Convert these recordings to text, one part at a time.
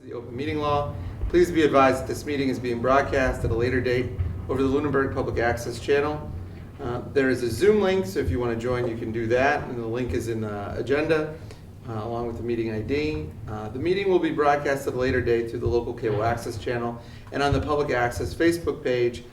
the open meeting law. Please be advised that this meeting is being broadcast at a later date over the Lunenburg Public Access channel. There is a Zoom link, so if you want to join, you can do that, and the link is in the agenda along with the meeting ID. The meeting will be broadcast at a later date through the local cable access channel and on the public access Facebook page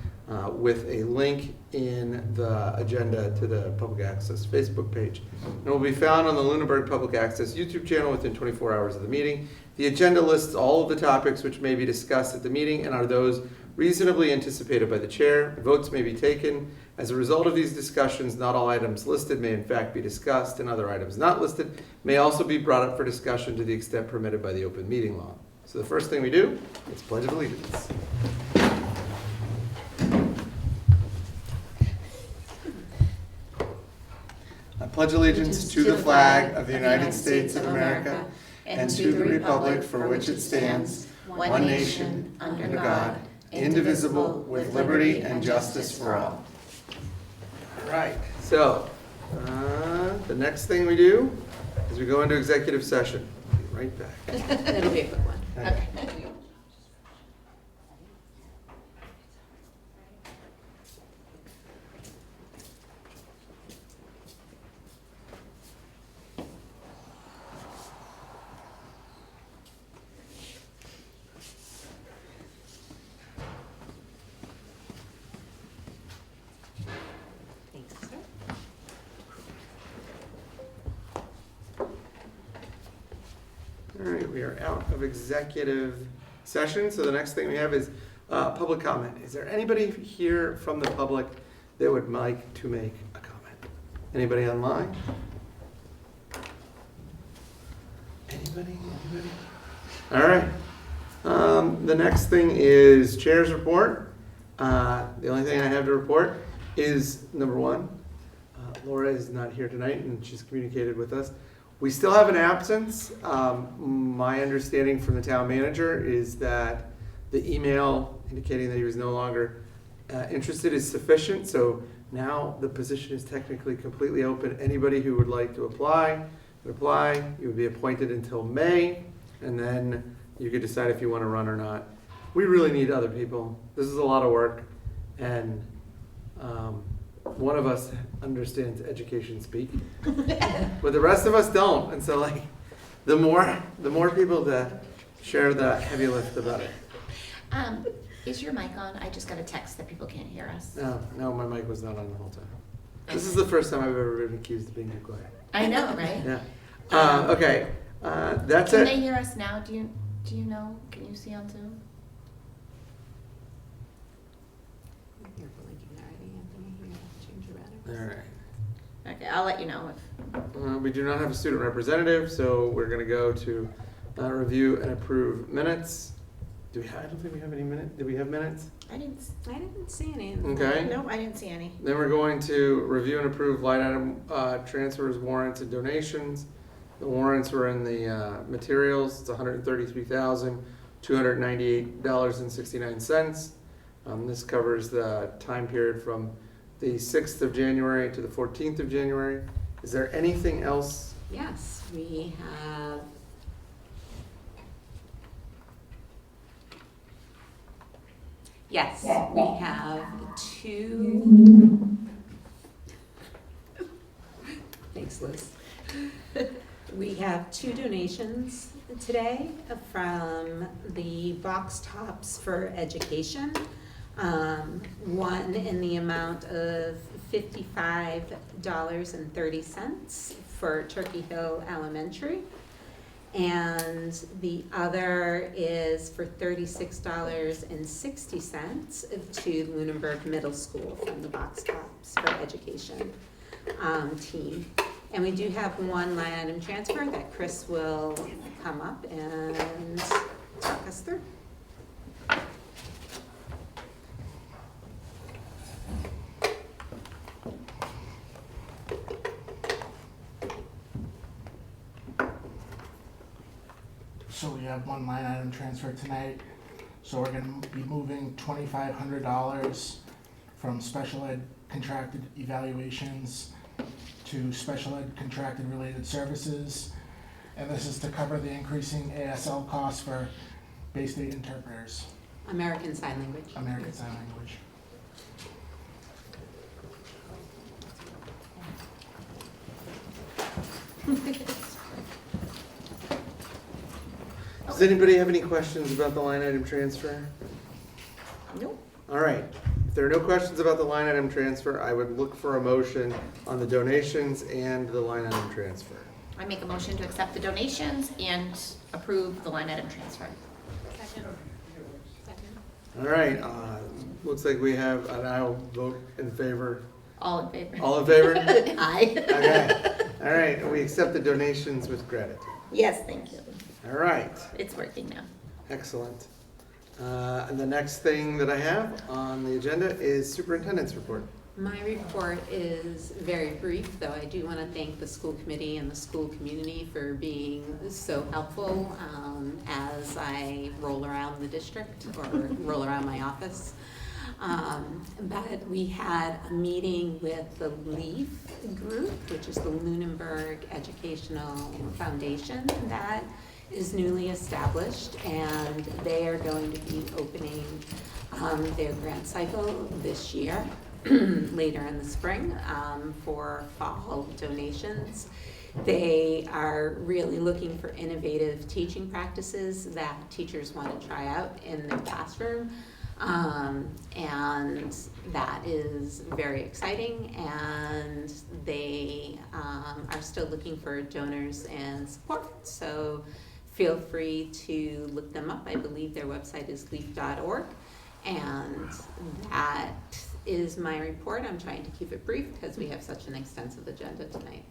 with a link in the agenda to the public access Facebook page. It will be found on the Lunenburg Public Access YouTube channel within 24 hours of the meeting. The agenda lists all of the topics which may be discussed at the meeting and are those reasonably anticipated by the chair. Votes may be taken. As a result of these discussions, not all items listed may in fact be discussed, and other items not listed may also be brought up for discussion to the extent permitted by the open meeting law. So the first thing we do is Pledge of Allegiance. I pledge allegiance to the flag of the United States of America and to the republic for which it stands, one nation, under God, indivisible, with liberty and justice for all. All right, so the next thing we do is we go into executive session. I'll be right back. It'll be a quick one. Okay. Thanks, sir. All right, we are out of executive session, so the next thing we have is public comment. Is there anybody here from the public that would like to make a comment? Anybody online? Anybody? All right. The next thing is chair's report. The only thing I have to report is number one, Laura is not here tonight and she's communicated with us. We still have an absence. My understanding from the town manager is that the email indicating that he was no longer interested is sufficient. So now the position is technically completely open. Anybody who would like to apply would apply. You would be appointed until May, and then you could decide if you want to run or not. We really need other people. This is a lot of work, and one of us understands education speak, but the rest of us don't. And so, like, the more people that share the heavy lift, the better. Is your mic on? I just got a text that people can't hear us. No, my mic was not on the whole time. This is the first time I've ever been accused of being too quiet. I know, right? Yeah. Okay. That's Can it. they hear us now? Do you know? Can you see on Zoom? You're blinking already, Anthony. You have to change your All batteries. right. Okay, I'll let you know if. We do not have a student representative, so we're going to go to review and approve minutes. I don't think we have any minutes. Do we have minutes? I didn't. I didn't see any. Okay. No, I didn't see any. Then we're going to review and approve line item transfers, warrants, and donations. The warrants were in the materials. It's $133,298.69. This covers the time period from the 6th of January to the 14th of January. Is there anything else? Yes, we have. Yes, we have two. Thanks, Liz. We have two donations today from the Box Tops for Education. One in the amount of $55.30 for Turkey Hill Elementary. And the other is for $36.60 to Lunenburg Middle School from the Box Tops for Education team. And we do have one line item transfer that Chris will come up and talk us through. So we have one line item transfer tonight. So we're gonna be moving $2,500 from special ed contracted evaluations to special ed contracted related services. And this is to cover the increasing ASL costs for Bay State interpreters, American Sign Language. American Sign Language. Does anybody have any questions about the line item transfer? Nope. All right, if there are no questions about the line item transfer, I would look for a motion on the donations and the line item transfer. I make a motion to accept the donations and approve the line item transfer. All right, looks like we have, and I'll vote in favor. All in favor? All in favor? Aye. Okay, all right, we accept the donations with gratitude. Yes, thank you. All right, It's working now. excellent. And the next thing that I have on the agenda is superintendent's report. My report is very brief, though I do want to thank the school committee and the school community for being so helpful as I roll around the district or roll around my office. But we had a meeting with the LEAF group, which is the Lunenburg Educational Foundation, that is newly established, and they are going to be opening their grant cycle this year, later in the spring, for fall donations. They are really looking for innovative teaching practices that teachers want to try out in their classroom. And that is very exciting, and they are still looking for donors and support. So feel free to look them up. I believe their website is leaf.org. And that is my report. I'm trying to keep it brief because we have such an extensive agenda tonight.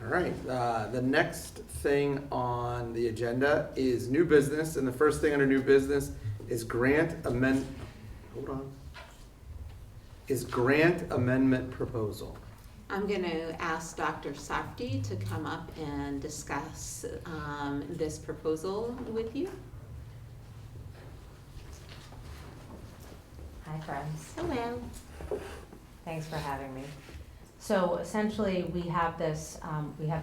All right, the next thing on the agenda is new business, and the first thing under new business is grant amendment proposal. I'm going to ask Dr. Safdie to come up and discuss this proposal with you. Hi, friends. Hello. Thanks for having me. So essentially, we have the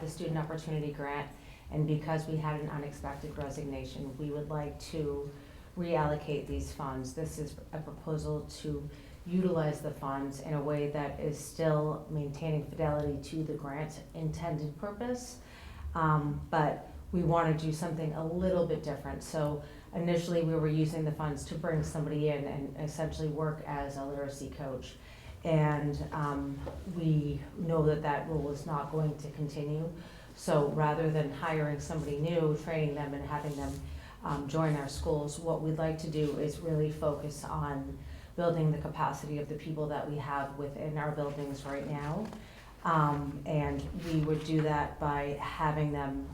Student Opportunity Grant, and because we had an unexpected resignation, we would like to reallocate these funds. This is a proposal to utilize the funds in a way that is still maintaining fidelity to the grant's intended purpose, but we want to do something a little bit different. So initially, we were using the funds to bring somebody in and essentially work as a literacy coach. And we know that that role is not going to continue. So rather than hiring somebody new, training them and having them join our schools, what we'd like to do is really focus on building the capacity of the people that we have within our buildings right now. And we would do that by having them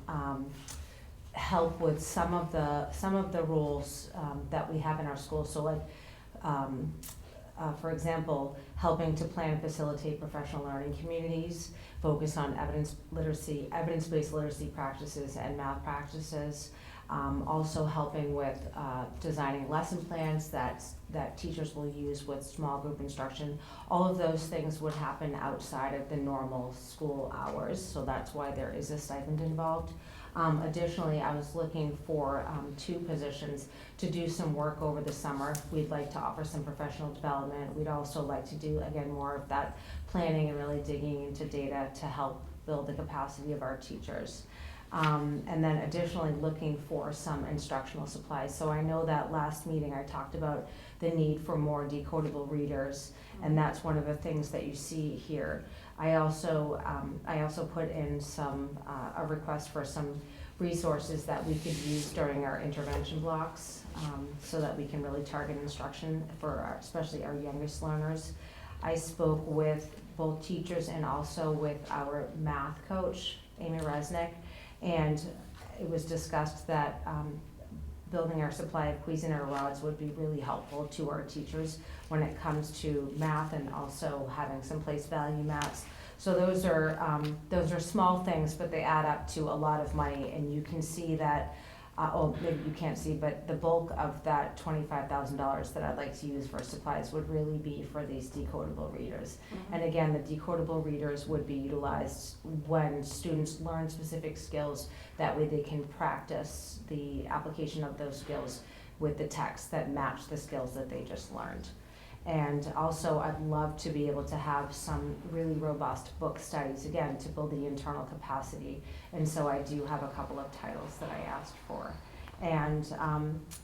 help with some of the roles that we have in our schools. So like, for example, helping to plan and facilitate professional learning communities, focus on evidence-based literacy practices and math practices. Also helping with designing lesson plans that teachers will use with small group instruction. All of those things would happen outside of the normal school hours, so that's why there is a stipend involved. Additionally, I was looking for 2 positions to do some work over the summer. We'd like to offer some professional development. We'd also like to do, again, more of that planning and really digging into data to help build the capacity of our teachers. And then additionally looking for some instructional supplies. So I know that last meeting I talked about the need for more decodable readers, and that's one of the things that you see here. I also put in a request for some resources that we could use during our intervention blocks, so that we can really target instruction for especially our youngest learners. I spoke with both teachers and also with our math coach, Amy Resnick, and it was discussed that building our supply of Cuisinart rods would be really helpful to our teachers when it comes to math, and also having some place value mats. So those are small things, but they add up to a lot of money, and you can see that oh, maybe you can't see, but the bulk of that $25,000 that I'd like to use for supplies would really be for these decodable readers. And again, the decodable readers would be utilized when students learn specific skills. That way they can practice the application of those skills with the text that match the skills that they just learned. And also, I'd love to be able to have some really robust book studies, again, to build the internal capacity. And so I do have a couple of titles that I asked for. And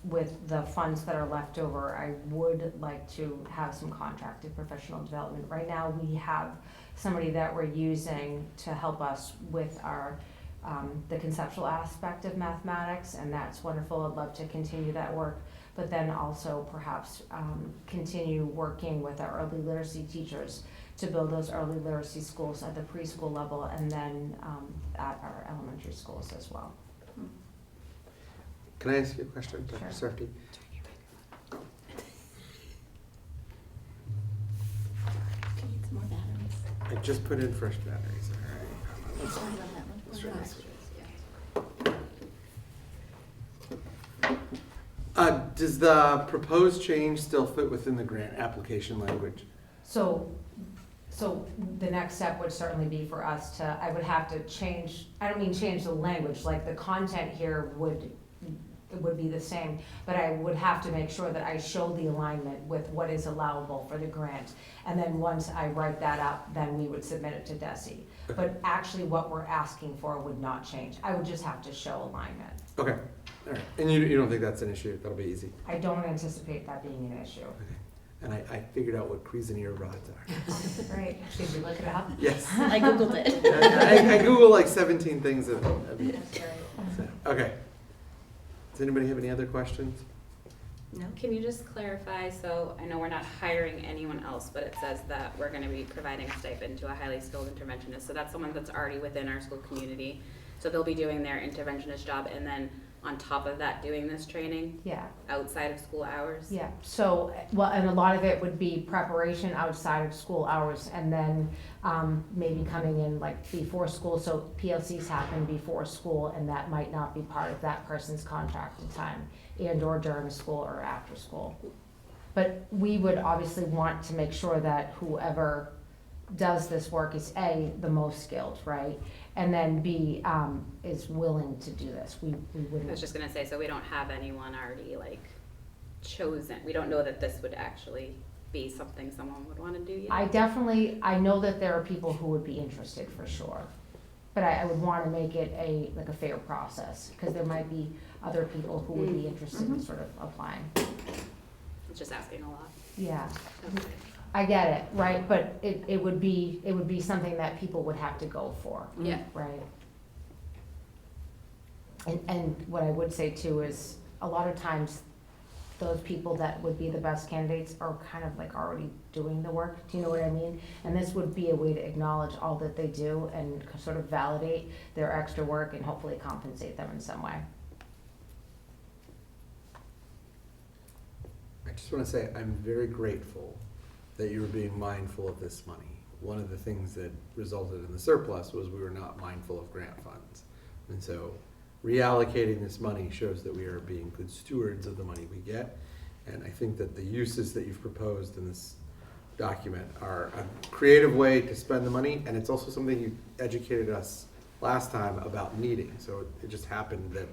with the funds that are left over, I would like to have some contracted professional development. Right now, we have somebody that we're using to help us with our the conceptual aspect of mathematics, and that's wonderful. I'd love to continue that work. But then also perhaps continue working with our early literacy teachers to build those early literacy schools at the preschool level and then at our elementary schools as well. Can I ask you a question, Dr. Sure. Sarfty? Do you need some more batteries? I just put in fresh batteries, all right. Let's try on that one. Let's try this one. Does the proposed change still fit within the grant application language? So the next step would certainly be for us to, I would have to change, I don't mean change the language, like the content here would be the same, but I would have to make sure that I show the alignment with what is allowable for the grant. And then once I write that up, then we would submit it to DESE. But actually what we're asking for would not change. I would just have to show alignment. Okay, all right. And you don't think that's an issue? That'll be easy? I don't anticipate that being an issue. Okay. And I figured out what Cuisinart rods are. Great. Did you look it up? Yes. I Googled it. I Google like 17 things of so, okay. Does anybody have any other questions? No? Can you just clarify, so I know we're not hiring anyone else, but it says that we're gonna be providing a stipend to a highly skilled interventionist, so that's someone that's already within our school community. So they'll be doing their interventionist job and then on top of that, doing this training Yeah. outside of school hours? Yeah, so, well, and a lot of it would be preparation outside of school hours and then maybe coming in like before school. So PLCs happen before school and that might not be part of that person's contracted time and or during school or after school. But we would obviously want to make sure that whoever does this work is A, the most skilled, right? And then B, is willing to do this. We I wouldn't. was just gonna say, so we don't have anyone already like chosen, we don't know that this would actually be something someone would wanna do yet? I know that there are people who would be interested for sure. But I would wanna make it like a fair process, cause there might be other people who would be interested in sort of applying. It's just asking a lot. Yeah, Okay. I get it, right, but it would be something that people would have to go for, Yeah. right? And what I would say too is, a lot of times, those people that would be the best candidates are kind of like already doing the work, do you know what I mean? And this would be a way to acknowledge all that they do and sort of validate their extra work and hopefully compensate them in some way. I just want to say I'm very grateful that you were being mindful of this money. One of the things that resulted in the surplus was we were not mindful of grant funds. And so reallocating this money shows that we are being good stewards of the money we get. And I think that the uses that you've proposed in this document are a creative way to spend the money, and it's also something you educated us last time about needing. So it just happened that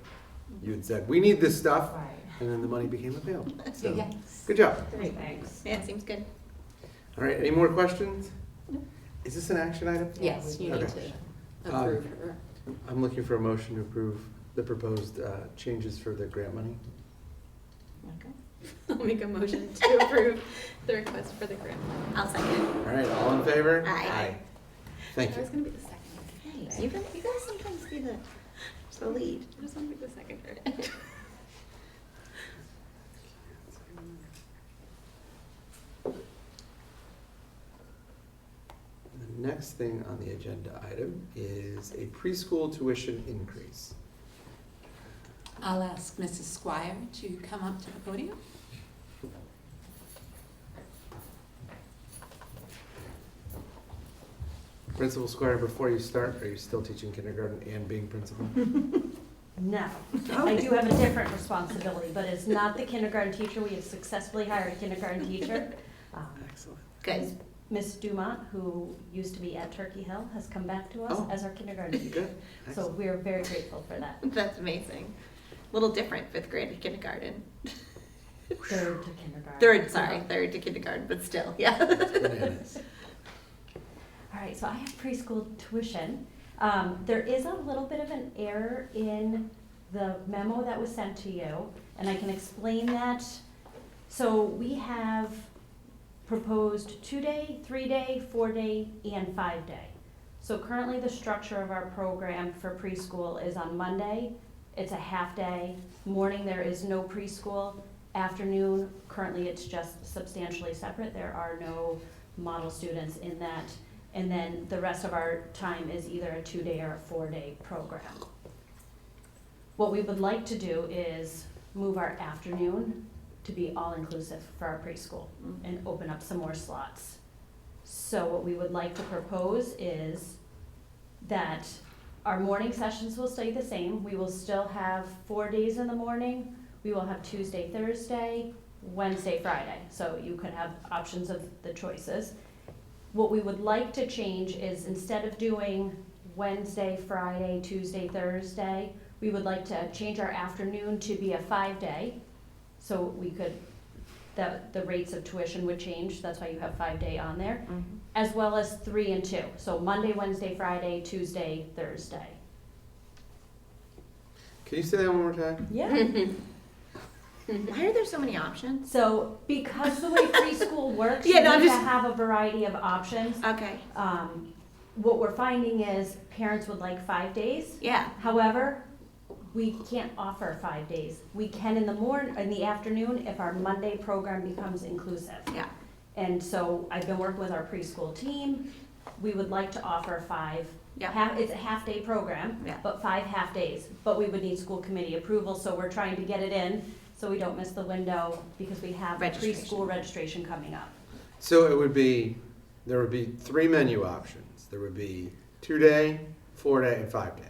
you had said, we need this stuff, Right. and then the money became available. So, Yes. good job. Great. Thanks. Yeah, seems good. All right, any more questions? Is this an action item? Yes, you need Okay. to approve her. I'm looking for a motion to approve the proposed changes for the grant money. I'll make a motion to approve the request for the grant. I'll second. All right, all in favor? Aye. Thank I was you. gonna be the second. Hey, you guys sometimes be the lead. I just wanna be the second person. The next thing on the agenda item is a preschool tuition increase. I'll ask Mrs. Squire to come up to the podium. Principal Squire, before you start, are you still teaching kindergarten and being principal? No, I do have a different responsibility, but it's not the kindergarten teacher. We have successfully hired a kindergarten teacher. Excellent. Good. Miss Dumont, who used to be at Turkey Hill, has come back to us Oh. as our kindergarten teacher. Good. So Excellent. we're very grateful for that. That's amazing. A little different fifth grade to kindergarten. Third to kindergarten. Third to kindergarten, but still, yeah. Bananas. All right, so I have preschool tuition. There is a little bit of an error in the memo that was sent to you, and I can explain that. So we have proposed 2-day, 3-day, 4-day, and 5-day. So currently the structure of our program for preschool is on Monday, it's a half day. Morning, there is no preschool. Afternoon, currently it's just substantially separate. There are no model students in that. And then the rest of our time is either a 2-day or a 4-day program. What we would like to do is move our afternoon to be all-inclusive for our preschool and open up some more slots. So what we would like to propose is that our morning sessions will stay the same. We will still have 4 days in the morning. We will have Tuesday, Thursday, Wednesday, Friday. So you could have options of the choices. What we would like to change is instead of doing Wednesday, Friday, Tuesday, Thursday, we would like to change our afternoon to be a 5-day. So we could, the rates of tuition would change, that's why you have 5-day on there, as well as 3 and 2. So Monday, Wednesday, Friday, Tuesday, Thursday. Can you say that one more time? Yeah. Why are there so many options? So because the way preschool works, Yeah, no, you I'm need to just- have a variety of options. Okay, What we're finding is parents would like 5 days. yeah. However, we can't offer 5 days. We can in the afternoon if our Monday program becomes inclusive. Yeah. And so I've been working with our preschool team. We would like to offer 5. Yeah. It's a half-day program, Yeah. but 5 half-days. But we would need school committee approval, so we're trying to get it in so we don't miss the window because we have Registration. preschool registration coming up. So there would be 3 menu options. There would be 2-day, 4-day, and 5-day.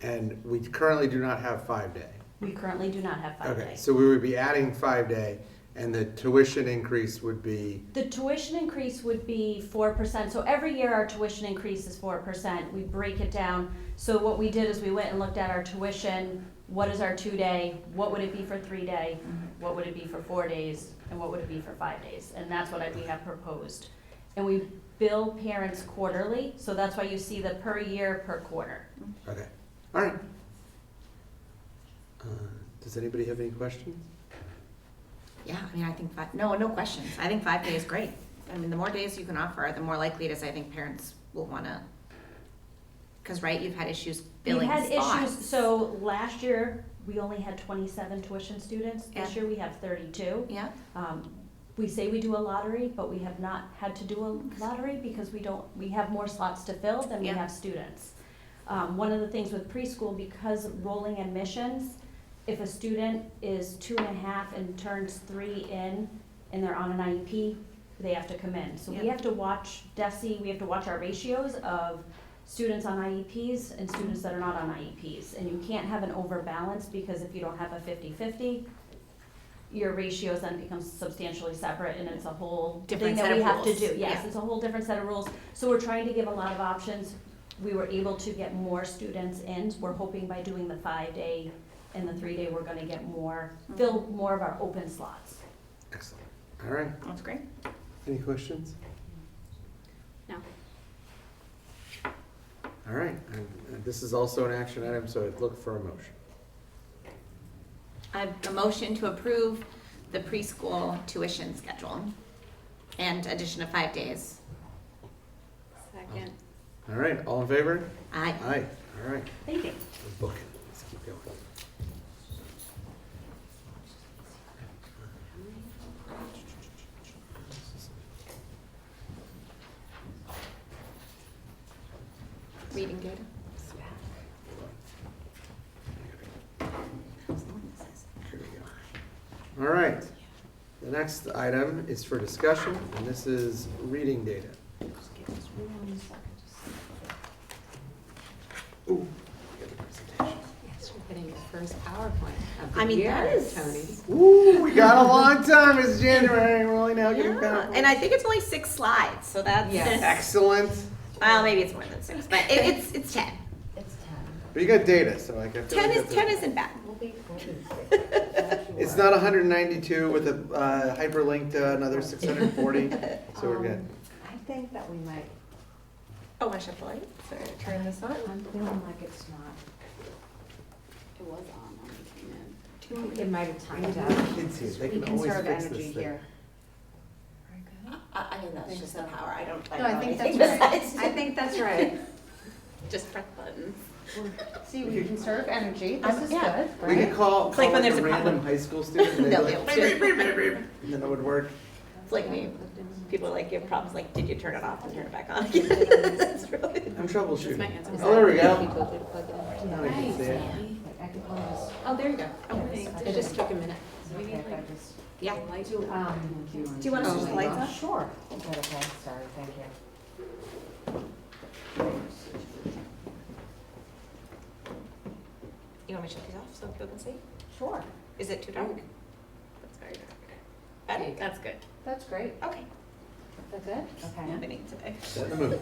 And we currently do not have 5-day. We currently do not have 5 Okay, days. so we would be adding 5-day, and the tuition increase would be, The tuition increase would be 4%. So every year our tuition increase is 4%. We break it down. So what we did is we went and looked at our tuition. What is our 2-day? What would it be for 3-day? What would it be for 4 days? And what would it be for 5 days? And that's what we have proposed. And we bill parents quarterly, so that's why you see the per year, per quarter. okay, all right. Does anybody have any questions? Yeah, I mean, I think no questions. I think 5-day is great. I mean, the more days you can offer, the more likely it is, I think parents will wanna, cause right, you've had issues billing We've had spots. issues, so last year, we only had 27 tuition students. This Yeah. year, we have 32. Yeah, We say we do a lottery, but we have not had to do a lottery because we have more slots to fill than we Yeah. have students. One of the things with preschool, because rolling admissions, if a student is 2.5 and turns 3 in and they're on an IEP, they have to come in. So we Yeah. have to watch DESE, we have to watch our ratios of students on IEPs and students that are not on IEPs. And you can't have an overbalance because if you don't have a 50-50, your ratios then becomes substantially separate and it's a whole Different thing that set we of have to rules. do. Yes, Yeah. it's a whole different set of rules. So we're trying to give a lot of options. We were able to get more students in. We're hoping by doing the 5-day and the 3-day, we're gonna get fill more of our open slots. Excellent, all right. that's great. Any questions? No. All right, and this is also an action item, so I'd look for a motion. I have a motion to approve the preschool tuition schedule and addition of 5 days. Second. All right, all in favor? Aye. Aye, all right. Thank you. We're booking, let's keep going. Reading data. Here we go. All right, the next item is for discussion, and this is reading data. Ooh, we got the presentation. getting your first PowerPoint of the I mean, year, that is- Tony. Ooh, we got a long time. It's January. We're only now getting Yeah, back. and I think it's only 6 slides, so that's, Yes. Excellent. well, maybe it's more than 6, but it's 10. It's 10. But you got data, so like I feel 10 like is, that's 10 a- isn't bad. We'll be It's not 192 with a hyperlink to another 640, so we're good. I think that we might, Oh, I should light, so turn this on. I'm feeling like it's not. It was on when we came in. It might have timed out. Kids here, they We can always conserve fix energy this thing. here. I mean, that's just the power, I don't. No, I think that's anything right. besides- I think that's right. Just press buttons. See, we conserve energy, I'm- this is yeah. good, We could right? call, It's like call when like there's a a random problem. high school student and they'd They'll be do like, it. and then it would work. It's like me, people like give problems like, did you turn it off and turn it back on? It's really. I'm troubleshooting. That's my answer. Oh, there we go. People do plug it in. Now I can see it. I can hold this. Oh, there you go. Yes, It just took a minute. Okay, if I just. Yeah. Do you want us to Oh, turn the lights on? Sure. Okay, okay, sorry, thank you. You want me to shut these off so people can see? Sure, Is it too dark? That's very dark. Better? That's good. that's great. Okay. Is that good? Okay. Happening today. Set the mood.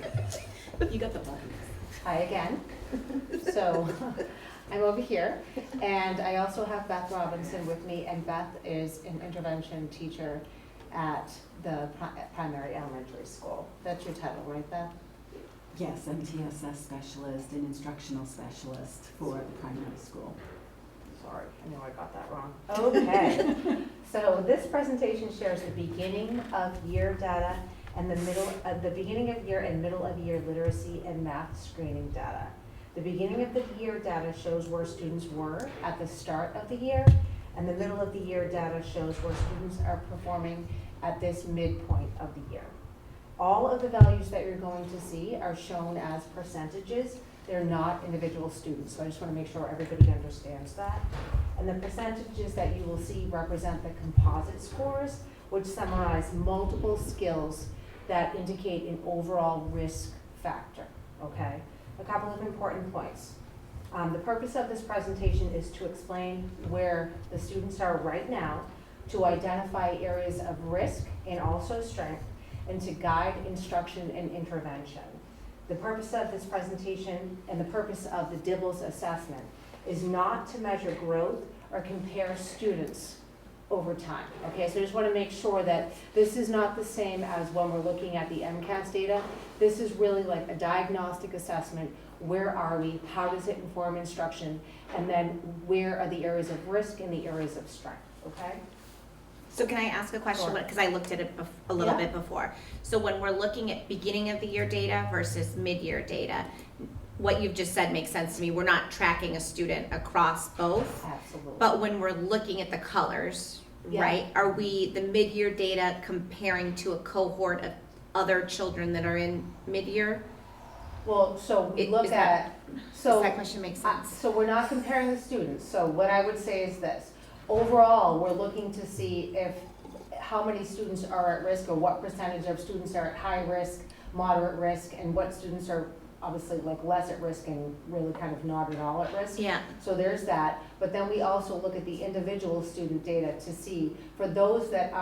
You got the buttons. Hi again. So I'm over here, and I also have Beth Robinson with me, and Beth is an intervention teacher at the primary elementary school. That's your title, right, Beth? Yes, I'm TSS specialist and instructional specialist for the primary school. Sorry, I know I got that wrong. Okay. So this presentation shares the beginning of year data and the beginning of year and middle of year literacy and math screening data. The beginning of the year data shows where students were at the start of the year, and the middle of the year data shows where students are performing at this midpoint of the year. All of the values that you're going to see are shown as percentages. They're not individual students, so I just want to make sure everybody understands that. And the percentages that you will see represent the composite scores, which summarize multiple skills that indicate an overall risk factor, okay? A couple of important points. The purpose of this presentation is to explain where the students are right now, to identify areas of risk and also strength, and to guide instruction and intervention. The purpose of this presentation and the purpose of the DIBELS assessment is not to measure growth or compare students over time, okay? So I just want to make sure that this is not the same as when we're looking at the MCAS data. This is really like a diagnostic assessment. Where are we? How does it inform instruction? And then where are the areas of risk and the areas of strength, okay? So can I ask a question? Sure. Because I looked at it a little Yeah. bit before. So when we're looking at beginning of the year data versus mid-year data, what you've just said makes sense to me. We're not tracking a student across both. Absolutely. But when we're looking at the colors, Yeah. right, are we, the mid-year data comparing to a cohort of other children that are in mid-year? Well, so we Is look that- at, Does so. that question make sense? So we're not comparing the students, so what I would say is this. Overall, we're looking to see how many students are at risk, or what percentage of students are at high risk, moderate risk, and what students are obviously like less at risk and really kind of not at all at risk. Yeah, So there's that, but then we also look at the individual student data to see, for those that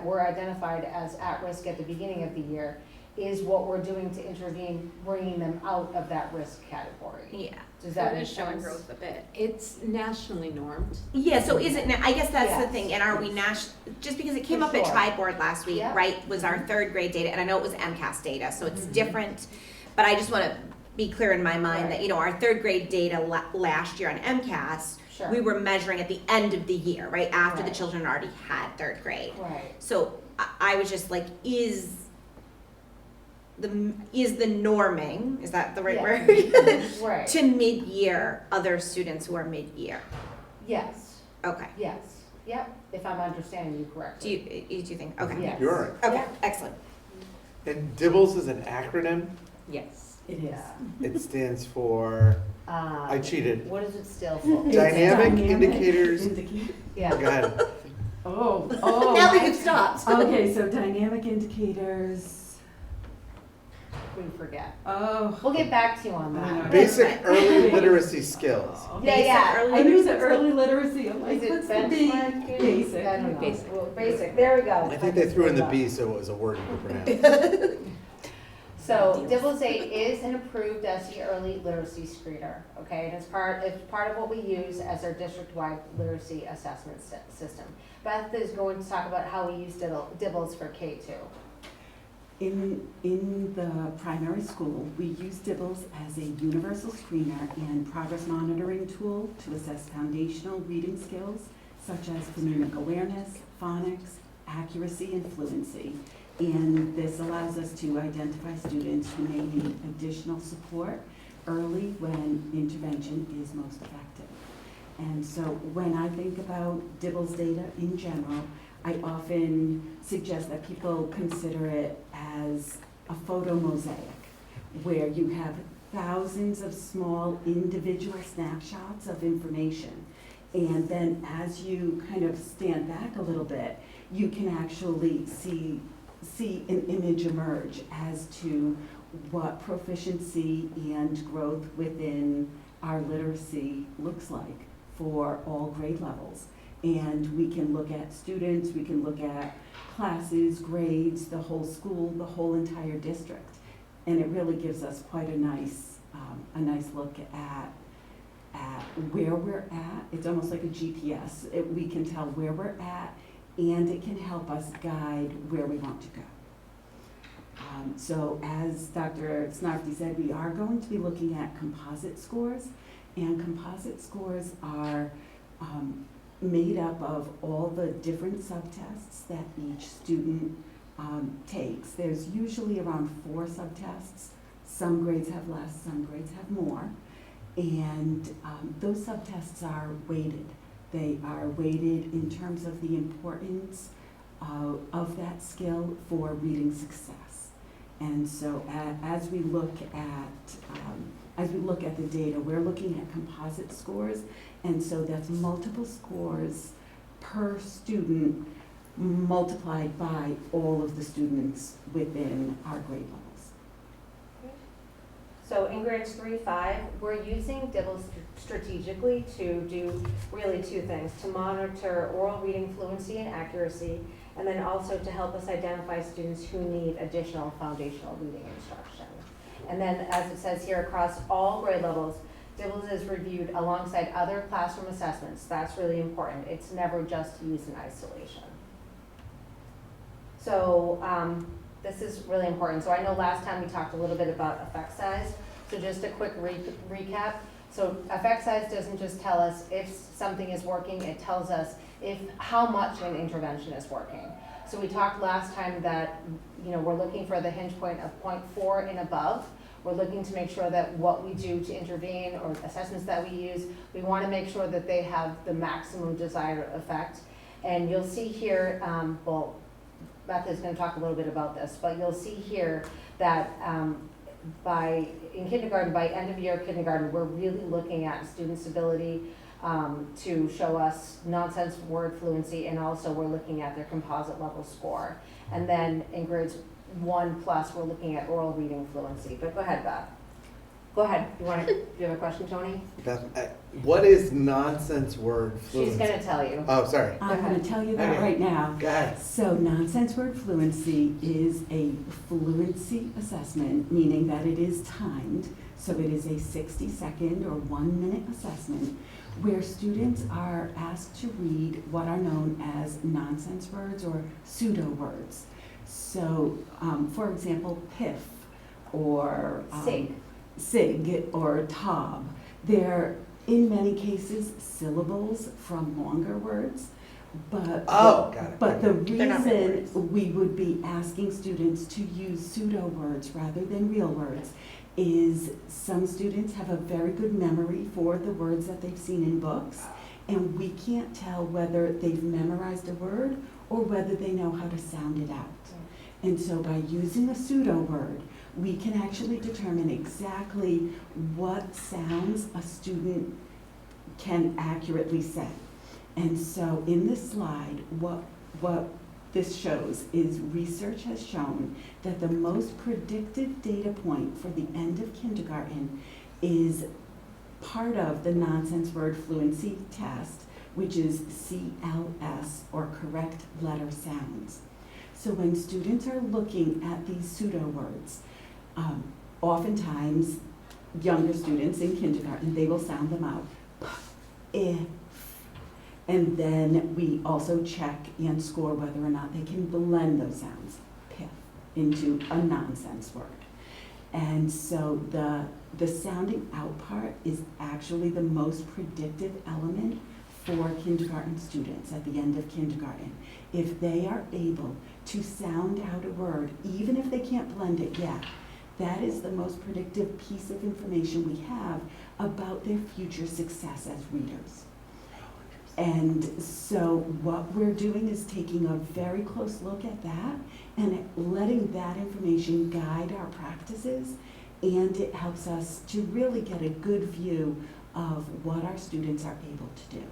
were identified as at risk at the beginning of the year, is what we're doing to intervene, bringing them out of that risk category. yeah. Does So that it make is showing sense? growth a bit. It's nationally normed. Yeah, so is it, I guess that's the Yes. thing, and are we just because it came For up at sure. Tri-Board last week, Yeah. right, was our third grade data, and I know it was MCAS data, so it's different, but I just wanna be clear in my mind that, Right. you know, our third grade data last year on MCAS, Sure. we were measuring at the end of the year, right, after the Right. children already had third grade. Right. So I was just like, is the norming, is that the right Yeah. word? Right. To mid-year, other students who are mid-year, Yes, okay. yes, yep, if I'm understanding you Do correctly. you think, okay. Yes. You're right. Okay, Yeah. excellent. And DIBELS is an acronym. Yes. It is. It stands for, I Um, cheated. What does it still for? Dynamic Indicators. Yeah. Go ahead. Oh, Now we can stop. Okay, so dynamic indicators. we forget. Oh. We'll get back to you on that. Basic early literacy skills. Yeah. I knew the early literacy, I'm like, Is it what's the B? benchmark? Basic. I don't know. Basic. Well, basic, there we go. I think they threw in the B so it was a word you could pronounce. So Dibbles 8 is an approved SE early literacy screener, okay? And it's part of what we use as our district-wide literacy assessment system. Beth is going to talk about how we use Dibbles for K2. In the primary school, we use Dibbles as a universal screener and progress monitoring tool to assess foundational reading skills such as phonemic awareness, phonics, accuracy, and fluency. And this allows us to identify students who may need additional support early when intervention is most effective. And so when I think about Dibbles data in general, I often suggest that people consider it as a photo mosaic, where you have thousands of small individual snapshots of information. And then as you kind of stand back a little bit, you can actually see an image emerge as to what proficiency and growth within our literacy looks like for all grade levels. And we can look at students, we can look at classes, grades, the whole school, the whole entire district. And it really gives us quite a nice look at where we're at. It's almost like a GPS. We can tell where we're at, and it can help us guide where we want to go. So as Dr. Snarfty said, we are going to be looking at composite scores, and composite scores are made up of all the different subtests that each student takes. There's usually around 4 subtests. Some grades have less, some grades have more. And those subtests are weighted. They are weighted in terms of the importance of that skill for reading success. And so as we look at the data, we're looking at composite scores, and so that's multiple scores per student multiplied by all of the students within our grade levels. So in grades 3-5, we're using Dibbles strategically to do really 2 things: to monitor oral reading fluency and accuracy, and then also to help us identify students who need additional foundational reading instruction. And then, as it says here, across all grade levels, Dibbles is reviewed alongside other classroom assessments. That's really important. It's never just used in isolation. So this is really important. So I know last time we talked a little bit about effect size. So just a quick recap. So effect size doesn't just tell us if something is working, it tells us how much an intervention is working. So we talked last time that we're looking for the hinge point of 0.4 and above. We're looking to make sure that what we do to intervene or assessments that we use, we want to make sure that they have the maximum desired effect. And you'll see here, Beth is going to talk a little bit about this, but you'll see here that in kindergarten, by end of year kindergarten, we're really looking at students' ability to show us nonsense word fluency, and also we're looking at their composite level score. And then in grades 1+, we're looking at oral reading fluency. But go ahead, Beth. Go ahead. Do you have a question, Tony? Beth, what is nonsense word fluency? She's going to tell you. Oh, sorry. I'm going to tell you that Okay. right now. Go ahead. So nonsense word fluency is a fluency assessment, meaning that it is timed. So it is a 60-second or 1-minute assessment where students are asked to read what are known as nonsense words or pseudo words. So, for example, piff or sig or tob. They're, in many cases, syllables from longer words, but Got it. but the They're not real words. reason we would be asking students to use pseudo words rather than real words is some students have a very good memory for the words that they've seen in books, and we can't tell whether they've memorized a word or whether they know how to sound it out. And so by using a pseudo word, we can actually determine exactly what sounds a student can accurately say. And so in this slide, what this shows is research has shown that the most predictive data point for the end of kindergarten is part of the nonsense word fluency test, which is CLS, or correct letter sounds. So when students are looking at these pseudo words, oftentimes younger students in kindergarten, they will sound them out. P, if. And then we also check and score whether or not they can blend those sounds, piff, into a nonsense word. And so the sounding out part is actually the most predictive element for kindergarten students at the end of kindergarten. If they are able to sound out a word, even if they can't blend it yet, that is the most predictive piece of information we have about their future success as readers. And so what we're doing is taking a very close look at that and letting that information guide our practices, and it helps us to really get a good view of what our students are able to do.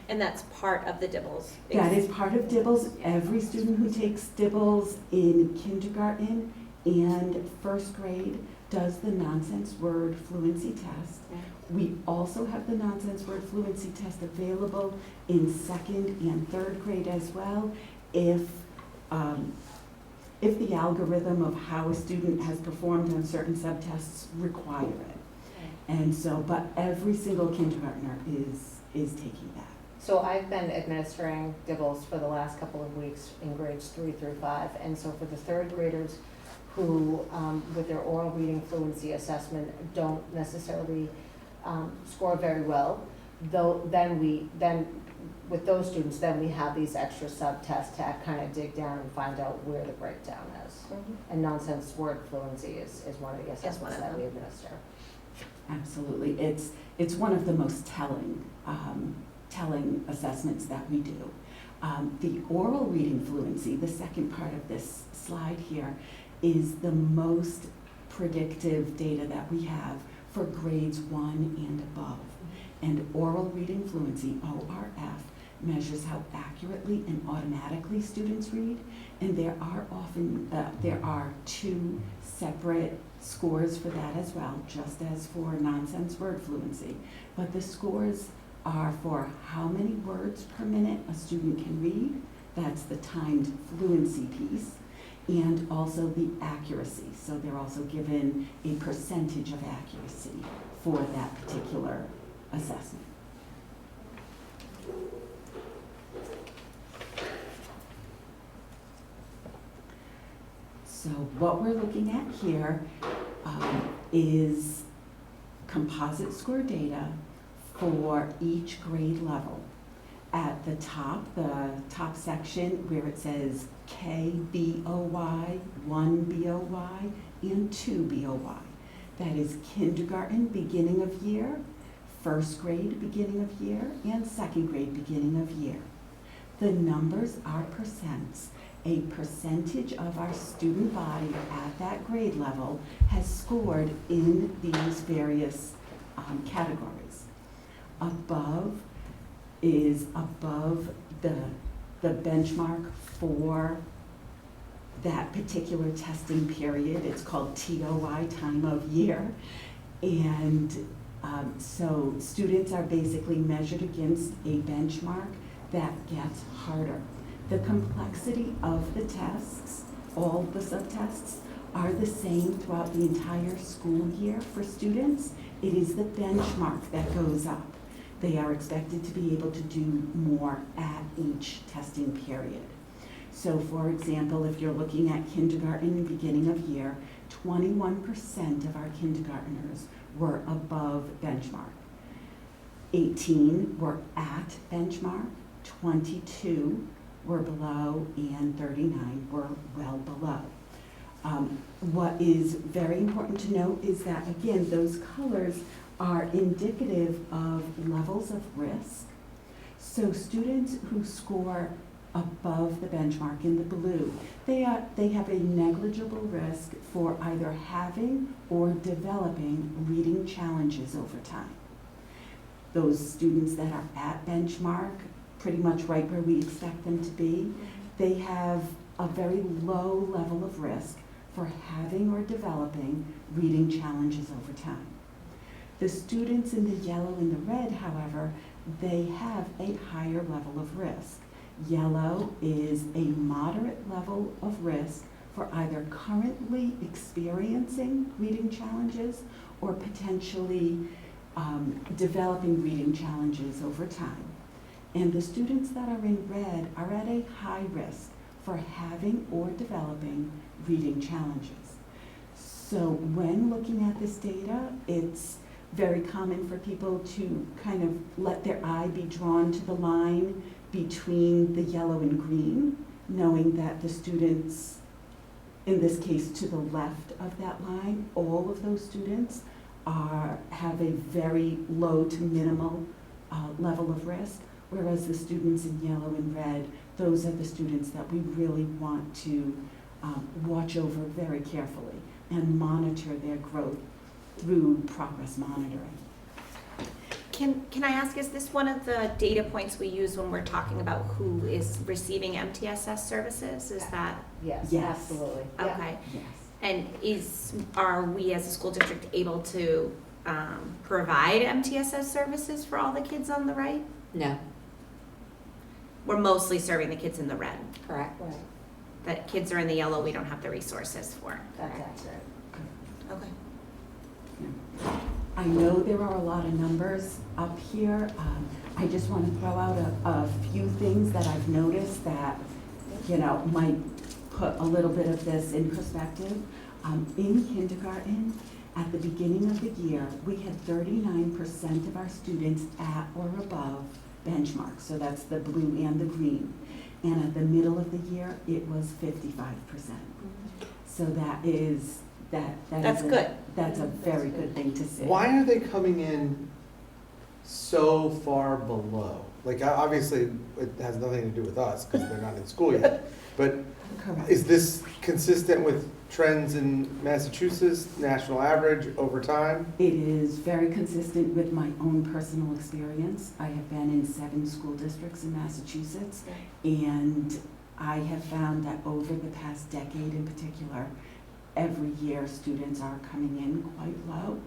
And that's part of the DIBELS. That is part of DIBELS. Every student who takes DIBELS in kindergarten and first grade does the nonsense word fluency test. We also have the nonsense word fluency test available in second and third grade as well, if the algorithm of how a student has performed on certain subtests require it. And so, but every single kindergartner is taking that. So I've been administering DIBELS for the last couple of weeks in grades 3 through 5. And so for the third graders who, with their oral reading fluency assessment, don't necessarily score very well, then with those students, then we have these extra sub-tests to kind of dig down and find out where the breakdown is. And nonsense word fluency is one of the assessments that we administer. Absolutely. It's one of the most telling assessments that we do. The oral reading fluency, the second part of this slide here, is the most predictive data that we have for grades 1 and above. And oral reading fluency, ORF, measures how accurately and automatically students read. And there are 2 separate scores for that as well, just as for nonsense word fluency. But the scores are for how many words per minute a student can read, that's the timed fluency piece, and also the accuracy. So they're also given a percentage of accuracy for that particular assessment. So what we're looking at here is composite score data for each grade level. At the top section where it says KBOY, 1 BOY, and 2 BOY. That is kindergarten beginning of year, first grade beginning of year, and second grade beginning of year. The numbers are percents. A percentage of our student body at that grade level has scored in these various categories. Above is above the benchmark for that particular testing period. It's called TOI, time of year. And so students are basically measured against a benchmark that gets harder. The complexity of the tests, all the subtests, are the same throughout the entire school year for students. It is the benchmark that goes up. They are expected to be able to do more at each testing period. So for example, if you're looking at kindergarten beginning of year, 21% of our kindergartners were above benchmark. 18 were at benchmark, 22 were below, and 39 were well below. What is very important to note is that, again, those colors are indicative of levels of risk. So students who score above the benchmark in the blue, they have a negligible risk for either having or developing reading challenges over time. Those students that are at benchmark, pretty much right where we expect them to be, they have a very low level of risk for having or developing reading challenges over time. The students in the yellow and the red, however, they have a higher level of risk. Yellow is a moderate level of risk for either currently experiencing reading challenges or potentially developing reading challenges over time. And the students that are in red are at a high risk for having or developing reading challenges. So when looking at this data, it's very common for people to kind of let their eye be drawn to the line between the yellow and green, knowing that the students, in this case to the left of that line, all of those students have a very low to minimal level of risk, whereas the students in yellow and red, those are the students that we really want to watch over very carefully and monitor their growth through progress monitoring. Can I ask, is this one of the data points we use when we're talking about who is receiving MTSS services? Is that, Yes, Yes. absolutely. Yeah. okay? Yes. And are we as a school district able to provide MTSS services for all the kids on the right? No, We're mostly serving the kids in the red. correct. Right, The kids are in the yellow, we don't have the resources for. that's accurate. Okay. I know there are a lot of numbers up here. I just want to throw out a few things that I've noticed that, might put a little bit of this in perspective. In kindergarten, at the beginning of the year, we had 39% of our students at or above benchmark. So that's the blue and the green. And at the middle of the year, it was 55%. So that is That's good. That's a very good thing to see. Why are they coming in so far below? Like, obviously, it has nothing to do with us because they're not in school yet. But Correct. is this consistent with trends in Massachusetts, national average over time? It is very consistent with my own personal experience. I have been in 7 school districts in Massachusetts, and I have found that over the past decade in particular, every year students are coming in quite low.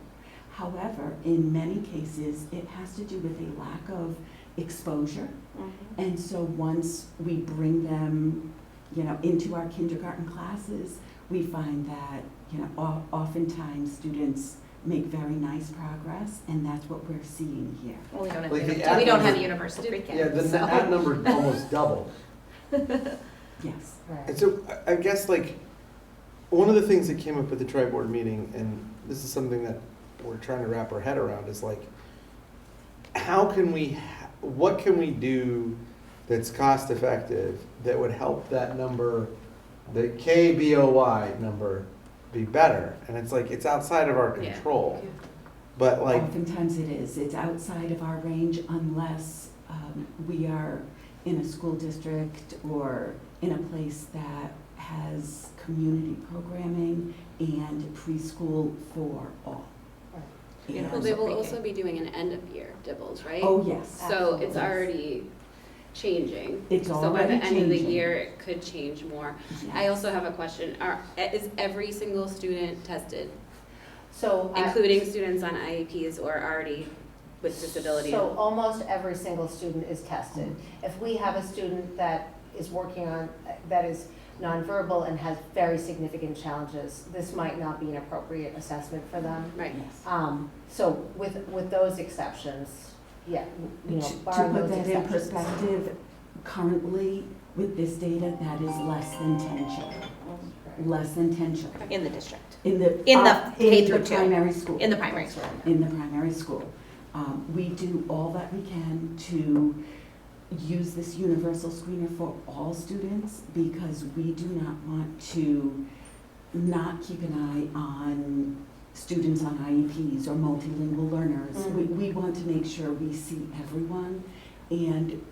However, in many cases, it has to do with a lack of exposure. And so once we bring them, into our kindergarten classes, we find that, oftentimes students make very nice progress, and that's what we're seeing here. Well, we don't have, Like the we don't have number- universal pre-K. Yeah, the so- that number almost doubled. Yes. Right. And so I guess one of the things that came up at the tri-board meeting, and this is something that we're trying to wrap our head around, is what can we do that's cost effective that would help that number, the KBOY number, be better? And it's outside of our Yeah. control. But Oftentimes it is. It's outside of our range unless we are in a school district or in a place that has community programming and preschool for all. Right. Well, they will Pre-K. also be doing an end of year dibbles, right? Oh, yes. So it's Absolutely. already changing. It's So by already the end of the changing. year, it could change more. I Yes. also have a question. Is every single student tested, So, including students on IEPs or already with disability? so almost every single student is tested. If we have a student that is working on, that is nonverbal and has very significant challenges, this might not be an appropriate assessment for them. Right. Yes. So with those exceptions, yeah, To barring put those that in exceptions. perspective, currently with this data, that is less than 10 children. Less than 10 children. In the district, In the K through in the 2. primary school. in the primary school. In the primary school. We do all that we can to use this universal screener for all students because we do not want to not keep an eye on students on IEPs or multilingual learners. We want to make sure we see everyone. And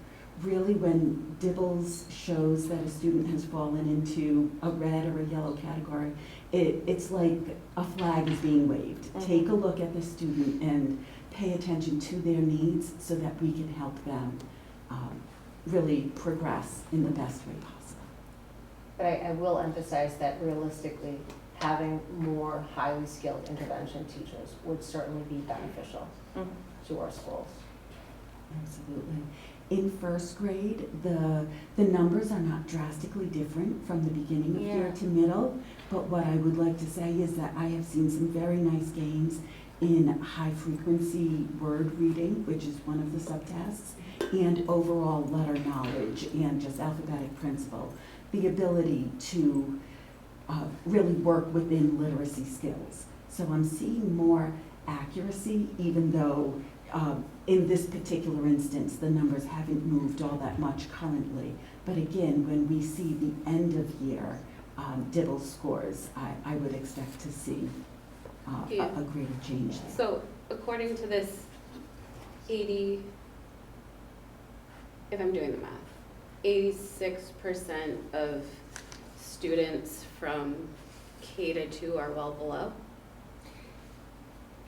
really when Dibbles shows that a student has fallen into a red or a yellow category, it's like a flag is being waved. Take a look at the student and pay attention to their needs so that we can help them really progress in the best way possible. But I will emphasize that realistically, having more highly skilled intervention teachers would certainly be beneficial to our schools. Absolutely. In first grade, the numbers are not drastically different from the beginning of year Yeah. to middle, but what I would like to say is that I have seen some very nice gains in high-frequency word reading, which is one of the subtasks, and overall letter knowledge and just alphabetic principle. The ability to really work within literacy skills. So I'm seeing more accuracy, even though in this particular instance, the numbers haven't moved all that much currently. But again, when we see the end of year DIBELS scores, I would expect to see Yeah. a greater change there. So according to this 80, if I'm doing the math, 86% of students from K to 2 are well below.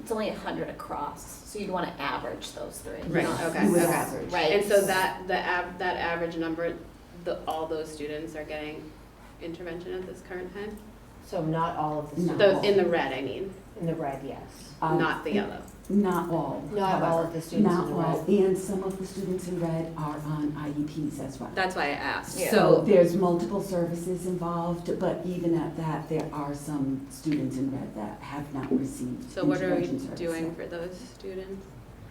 It's only 100 across, so you'd want to average those three. Right, Yes, okay, you would okay. average. Right. And so that average number, all those students are getting intervention at this current time? So not all of the No. students. In the red, I mean, In the red, yes. not the yellow. Not all. Not all however. of the students in Not the all, red. and some of the students in red are on IEPs as well. That's why I asked. Yeah. So there's multiple services involved, but even at that, there are some students in red that have not received So what are we intervention service doing yet. for those students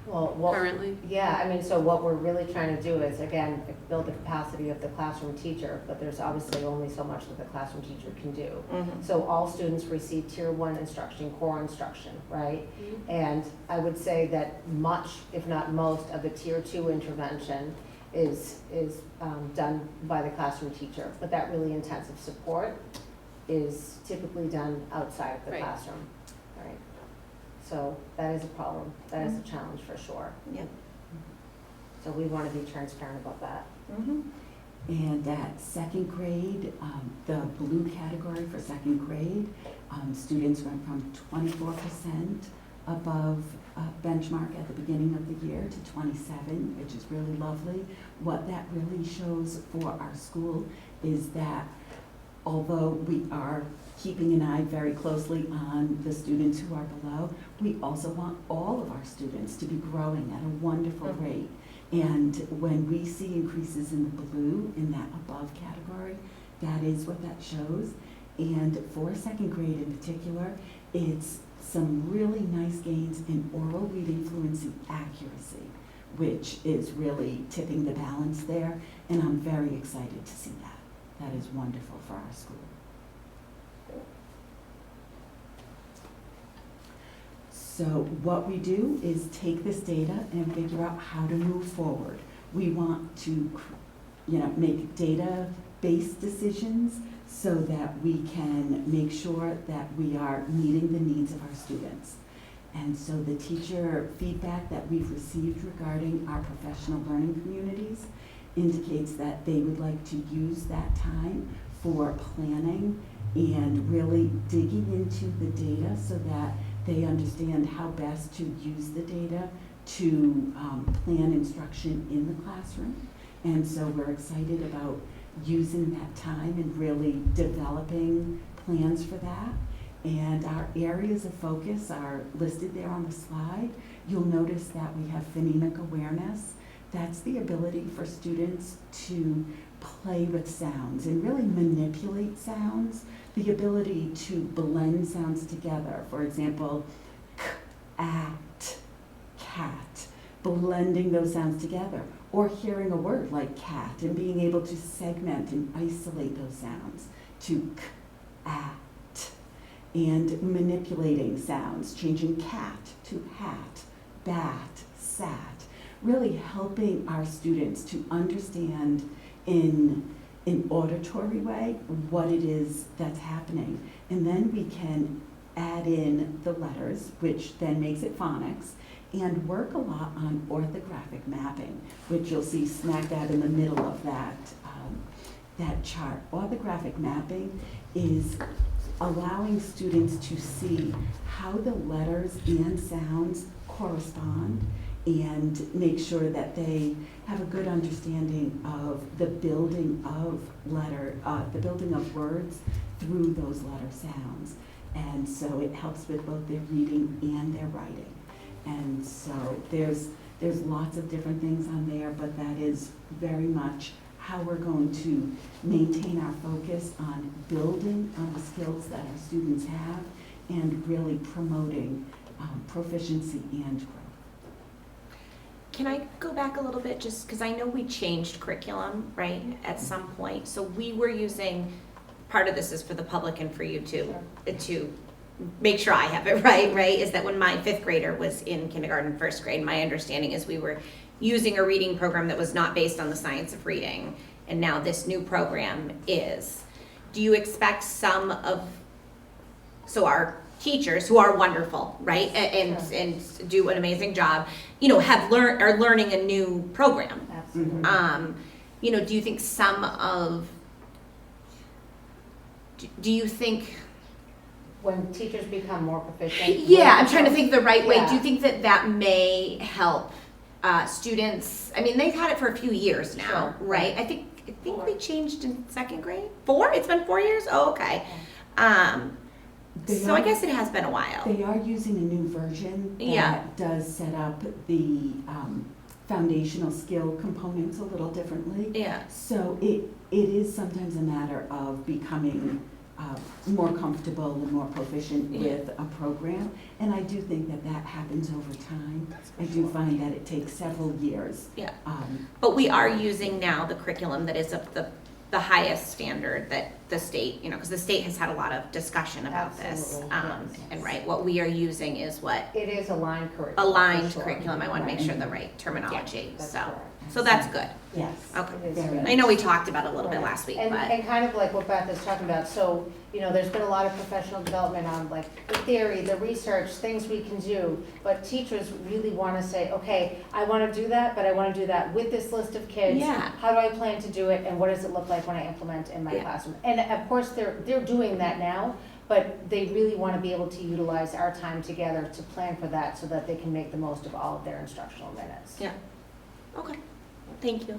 Well, what, currently? yeah, I mean, so what we're really trying to do is, again, build the capacity of the classroom teacher, but there's obviously only so much that the classroom teacher can do. So all students receive tier 1 instruction, core instruction, right? And I would say that much, if not most, of the tier 2 intervention is done by the classroom teacher. But that really intensive support is typically done outside of the Right. classroom, right? So that is a problem, that is a challenge for sure. Yep. So we want to be transparent about that. And at second grade, the blue category for second grade, students went from 24% above benchmark at the beginning of the year to 27, which is really lovely. What that really shows for our school is that although we are keeping an eye very closely on the students who are below, we also want all of our students to be growing at a wonderful rate. And when we see increases in the blue, in that above category, that is what that shows. And for second grade in particular, it's some really nice gains in oral reading fluency accuracy, which is really tipping the balance there. And I'm very excited to see that. That is wonderful for our school. So what we do is take this data and figure out how to move forward. We want to, make data-based decisions so that we can make sure that we are meeting the needs of our students. And so the teacher feedback that we've received regarding our professional learning communities indicates that they would like to use that time for planning and really digging into the data so that they understand how best to use the data to plan instruction in the classroom. And so we're excited about using that time and really developing plans for that. And our areas of focus are listed there on the slide. You'll notice that we have phonemic awareness. That's the ability for students to play with sounds and really manipulate sounds. The ability to blend sounds together. For example, cat, blending those sounds together. Or hearing a word like cat and being able to segment and isolate those sounds to and manipulating sounds, changing cat to hat, bat, sat, really helping our students to understand in an auditory way what it is that's happening. And then we can add in the letters, which then makes it phonics, and work a lot on orthographic mapping, which you'll see smack dab in the middle of that chart. Orthographic mapping is allowing students to see how the letters and sounds correspond and make sure that they have a good understanding of the building of the building of words through those letter sounds. And so it helps with both their reading and their writing. And so there's lots of different things on there, but that is very much how we're going to maintain our focus on building on the skills that our students have and really promoting proficiency and growth. Can I go back a little bit, just because I know we changed curriculum, right, at some point? So we were using, part of this is for the public and for you to make sure I have it right, is that when my 5th grader was in kindergarten, 1st grade, my understanding is we were using a reading program that was not based on the science of reading, and now this new program is. Do you expect so our teachers, who are wonderful, right, and do an amazing job, are learning a new program? Absolutely. Do you think do you think, When teachers become more proficient. yeah, I'm trying to think the right way. Yeah. Do you think that may help students? I mean, they've had it for a few years now, Sure. right? I think we changed in 2nd grade. 4? It's been 4 years? Oh, okay. So I guess it has been a while. They are using a new version Yeah. that does set up the foundational skill components a little differently. Yeah. So it is sometimes a matter of becoming more comfortable and more proficient Yeah. with a program. And I do think that happens over time. I do find that it takes several years. Yeah. Um, But we are using now the curriculum that is of the highest standard that the state, because the state has had a lot of discussion about this. Absolutely, yes. And right, what we are using is what It is aligned curriculum. aligned for sure. curriculum. I want to make sure the right terminology. That's So, correct. so that's good. Yes. Okay. It is Very good. I know we talked about it a little bit Right. last week, And but kind of like what Beth is talking about, so, there's been a lot of professional development on like the theory, the research, things we can do, but teachers really want to say, okay, I want to do that, but I want to do that with this list of kids. Yeah. How do I plan to do it, and what does it look like when I implement in my Yeah. classroom? And of course, they're doing that now, but they really want to be able to utilize our time together to plan for that so that they can make the most of all of their instructional minutes. yeah. Okay. Thank you.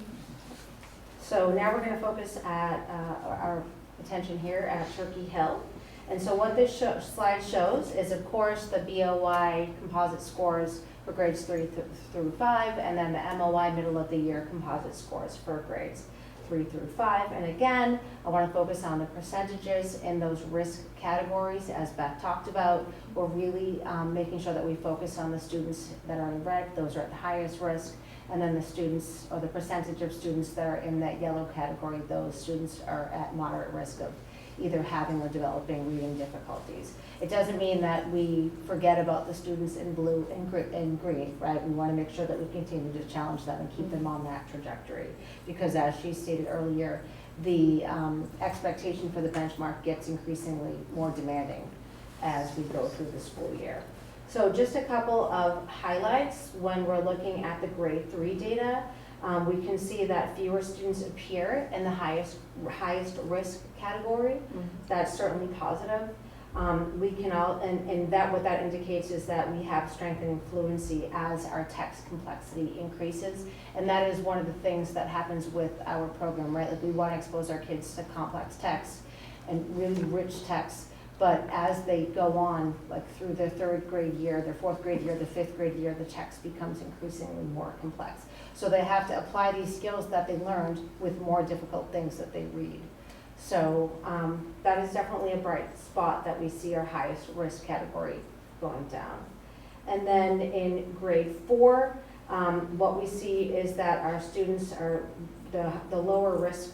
So now we're going to focus at our attention here at Turkey Hill. And so what this slide shows is, of course, the BOY composite scores for grades 3 through 5, and then the MOY middle of the year composite scores for grades 3 through 5. And again, I want to focus on the percentages in those risk categories, as Beth talked about. We're really making sure that we focus on the students that are in red, those are at the highest risk. And then the students, or the percentage of students that are in that yellow category, those students are at moderate risk of either having or developing reading difficulties. It doesn't mean that we forget about the students in blue and green, right? We want to make sure that we continue to challenge them and keep them on that trajectory. Because as she stated earlier, the expectation for the benchmark gets increasingly more demanding as we go through the school year. So just a couple of highlights when we're looking at the grade 3 data. We can see that fewer students appear in the highest risk category. That's certainly positive. We can what that indicates is that we have strengthening fluency as our text complexity increases. And that is one of the things that happens with our program, right? Like, we want to expose our kids to complex text and really rich text. But as they go on, like through their 3rd grade year, their 4th grade year, the 5th grade year, the text becomes increasingly more complex. So they have to apply these skills that they learned with more difficult things that they read. So that is definitely a bright spot that we see our highest risk category going down. And then in grade 4, what we see is that our students are the lower risk,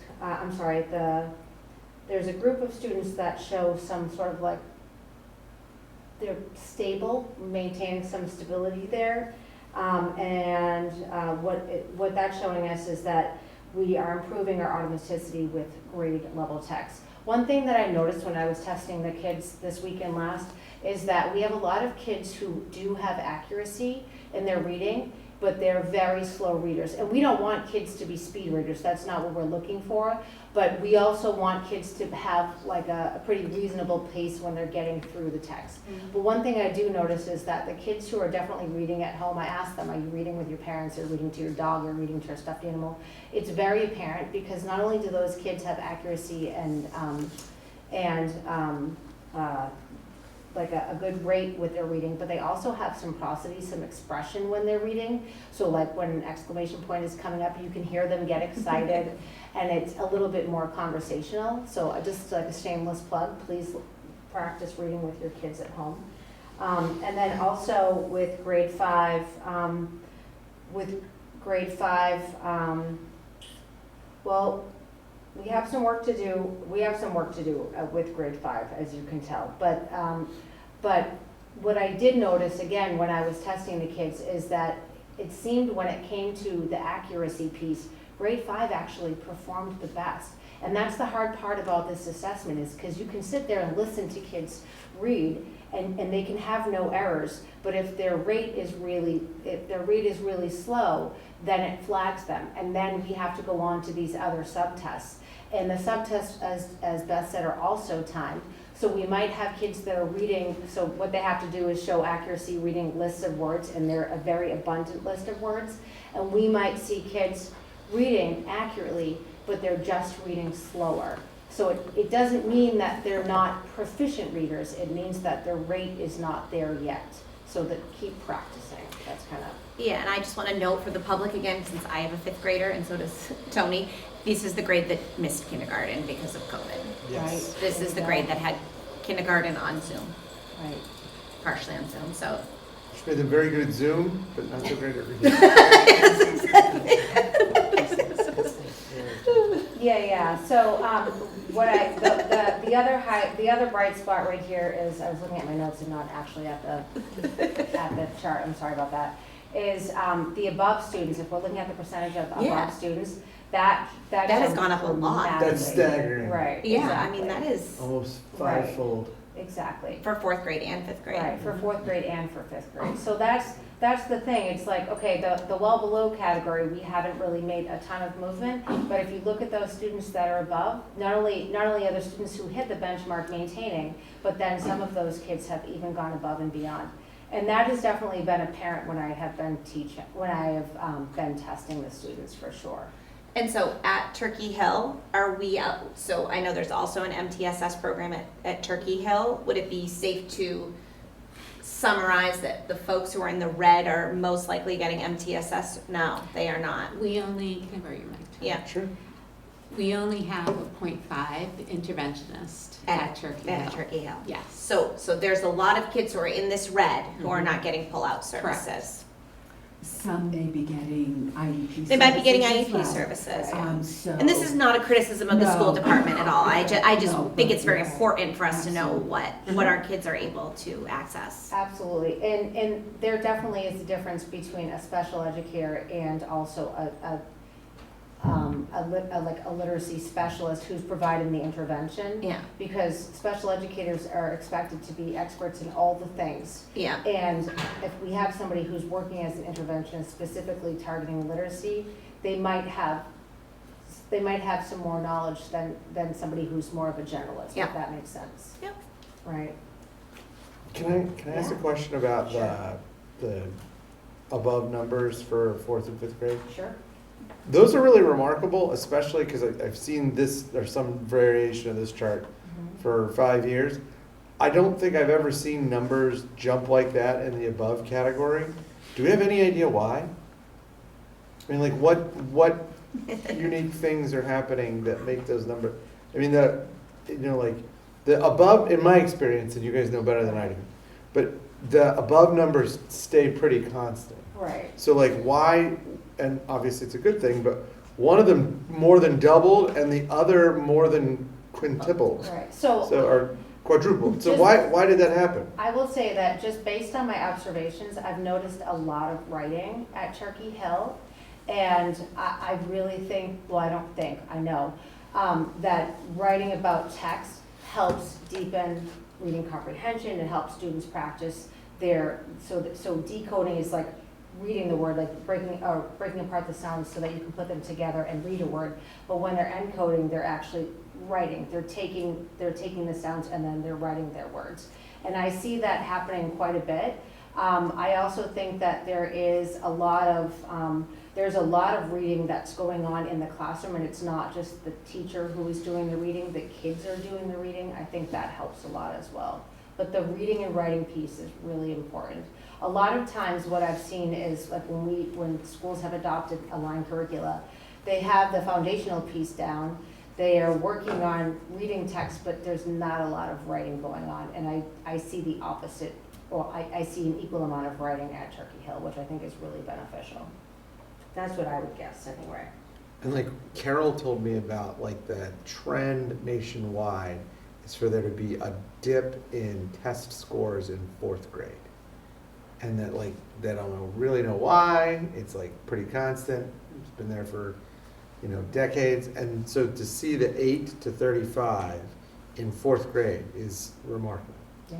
there's a group of students that show some sort of like, they're stable, maintaining some stability there. What that's showing us is that we are improving our automaticity with grade level text. One thing that I noticed when I was testing the kids this weekend last is that we have a lot of kids who do have accuracy in their reading, but they're very slow readers. And we don't want kids to be speed readers, that's not what we're looking for. But we also want kids to have like a pretty reasonable pace when they're getting through the text. But one thing I do notice is that the kids who are definitely reading at home, I ask them, are you reading with your parents, or reading to your dog, or reading to a stuffed animal? It's very apparent, because not only do those kids have accuracy and like a good rate with their reading, but they also have some prosody, some expression when they're reading. So like when an exclamation point is coming up, you can hear them get excited, and it's a little bit more conversational. So just like a shameless plug, please practice reading with your kids at home. And then also with grade 5, well, we have some work to do. We have some work to do with grade 5, as you can tell. But what I did notice, again, when I was testing the kids, is that it seemed when it came to the accuracy piece, grade 5 actually performed the best. And that's the hard part about this assessment, is because you can sit there and listen to kids read, and they can have no errors. But if their rate is really slow, then it flags them. And then we have to go on to these other subtests. And the subtests, as Beth said, are also timed. So we might have kids that are reading, so what they have to do is show accuracy reading lists of words, and they're a very abundant list of words. And we might see kids reading accurately, but they're just reading slower. So it doesn't mean that they're not proficient readers. It means that their rate is not there yet. So that keep practicing. That's kind of. Yeah, and I just want to note for the public again, since I have a 5th grader and so does Tony, this is the grade that missed kindergarten because of COVID. Yes. Right. This is the grade that had kindergarten on Zoom, Right. partially on Zoom, so. Which made them very good at Zoom, but not so great at reading. Yeah. So the other bright spot right here is, I was looking at my notes and not actually at the chart. I'm sorry about that. Is the above students. If we're looking at the percentage of above students, that has gone up a lot. That's staggering. Right. Yeah, exactly. I mean, that is Almost Right. fivefold. Exactly. for 4th grade and 5th grade. Right, for 4th grade and for 5th grade. So that's the thing. It's like, okay, the well below category, we haven't really made a ton of movement. But if you look at those students that are above, not only are there students who hit the benchmark maintaining, but then some of those kids have even gone above and beyond. And that has definitely been apparent when I have been been testing the students, for sure. And so at Turkey Hill, are we out? So I know there's also an MTSS program at Turkey Hill. Would it be safe to summarize that the folks who are in the red are most likely getting MTSS? No, they are not. We only, can I borrow your mic? Yeah. Sure. We only have a 0.5 interventionist at Turkey Hill. At Turkey Hill. Yes. So there's a lot of kids who are in this red who are not getting pull-out services. Some may be getting IEP services. They might be getting as IEP well. services. So. And this is not a criticism of the school No. department at all. I just No, think but it's very yes, important for us to know absolutely. what our kids are able to access. Absolutely, and there definitely is a difference between a special educator and also a literacy specialist who's providing the intervention. Yeah, Because special educators are expected to be experts in all the things. yeah. And if we have somebody who's working as an interventionist specifically targeting literacy, they might have some more knowledge than somebody who's more of a generalist, Yeah. if that makes sense. Yep. Right. Can I ask a question about the above numbers for 4th and 5th grade? Sure. Those are really remarkable, especially because I've seen this, or some variation of this chart for 5 years. I don't think I've ever seen numbers jump like that in the above category. Do we have any idea why? I mean, like, what unique things are happening that make those numbers? I mean, the above, in my experience, and you guys know better than I do, but the above numbers stay pretty constant. Right. So like why, and obviously it's a good thing, but one of them more than doubled and the other more than quintupled, Right. or quadrupled. So Just- why did that happen? I will say that just based on my observations, I've noticed a lot of writing at Turkey Hill. And I really think, well, I don't think, I know, that writing about text helps deepen reading comprehension, it helps students practice so decoding is like reading the word, like breaking apart the sounds so that you can put them together and read a word. But when they're encoding, they're actually writing. They're taking the sounds and then they're writing their words. And I see that happening quite a bit. I also think that there's a lot of reading that's going on in the classroom, and it's not just the teacher who is doing the reading, the kids are doing the reading. I think that helps a lot as well. But the reading and writing piece is really important. A lot of times what I've seen is like when schools have adopted aligned curricula, they have the foundational piece down, they are working on reading text, but there's not a lot of writing going on. And I see the opposite, or I see an equal amount of writing at Turkey Hill, which I think is really beneficial. That's what I would guess anyway. And like Carol told me about, like the trend nationwide is for there to be a dip in test scores in 4th grade. And that like, they don't really know why, it's like pretty constant, it's been there for, decades. And so to see the 8 to 35 in 4th grade is remarkable. Yeah,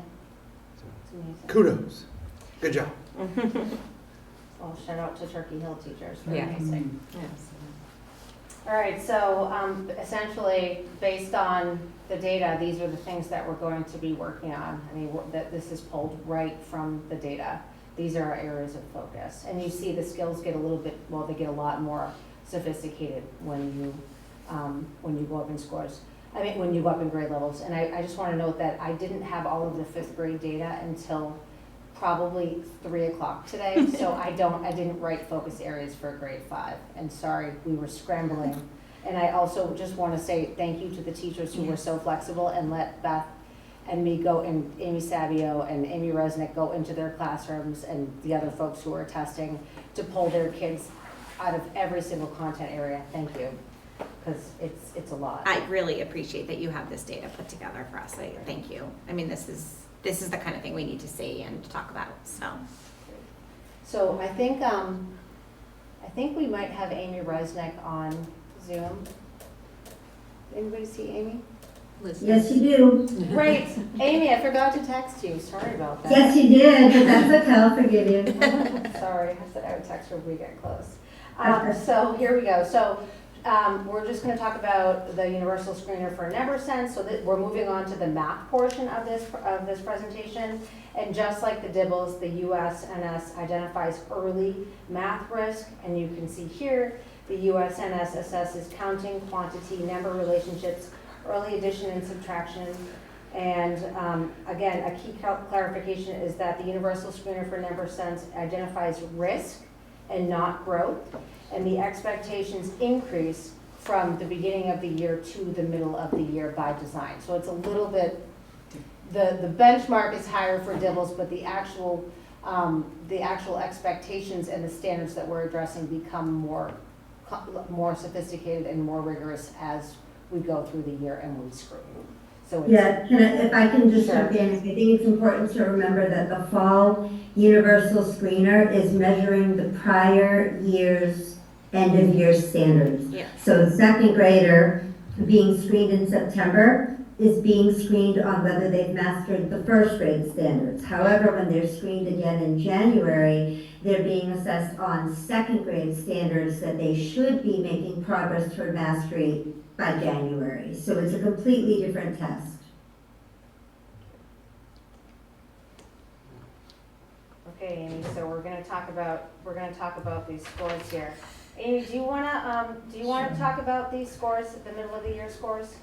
So, it's amazing. kudos, good job. Well, shout out to Turkey Hill teachers for Yeah. amazing. Yes. All right, so essentially, based on the data, these are the things that we're going to be working on. I mean, this is pulled right from the data. These are our areas of focus. And you see the skills get they get a lot more sophisticated when you go up in scores. I mean, when you go up in grade levels. And I just want to note that I didn't have all of the 5th grade data until probably 3 o'clock today, so I didn't write focus areas for grade 5. And sorry, we were scrambling. And I also just want to say thank you to the teachers who were so flexible and let Beth and me go, and Amy Savio and Amy Resnick go into their classrooms, and the other folks who are testing to pull their kids out of every single content area. Thank you, because it's a lot. I really appreciate that you have this data put together for us. Thank you. I mean, this is the kind of thing we need to see and to talk about, so. So I think we might have Amy Resnick on Zoom. Anybody see Amy? Listen. Yes, you do. Great. Amy, I forgot to text you. Sorry about that. Yes, you did, but that's okay, I'll forgive you. Sorry, I said I would text her when we get close. So here we go. So we're just going to talk about the universal screener for NemberSense. So that we're moving on to the math portion of this presentation. And just like the DIBELS, the USNS identifies early math risk. And you can see here, the USNS assesses counting, quantity, number relationships, early addition and subtraction. And again, a key clarification is that the universal screener for NemberSense identifies risk and not growth. And the expectations increase from the beginning of the year to the middle of the year by design. So it's a little bit, the benchmark is higher for DIBELS, but the actual expectations and the standards that we're addressing become more sophisticated and more rigorous as we go through the year and we screen. So it's, Yeah, if I can just Sure. jump in, I think it's important to remember that the fall universal screener is measuring the prior year's end of year standards. Yeah. So a 2nd grader being screened in September is being screened on whether they've mastered the 1st grade standards. However, when they're screened again in January, they're being assessed on 2nd grade standards that they should be making progress toward mastery by January. So it's a completely different test. okay, Amy, so we're gonna talk about these scores here. Amy, do you wanna talk about these scores, the middle of the year scores?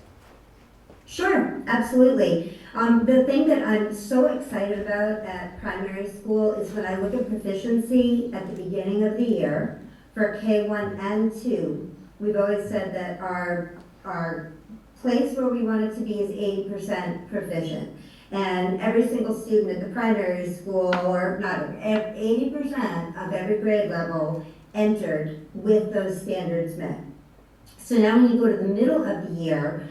Sure, absolutely. The thing that I'm so excited about at primary school is when I look at proficiency at the beginning of the year for K1 and 2, we've always said that our place where we want it to be is 80% proficient. And every single student at the primary school, or not, 80% of every grade level entered with those standards met. So now when you go to the middle of the year,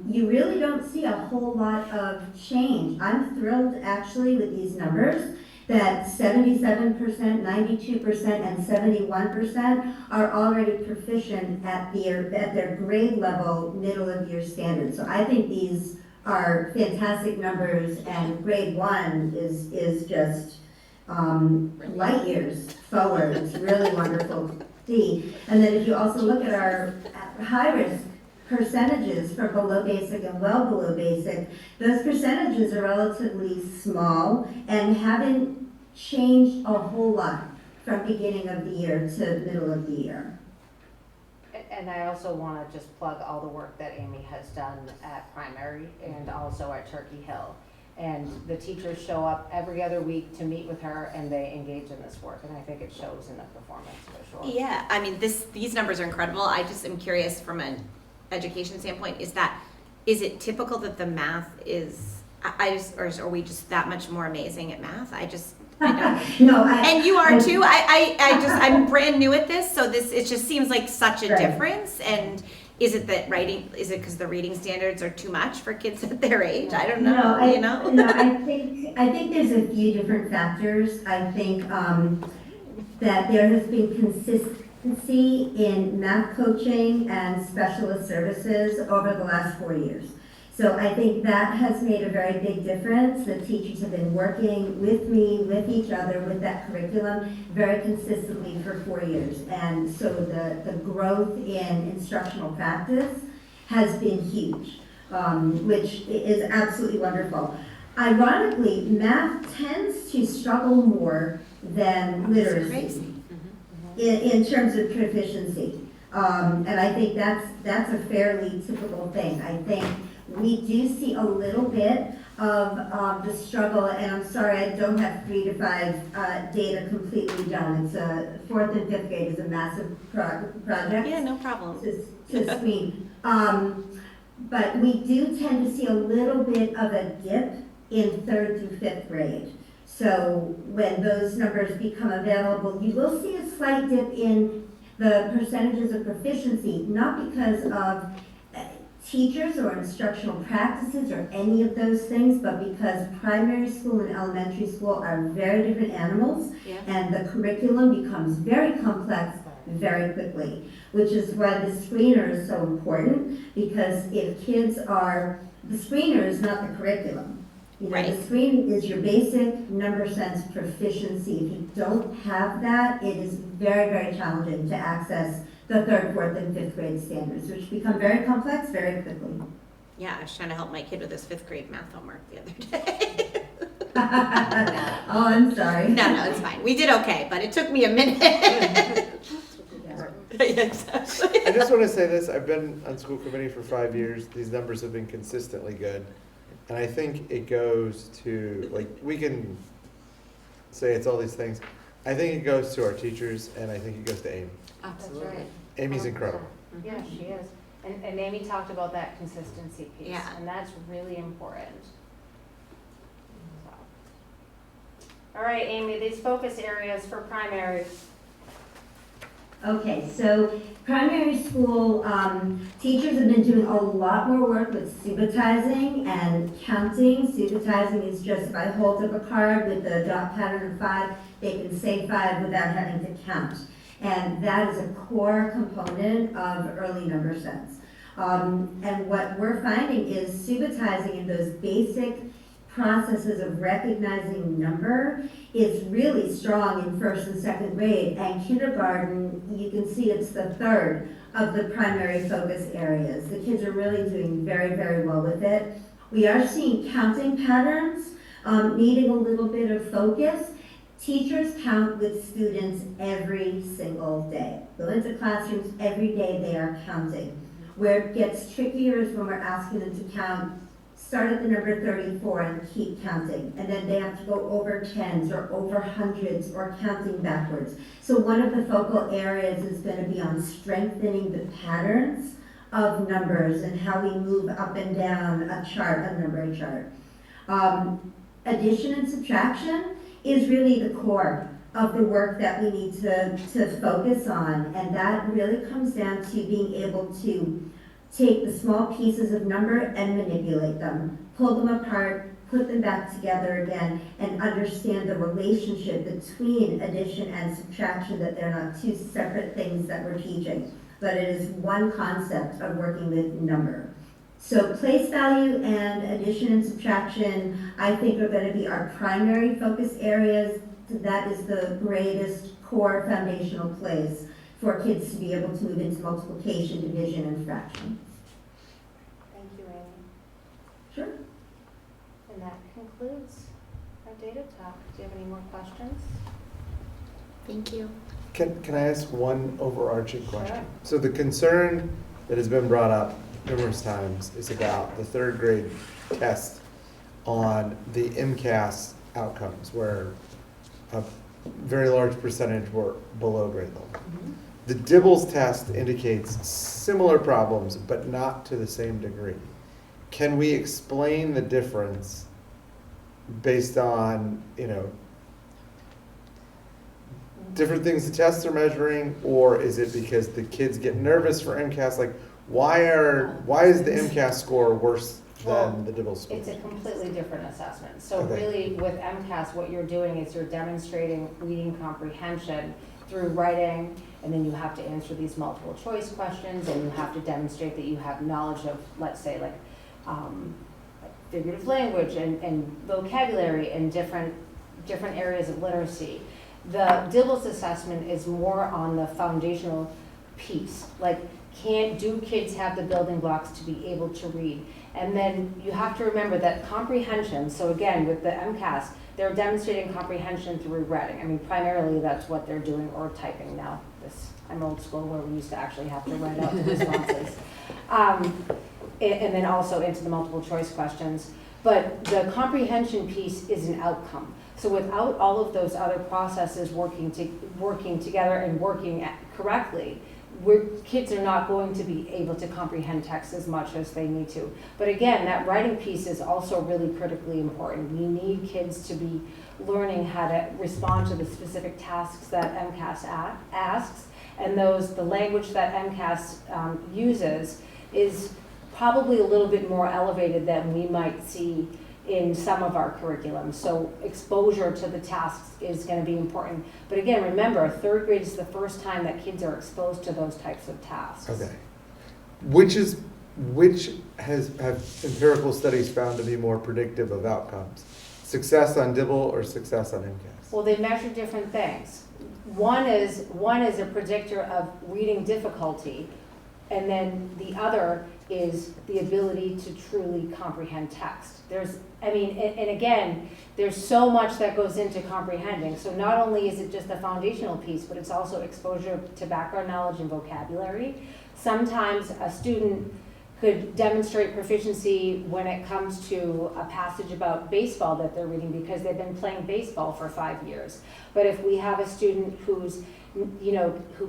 you really don't see a whole lot of change. I'm thrilled actually with these numbers that 77%, 92%, and 71% are already proficient at their grade level, middle of year standards. So I think these are fantastic numbers, and grade 1 is just light years forward. It's really wonderful to see. And then if you also look at our high-risk percentages for below basic and well below basic, those percentages are relatively small and haven't changed a whole lot from beginning of the year to middle of the year. And I also want to just plug all the work that Amy has done at primary and also at Turkey Hill. And the teachers show up every other week to meet with her, and they engage in this work, and I think it shows in the performance for sure. Yeah, I mean, these numbers are incredible. I just am curious from an education standpoint, is it typical that the math is, or are we just that much more amazing at math? I don't. No, And you are too. I'm brand new at this, so it just seems like such a Right. difference. And is it because the reading standards are too much for kids at their age? I don't know, No, you know? No, I think there's a few different factors. I think that there has been consistency in math coaching and specialist services over the last 4 years. So I think that has made a very big difference. The teachers have been working with me, with each other, with that curriculum very consistently for 4 years. And so the growth in instructional practice has been huge, which is absolutely wonderful. Ironically, math tends to struggle more than literacy Crazy. in terms of proficiency. And I think that's a fairly typical thing. I think we do see a little bit of the struggle, and I'm sorry, I don't have 3 to 5 data completely done. It's a 4th and 5th grade is a massive project Yeah, no problem. to screen. But we do tend to see a little bit of a dip in 3rd through 5th grade. So when those numbers become available, you will see a slight dip in the percentages of proficiency, not because of teachers or instructional practices or any of those things, but because primary school and elementary school are very different animals, Yeah. and the curriculum becomes very complex very quickly, which is why the screener is so important, because if kids are, the screener is not the curriculum. You know, Right. the screen is your basic number sense proficiency. If you don't have that, it is very, very challenging to access the 3rd, 4th, and 5th grade standards, which become very complex very quickly. Yeah, I was trying to help my kid with his 5th grade math homework the other day. Oh, I'm sorry. No, it's fine. We did okay, but it took me a minute. Yeah, exactly. I just want to say this, I've been on school committee for 5 years, these numbers have been consistently good. And I think it goes to, like, we can say it's all these things. I think it goes to our teachers, and I think it goes to Amy. That's right. Amy's incredible. Yeah, she is. And Amy talked about that consistency piece, Yeah. and that's really important. So. All right, Amy, these focus areas for primary. Okay, so primary school, teachers have been doing a lot more work with subitizing and counting. Subitizing is just if I hold up a card with the dot pattern of 5, they can say 5 without having to count. And that is a core component of early number sense. And what we're finding is subitizing in those basic processes of recognizing number is really strong in 1st and 2nd grade, and kindergarten, you can see it's the 3rd of the primary focus areas. The kids are really doing very, very well with it. We are seeing counting patterns needing a little bit of focus. Teachers count with students every single day. Go into classrooms every day, they are counting. Where it gets trickier is when we're asking them to count, start at the number 34 and keep counting. And then they have to go over 10s or over hundreds or counting backwards. So one of the focal areas is going to be on strengthening the patterns of numbers and how we move up and down a chart, a number chart. Addition and subtraction is really the core of the work that we need to focus on. And that really comes down to being able to take the small pieces of number and manipulate them, pull them apart, put them back together again, and understand the relationship between addition and subtraction, that they're not two separate things that we're teaching, but it is one concept of working with number. So place value and addition and subtraction, I think, are going to be our primary focus areas. That is the greatest core foundational place for kids to be able to move into multiplication, division, and fraction. Thank you, Amy. Sure. And that concludes our data talk. Do you have any more questions? Thank you. Can I ask one overarching question? Sure. So the concern that has been brought up numerous times is about the third grade test on the MCAS outcomes, where a very large percentage were below grade level. The Dibbles test indicates similar problems, but not to the same degree. Can we explain the difference based on, different things the tests are measuring, or is it because the kids get nervous for MCAS? Like, why is the MCAS score worse than the Dibbles score? It's a completely different assessment. So Okay. really, with MCAS, what you're doing is you're demonstrating reading comprehension through writing, and then you have to answer these multiple choice questions, and you have to demonstrate that you have knowledge of, let's say, like figurative language and vocabulary and different areas of literacy. The Dibbles assessment is more on the foundational piece, like do kids have the building blocks to be able to read? And then you have to remember that comprehension, so again, with the MCAS, they're demonstrating comprehension through writing. I mean, primarily that's what they're doing, or typing now. I'm old school, where we used to actually have to write out the responses. And then also into the multiple choice questions. But the comprehension piece is an outcome. So without all of those other processes working together and working correctly, kids are not going to be able to comprehend text as much as they need to. But again, that writing piece is also really critically important. We need kids to be learning how to respond to the specific tasks that MCAS asks, and the language that MCAS uses is probably a little bit more elevated than we might see in some of our curriculum. So exposure to the tasks is going to be important. But again, remember, third grade is the first time that kids are exposed to those types of tasks. Okay. Which have empirical studies found to be more predictive of outcomes? Success on Dibble or success on MCAS? Well, they measure different things. One is a predictor of reading difficulty, and then the other is the ability to truly comprehend text. And again, there's so much that goes into comprehending. So not only is it just the foundational piece, but it's also exposure to background knowledge and vocabulary. Sometimes a student could demonstrate proficiency when it comes to a passage about baseball that they're reading because they've been playing baseball for 5 years. But if we have a student who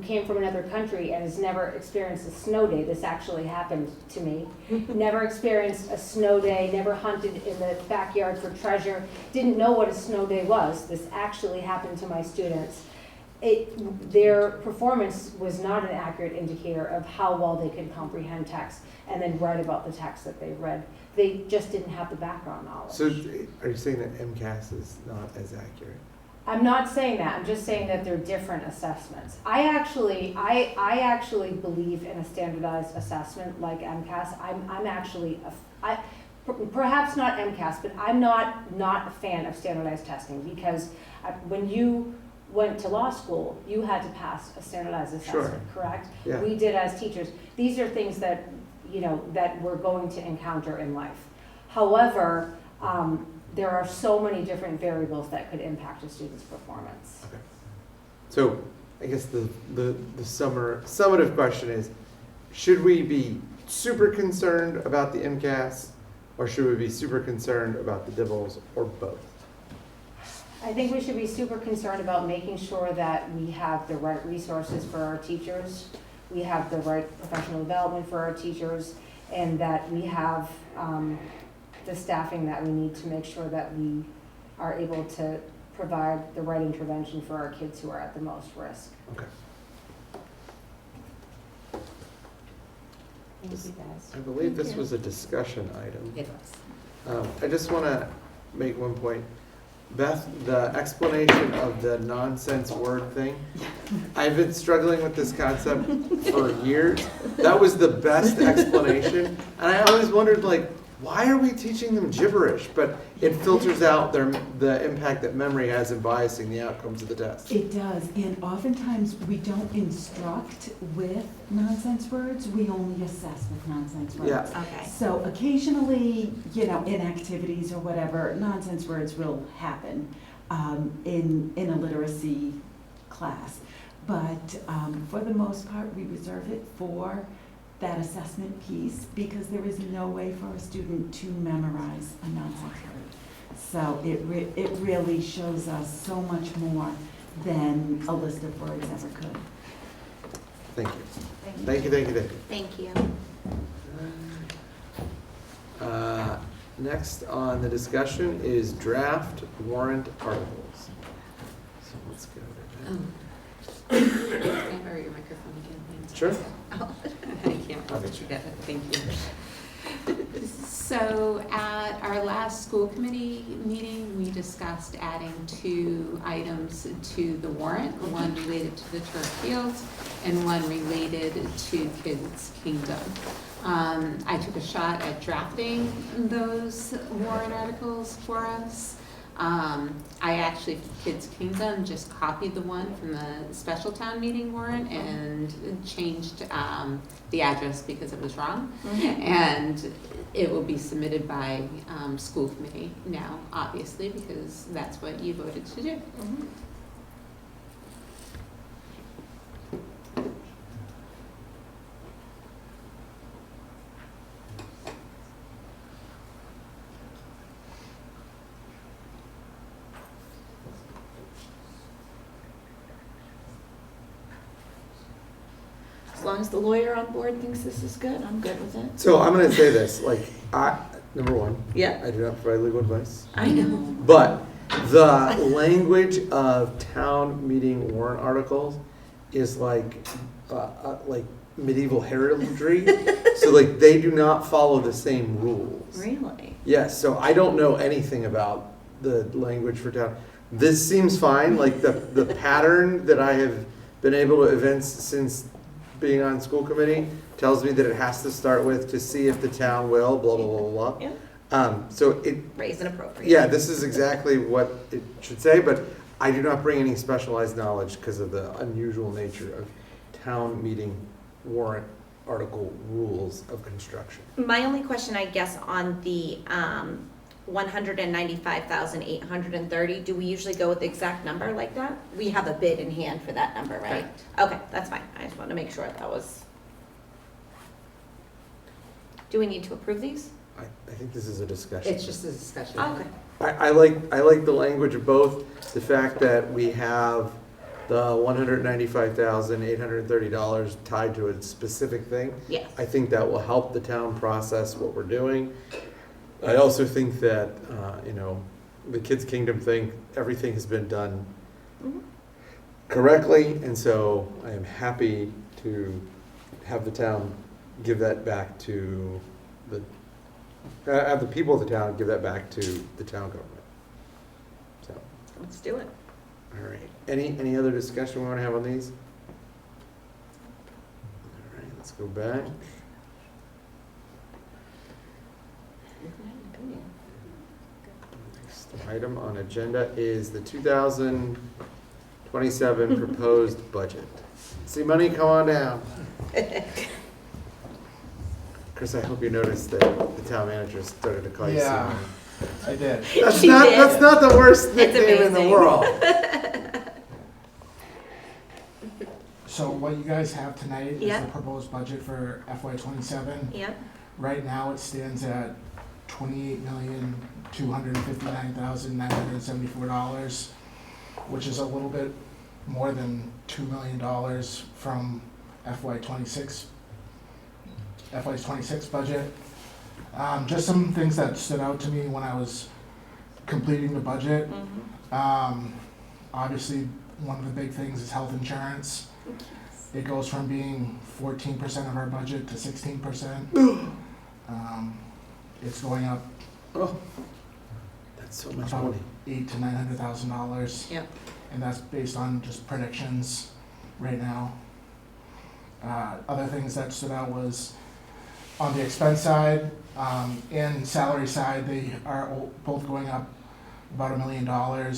came from another country and has never experienced a snow day, this actually happened to me, never experienced a snow day, never hunted in the backyard for treasure, didn't know what a snow day was. This actually happened to my students. Their performance was not an accurate indicator of how well they could comprehend text and then write about the text that they read. They just didn't have the background knowledge. So are you saying that MCAS is not as accurate? I'm not saying that. I'm just saying that they're different assessments. I actually believe in a standardized assessment like MCAS. I'm actually perhaps not MCAS, but I'm not a fan of standardized testing, because when you went to law school, you had to pass a standardized assessment, Sure. correct? Yeah. We did as teachers. These are things that that we're going to encounter in life. However, there are so many different variables that could impact a student's performance. Okay. So I guess the summative question is, should we be super concerned about the MCAS, or should we be super concerned about the Dibbles, or both? I think we should be super concerned about making sure that we have the right resources for our teachers, we have the right professional development for our teachers, and that we have the staffing that we need to make sure that we are able to provide the right intervention for our kids who are at the most risk. Okay. Thank you, guys. I believe this was a discussion item. It was. I just want to make one point. Beth, the explanation of the nonsense word thing, I've been struggling with this concept for years. That was the best explanation. And I always wondered, like, why are we teaching them gibberish? But it filters out the impact that memory has in biasing the outcomes of the test. It does, and oftentimes we don't instruct with nonsense words, we only assess with nonsense words. Yeah. Okay. So occasionally, in activities or whatever, nonsense words will happen in a literacy class. But for the most part, we reserve it for that assessment piece because there is no way for a student to memorize a nonsense word. So it really shows us so much more than a list of words ever could. Thank you. Thank you, thank you, thank you. Thank you. Next on the discussion is draft warrant articles. So let's go to that. Can I borrow your microphone again, please? Sure. Oh, I can't hold it together, thank you. So at our last school committee meeting, we discussed adding 2 items to the warrant, one related to the turf fields and one related to Kids Kingdom. I took a shot at drafting those warrant articles for us. I actually, for Kids Kingdom, just copied the one from the special town meeting warrant and changed the address because it was wrong. And it will be submitted by school committee now, obviously, because that's what you voted to do. As long as the lawyer on board thinks this is good, I'm good with it. So I'm gonna say this, like, number one, Yeah, I do not provide legal advice. I know. But the language of town meeting warrant articles is like medieval heraldry. So like they do not follow the same rules. Really? Yes, so I don't know anything about the language for town. This seems fine, like the pattern that I have been able to evince since being on school committee tells me that it has to start with to see if the town will, blah, blah, blah, blah, blah. Yeah. So it, Raise and appropriate. yeah, this is exactly what it should say, but I do not bring any specialized knowledge because of the unusual nature of town meeting warrant article rules of construction. My only question, I guess, on the 195,830, do we usually go with the exact number like that? We have a bid in hand for that number, right? Correct. Okay, that's fine. I just wanted to make sure that was. Do we need to approve these? I think this is a discussion. It's just a discussion. Okay. I like the language of both, the fact that we have the $195,830 tied to a specific thing. Yes. I think that will help the town process what we're doing. I also think that, the Kids Kingdom thing, everything has been done Mhm. correctly, and so I am happy to have the town give that back to have the people of the town give that back to the town government. So, Let's do it. all right. Any other discussion we want to have on these? All right, let's go back. Next item on agenda is the 2027 proposed budget. See money, come on down. Chris, I hope you noticed that the town manager started to call you Yeah. Simon. I did. That's She not did. that's not the worst It's nickname in the amazing. world. So what you guys have tonight is Yeah. the proposed budget for FY '27. Yeah. Right now, it stands at $28,259,974, which is a little bit more than $2 million from FY '26 budget. Just some things that stood out to me when I was completing the budget. Obviously, one of the big things is health insurance. It goes from being 14% of our budget to 16%. It's going up Oh, That's so much about money. $800,000 to $900,000. Yep. And that's based on just predictions right now. Other things that stood out was on the expense side and salary side, they are both going up about $1 million.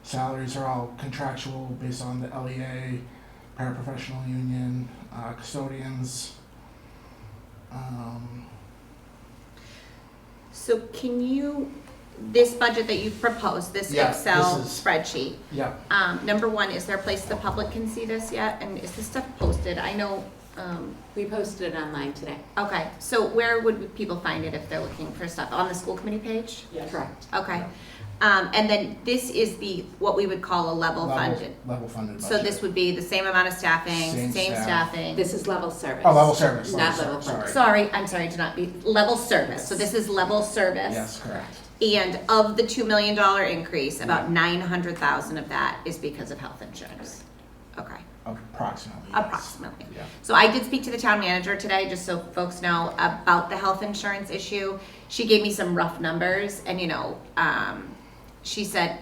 Salaries are all contractual based on the LEA, paraprofessional union, custodians. So can you, this budget that you've proposed, this Yeah, Excel this is- spreadsheet, Yeah, number one, is there a place the public can see this yet? And is this stuff posted? I know, We posted it online today. okay, so where would people find it if they're looking for stuff? On the school committee page? Correct. Okay. And then this is the, what we would call a level funded. level funded budget. So this would be the same amount of staffing, Same same staff. staffing. This is level service. Oh, level service. Not level level service, funded. Sorry, I'm sorry to not be, level service. So this is level service. Yes, correct. And of the $2 million increase, about 900,000 of that is because of health insurance. Okay, Approximately. Yes. approximately. Yeah. So I did speak to the town manager today, just so folks know about the health insurance issue. She gave me some rough numbers, and she said,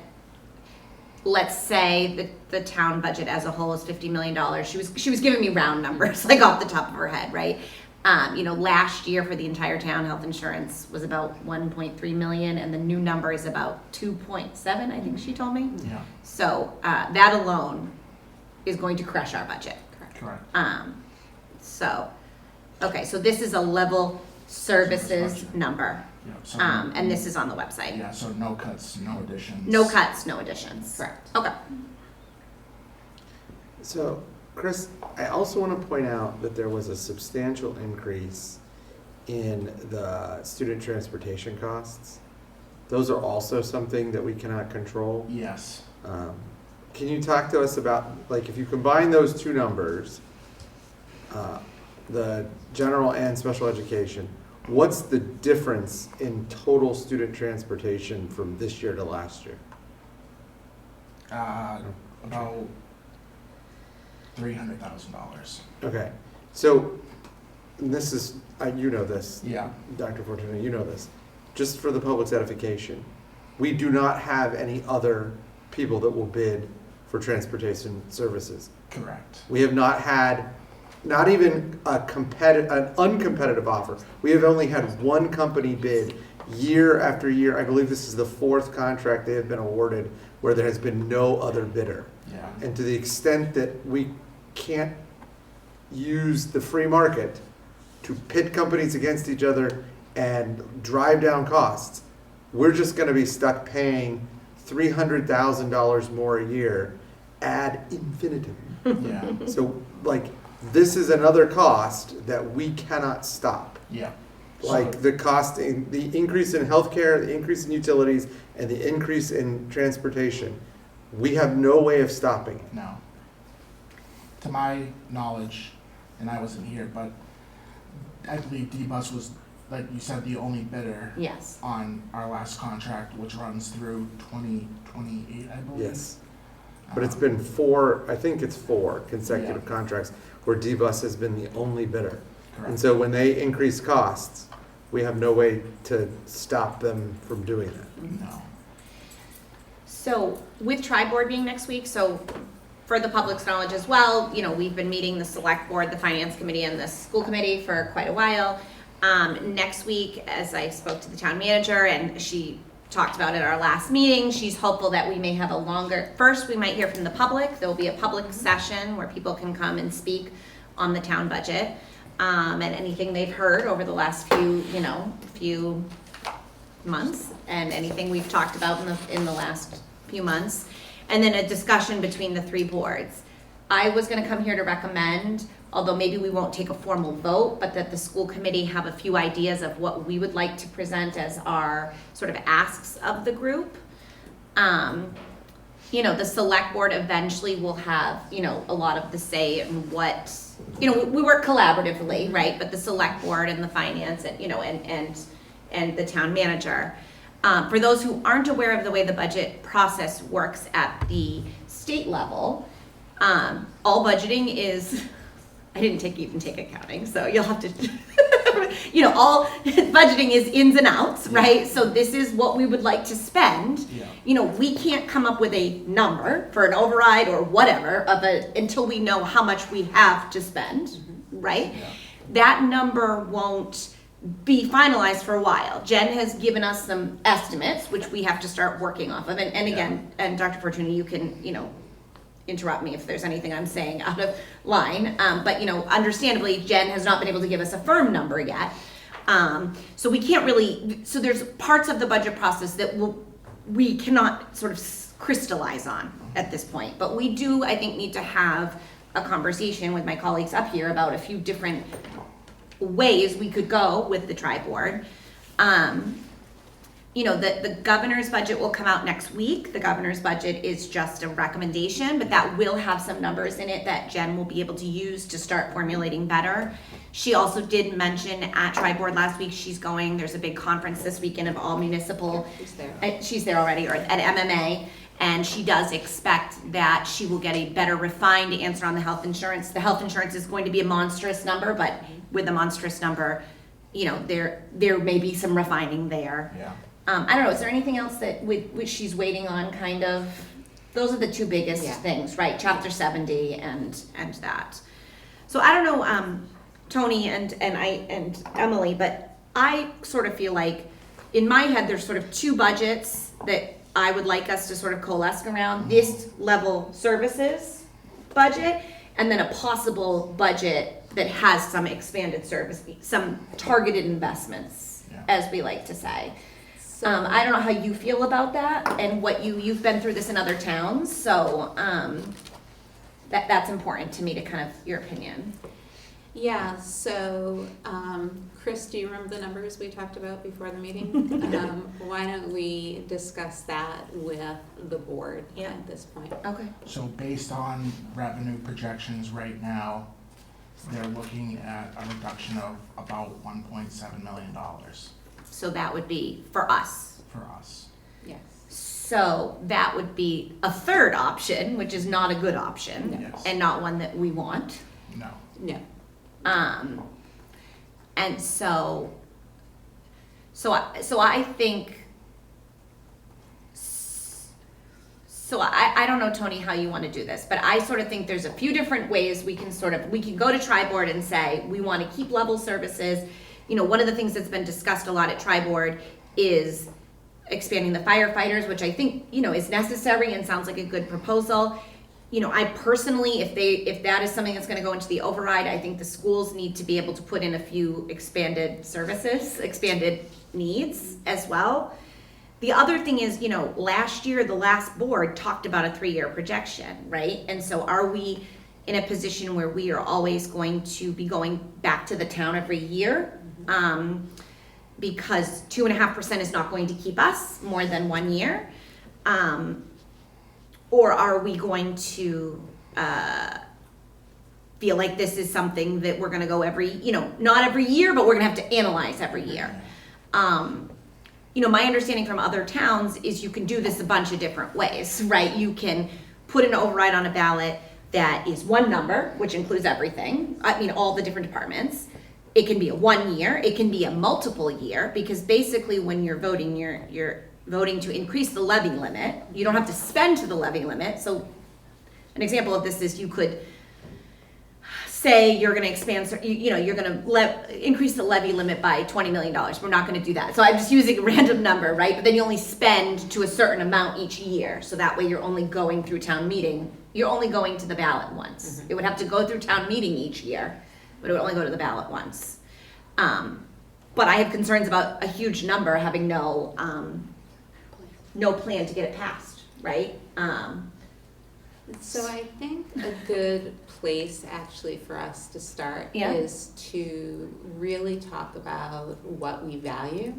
let's say that the town budget as a whole is $50 million. She was giving me round numbers, like off the top of her head, right? Last year for the entire town, health insurance was about 1.3 million, and the new number is about 2.7, I think she told me. Yeah, So that alone is going to crush our budget. correct. Okay, so this is a level services budget. number, Yeah, so, and this is on the website. yeah, so no cuts, no additions. No cuts, no additions. Correct. Okay. So, Chris, I also want to point out that there was a substantial increase in the student transportation costs. Those are also something that we cannot control. Yes. Can you talk to us about, like, if you combine those two numbers, the general and special education, what's the difference in total student transportation from this year to last year? About $300,000. Okay, so this is, you know this, Yeah, Dr. Fortuna, you know this. Just for the public's edification, we do not have any other people that will bid for transportation services. correct. We have not had, not even an uncompetitive offer. We have only had one company bid year after year. I believe this is the fourth contract they have been awarded where there has been no other bidder. Yeah, And to the extent that we can't use the free market to pit companies against each other and drive down costs, we're just gonna be stuck paying $300,000 more a year ad infinitum. yeah, So, like, this is another cost that we cannot stop. yeah. Like the cost, the increase in healthcare, the increase in utilities, and the increase in transportation. We have no way of stopping it. No. To my knowledge, and I wasn't here, but I believe D-Bus was, like you said, the only bidder Yes. on our last contract, which runs through 2028, I believe. Yes. But it's been I think it's four consecutive Yeah. contracts where D-Bus has been the only bidder. And Correct. so when they increase costs, we have no way to stop them from doing that. No. So with tri-board being next week, so for the public's knowledge as well, we've been meeting the select board, the finance committee, and the school committee for quite a while. Next week, as I spoke to the town manager, and she talked about at our last meeting, she's hopeful that we may have first we might hear from the public. There'll be a public session where people can come and speak on the town budget, and anything they've heard over the last few months, and anything we've talked about in the last few months, and then a discussion between the three boards. I was gonna come here to recommend, although maybe we won't take a formal vote, but that the school committee have a few ideas of what we would like to present as our sort of asks of the group. The select board eventually will have, a lot of the say in what, we work collaboratively, right? But the select board and the finance and the town manager. For those who aren't aware of the way the budget process works at the state level, all budgeting is, I didn't even take accounting, so you'll have to, all budgeting is ins and outs, right? So this is what we would like to spend. Yeah. We can't come up with a number for an override or whatever until we know how much we have to spend, right? Yeah. That number won't be finalized for a while. Jen has given us some estimates, which we have to start working off of. And again, and Dr. Fortuna, you can, interrupt me if there's anything I'm saying out of line. But understandably, Jen has not been able to give us a firm number yet. So we can't really, so there's parts of the budget process that we cannot sort of crystallize on at this point. But we do, I think, need to have a conversation with my colleagues up here about a few different ways we could go with the tri-board. The governor's budget will come out next week. The governor's budget is just a recommendation, but that will have some numbers in it that Jen will be able to use to start formulating better. She also did mention at tri-board last week, there's a big conference this weekend of all municipal. She's there already, or at MMA. And she does expect that she will get a better refined answer on the health insurance. The health insurance is going to be a monstrous number, but with a monstrous number, there may be some refining there. Yeah. I don't know, is there anything else that which she's waiting on kind of? Those are the two biggest things, right? Chapter 70 and that. So I don't know, Tony and Emily, but I sort of feel like in my head there's sort of two budgets that I would like us to sort of coalesce around. This level services budget, and then a possible budget that has some expanded service, some targeted investments, as we like to say. I don't know how you feel about that, and what you've been through this in other towns, so that's important to me to kind of your opinion. Yeah, so, Chris, do you remember the numbers we talked about before the meeting? Why don't we discuss that with the board at this point? Okay. So based on revenue projections right now, they're looking at a reduction of about $1.7 million So that would be for us. for us. Yes. So that would be a third option, which is not a good option, Yes. and not one that we want. No. No. And so I think, I don't know, Tony, how you want to do this, but I sort of think there's a few different ways we can go to tri-board and say, we want to keep level services. One of the things that's been discussed a lot at tri-board is expanding the firefighters, which I think, is necessary and sounds like a good proposal. I personally, if that is something that's going to go into the override, I think the schools need to be able to put in a few expanded services, expanded needs as well. The other thing is, last year, the last board talked about a 3-year projection, right? And so are we in a position where we are always going to be going back to the town every year? Because 2.5% is not going to keep us more than 1 year. Or are we going to feel like this is something that we're going to go not every year, but we're going to have to analyze every year? My understanding from other towns is you can do this a bunch of different ways, right? You can put an override on a ballot that is one number, which includes everything, all the different departments. It can be a 1 year, it can be a multiple year, because basically when you're voting, you're voting to increase the levy limit. You don't have to spend to the levy limit. So an example of this is you could say you're going to expand, you're going to increase the levy limit by $20 million. We're not going to do that. So I'm just using a random number, right? But then you only spend to a certain amount each year. So that way you're only going through town meeting. You're only going to the ballot once. It would have to go through town meeting each year, but it would only go to the ballot once. But I have concerns about a huge number having no plan to get it passed, right? So I think a good place actually for us to start is to really talk about what we value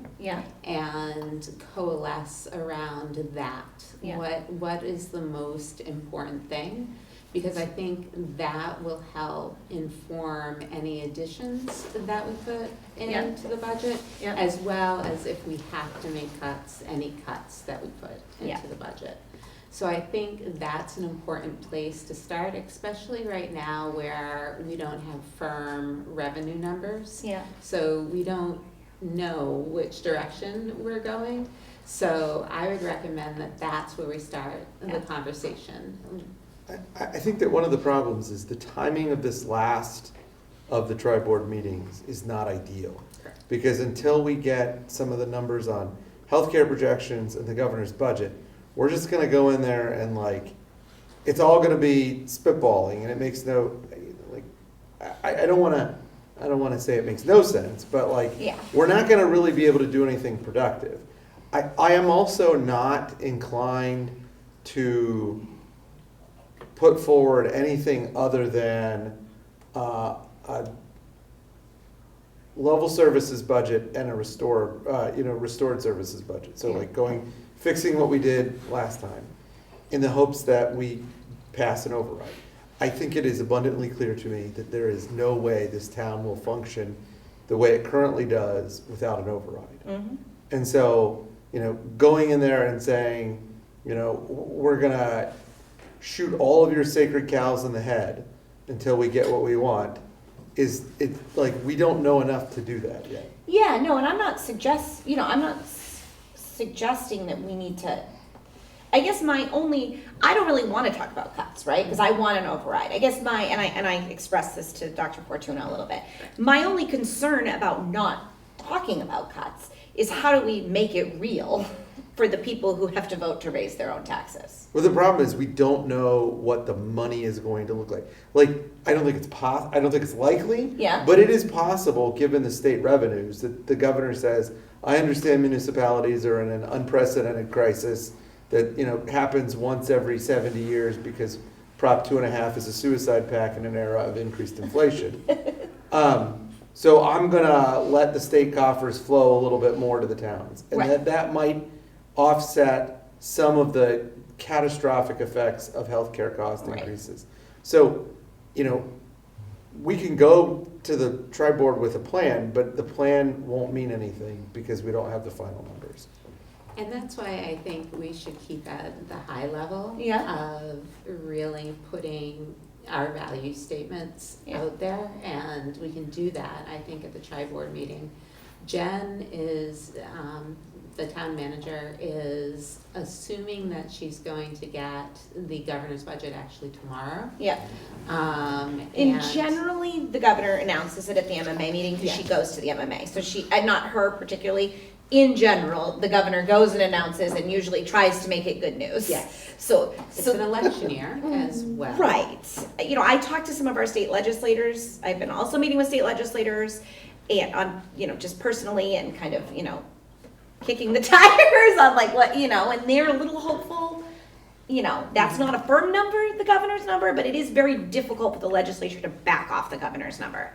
and coalesce around that. What is the most important thing? Because I think that will help inform any additions that we put into the budget, as well as if we have to make cuts, any cuts that we put into the budget. So I think that's an important place to start, especially right now where we don't have firm revenue numbers. Yeah. So we don't know which direction we're going. So I would recommend that that's where we start the conversation. I think that one of the problems is the timing of this last of the tri-board meetings is not ideal. Correct. Because until we get some of the numbers on healthcare projections and the governor's budget, we're just gonna go in there and like, it's all gonna be spitballing, and it makes no, like, I don't wanna say it makes no sense, but like, Yeah. we're not gonna really be able to do anything productive. I am also not inclined to put forward anything other than a level services budget and a restored services budget. So like fixing what we did last time in the hopes that we pass an override. I think it is abundantly clear to me that there is no way this town will function the way it currently does without an override. Mm-hmm. And so, going in there and saying, we're gonna shoot all of your sacred cows in the head until we get what we want, we don't know enough to do that yet. Yeah, no, and I'm not suggesting that we need to, I guess I don't really want to talk about cuts, right? Because I want an override. I guess and I expressed this to Dr. Fortuna a little bit. My only concern about not talking about cuts is how do we make it real for the people who have to vote to raise their own taxes? Well, the problem is we don't know what the money is going to look like. Like, I don't think it's likely. Yeah. But it is possible, given the state revenues, that the governor says, I understand municipalities are in an unprecedented crisis that, happens once every 70 years because Prop 2.5 is a suicide pact in an era of increased inflation. So I'm gonna let the state coffers flow a little bit more to the towns. And Right. that might offset some of the catastrophic effects of healthcare cost Right. increases. So, we can go to the tri-board with a plan, but the plan won't mean anything because we don't have the final numbers. And that's why I think we should keep at the high level Yeah. of really putting our value statements Yeah. out there, and we can do that, I think, at the tri-board meeting. Jen is, the town manager is assuming that she's going to get the governor's budget actually tomorrow. Yeah. And Generally, the governor announces it at the MMA meeting because she goes to the MMA. So and not her particularly, in general, the governor goes and announces and usually tries to make it good news. Yes. So It's an election year as well. Right. I talked to some of our state legislators. I've been also meeting with state legislators and on, just personally and kind of, kicking the tires on like what, and they're a little hopeful. That's not a firm number, the governor's number, but it is very difficult for the legislature to back off the governor's number.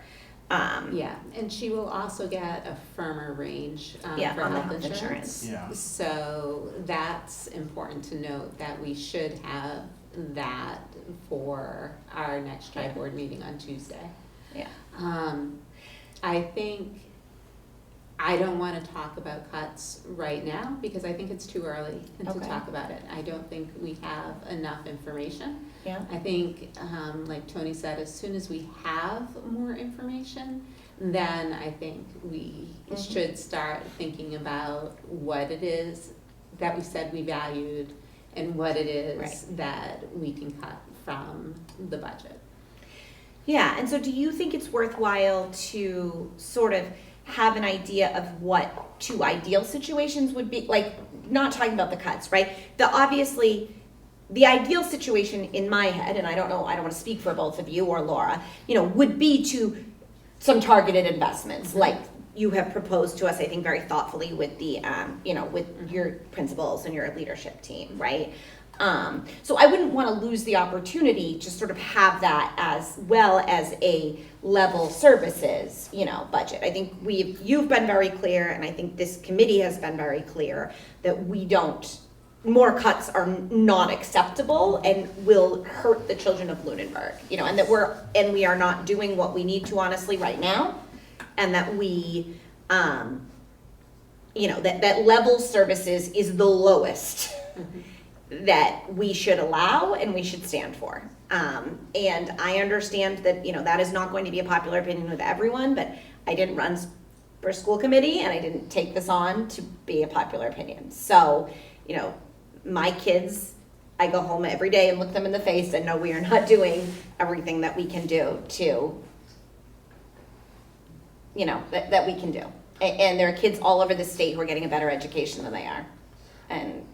Yeah, and she will also get a firmer range for on the health health insurance. Yeah. So that's important to note, that we should have that for our next tri-board meeting on Tuesday. Yeah. I think, I don't want to talk about cuts right now because I think it's too early to Okay. talk about it. I don't think we have enough information. Yeah. I think, like Tony said, as soon as we have more information, then I think we should start thinking about what it is that we said we valued and what it is Right. that we can cut from the budget. Yeah, and so do you think it's worthwhile to sort of have an idea of what two ideal situations would be? Like, not talking about the cuts, right? The ideal situation in my head, and I don't want to speak for both of you or Laura, would be to some targeted investments, like you have proposed to us, I think, very thoughtfully with the, with your principals and your leadership team, right? So I wouldn't want to lose the opportunity to sort of have that as well as a level services, budget. I think you've been very clear, and I think this committee has been very clear that more cuts are not acceptable and will hurt the children of Lunenburg, and that we are not doing what we need to honestly right now, and that we, that level services is the lowest. that we should allow and we should stand for. And I understand that, that is not going to be a popular opinion with everyone, but I didn't run for school committee and I didn't take this on to be a popular opinion. So, my kids, I go home every day and look them in the face and know we are not doing everything that we can do to, that we can do. And there are kids all over the state who are getting a better education than they are. And,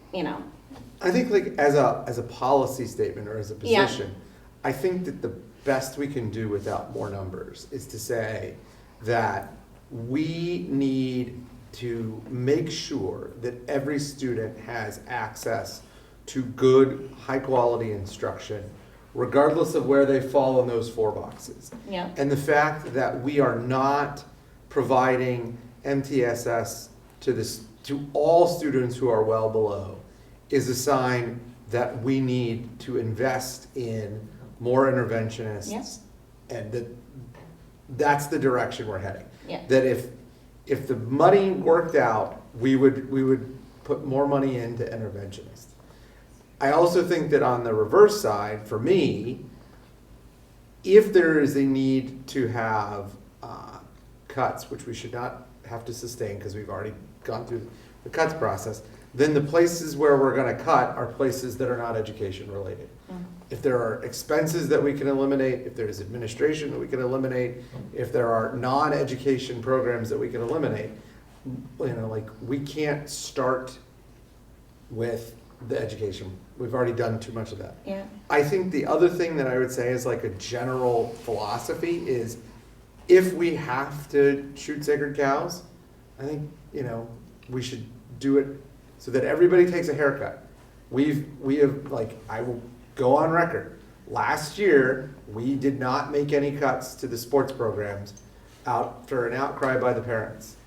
I think like as a policy statement or as a Yeah. position, I think that the best we can do without more numbers is to say that we need to make sure that every student has access to good, high-quality instruction, regardless of where they fall in those 4 boxes. Yeah. And the fact that we are not providing MTSS to all students who are well below is a sign that we need to invest in more interventionists. Yes. And that's the direction we're heading. Yeah. That if the money worked out, we would put more money into interventionists. I also think that on the reverse side, for me, if there is a need to have cuts, which we should not have to sustain because we've already gone through the cuts process, then the places where we're going to cut are places that are not education related. Mm-hmm. If there are expenses that we can eliminate, if there's administration that we can eliminate, if there are non-education programs that we can eliminate, we can't start with the education. We've already done too much of that. Yeah. I think the other thing that I would say is like a general philosophy is if we have to shoot sacred cows, I think, we should do it so that everybody takes a haircut. We have I will go on record. Last year, we did not make any cuts to the sports programs out for an outcry by the parents.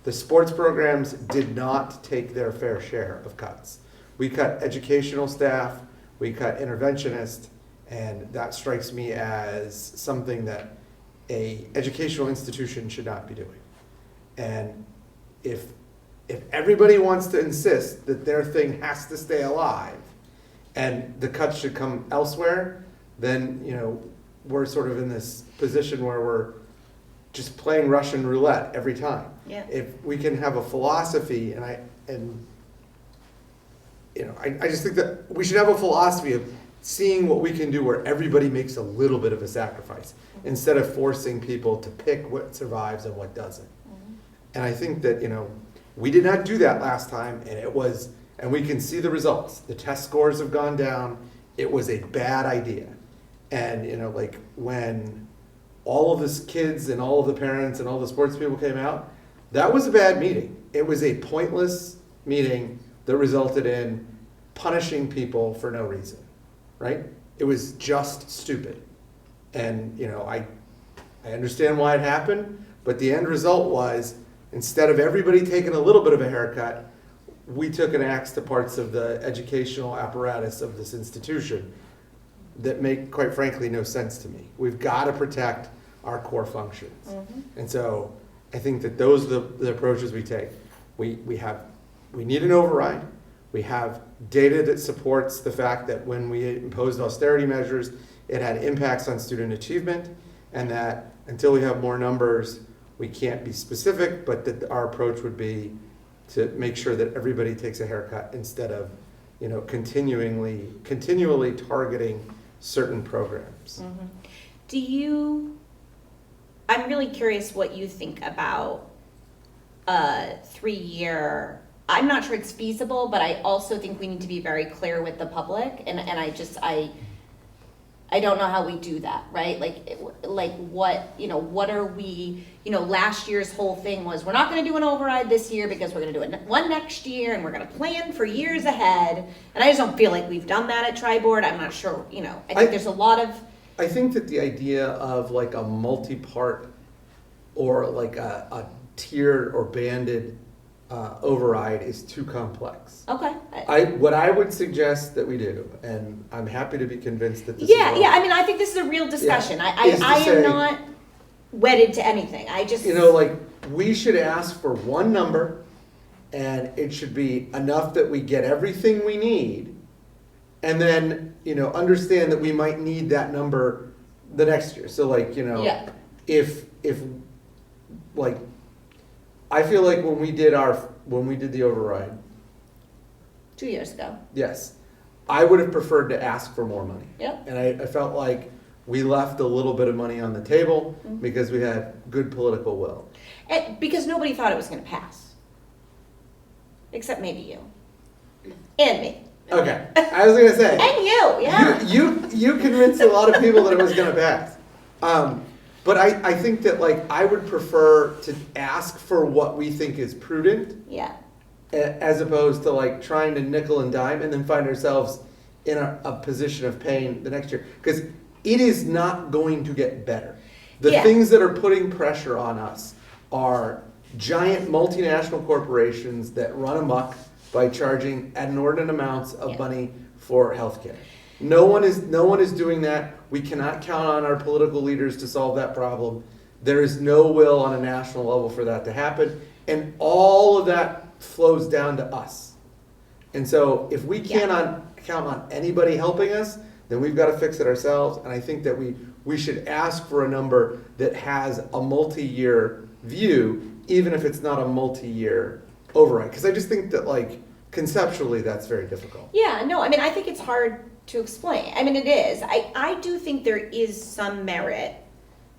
The sports programs did not take their fair share of cuts. We cut educational staff, we cut interventionists, and that strikes me as something that a educational institution should not be doing. And if everybody wants to insist that their thing has to stay alive and the cuts should come elsewhere, then we're sort of in this position where we're just playing Russian roulette every time. Yeah. If we can have a philosophy, I just think that we should have a philosophy of seeing what we can do where everybody makes a little bit of a sacrifice instead of forcing people to pick what survives and what doesn't. Mm-hmm. And I think that, we did not do that last time and we can see the results. The test scores have gone down. It was a bad idea. And, when all of the kids and all of the parents and all the sports people came out, that was a bad meeting. It was a pointless meeting that resulted in punishing people for no reason, right? It was just stupid. And, I understand why it happened, but the end result was instead of everybody taking a little bit of a haircut, we took an axe to parts of the educational apparatus of this institution that make, quite frankly, no sense to me. We've got to protect our core functions. Mm-hmm. And so I think that those are the approaches we take. We need an override. We have data that supports the fact that when we imposed austerity measures, it had impacts on student achievement, and that until we have more numbers, we can't be specific, but that our approach would be to make sure that everybody takes a haircut instead of, continually targeting certain programs. Mm-hmm. I'm really curious what you think about a 3-year, I'm not sure it's feasible, but I also think we need to be very clear with the public, and I don't know how we do that, right? What are we, last year's whole thing was, we're not gonna do an override this year because we're gonna do one next year and we're gonna plan for years ahead. And I just don't feel like we've done that at Tri-Board. I'm not sure, I think there's a lot of. I think that the idea of like a multi-part or like a tiered or banded override is too complex. Okay. What I would suggest that we do, and I'm happy to be convinced that this Yeah, is wrong. I mean, I think this is a real discussion. Yeah, I is to am say- not wedded to anything. I just. We should ask for one number, and it should be enough that we get everything we need, and then, understand that we might need that number the next year. So like, Yeah. if like, I feel like when we did the override, 2 years ago. yes, I would have preferred to ask for more money. Yep. And I felt like we left a little bit of money on the table because we had good political will. Because nobody thought it was gonna pass. Except maybe you. And me. Okay, I was gonna say. And you, yeah. You convinced a lot of people that it was gonna pass. But I think that like I would prefer to ask for what we think is prudent Yeah. as opposed to like trying to nickel and dime and then find ourselves in a position of pain the next year. Because it is not going to get better. The Yeah. things that are putting pressure on us are giant multinational corporations that run amok by charging inordinate amounts of Yeah. money for healthcare. No one is doing that. We cannot count on our political leaders to solve that problem. There is no will on a national level for that to happen. And all of that flows down to us. And so if we can't count on anybody helping us, then we've got to fix it ourselves. And I think that we should ask for a number that has a multi-year view, even if it's not a multi-year override. Because I just think that like conceptually that's very difficult. Yeah, no, I mean, I think it's hard to explain. I mean, it is. I do think there is some merit,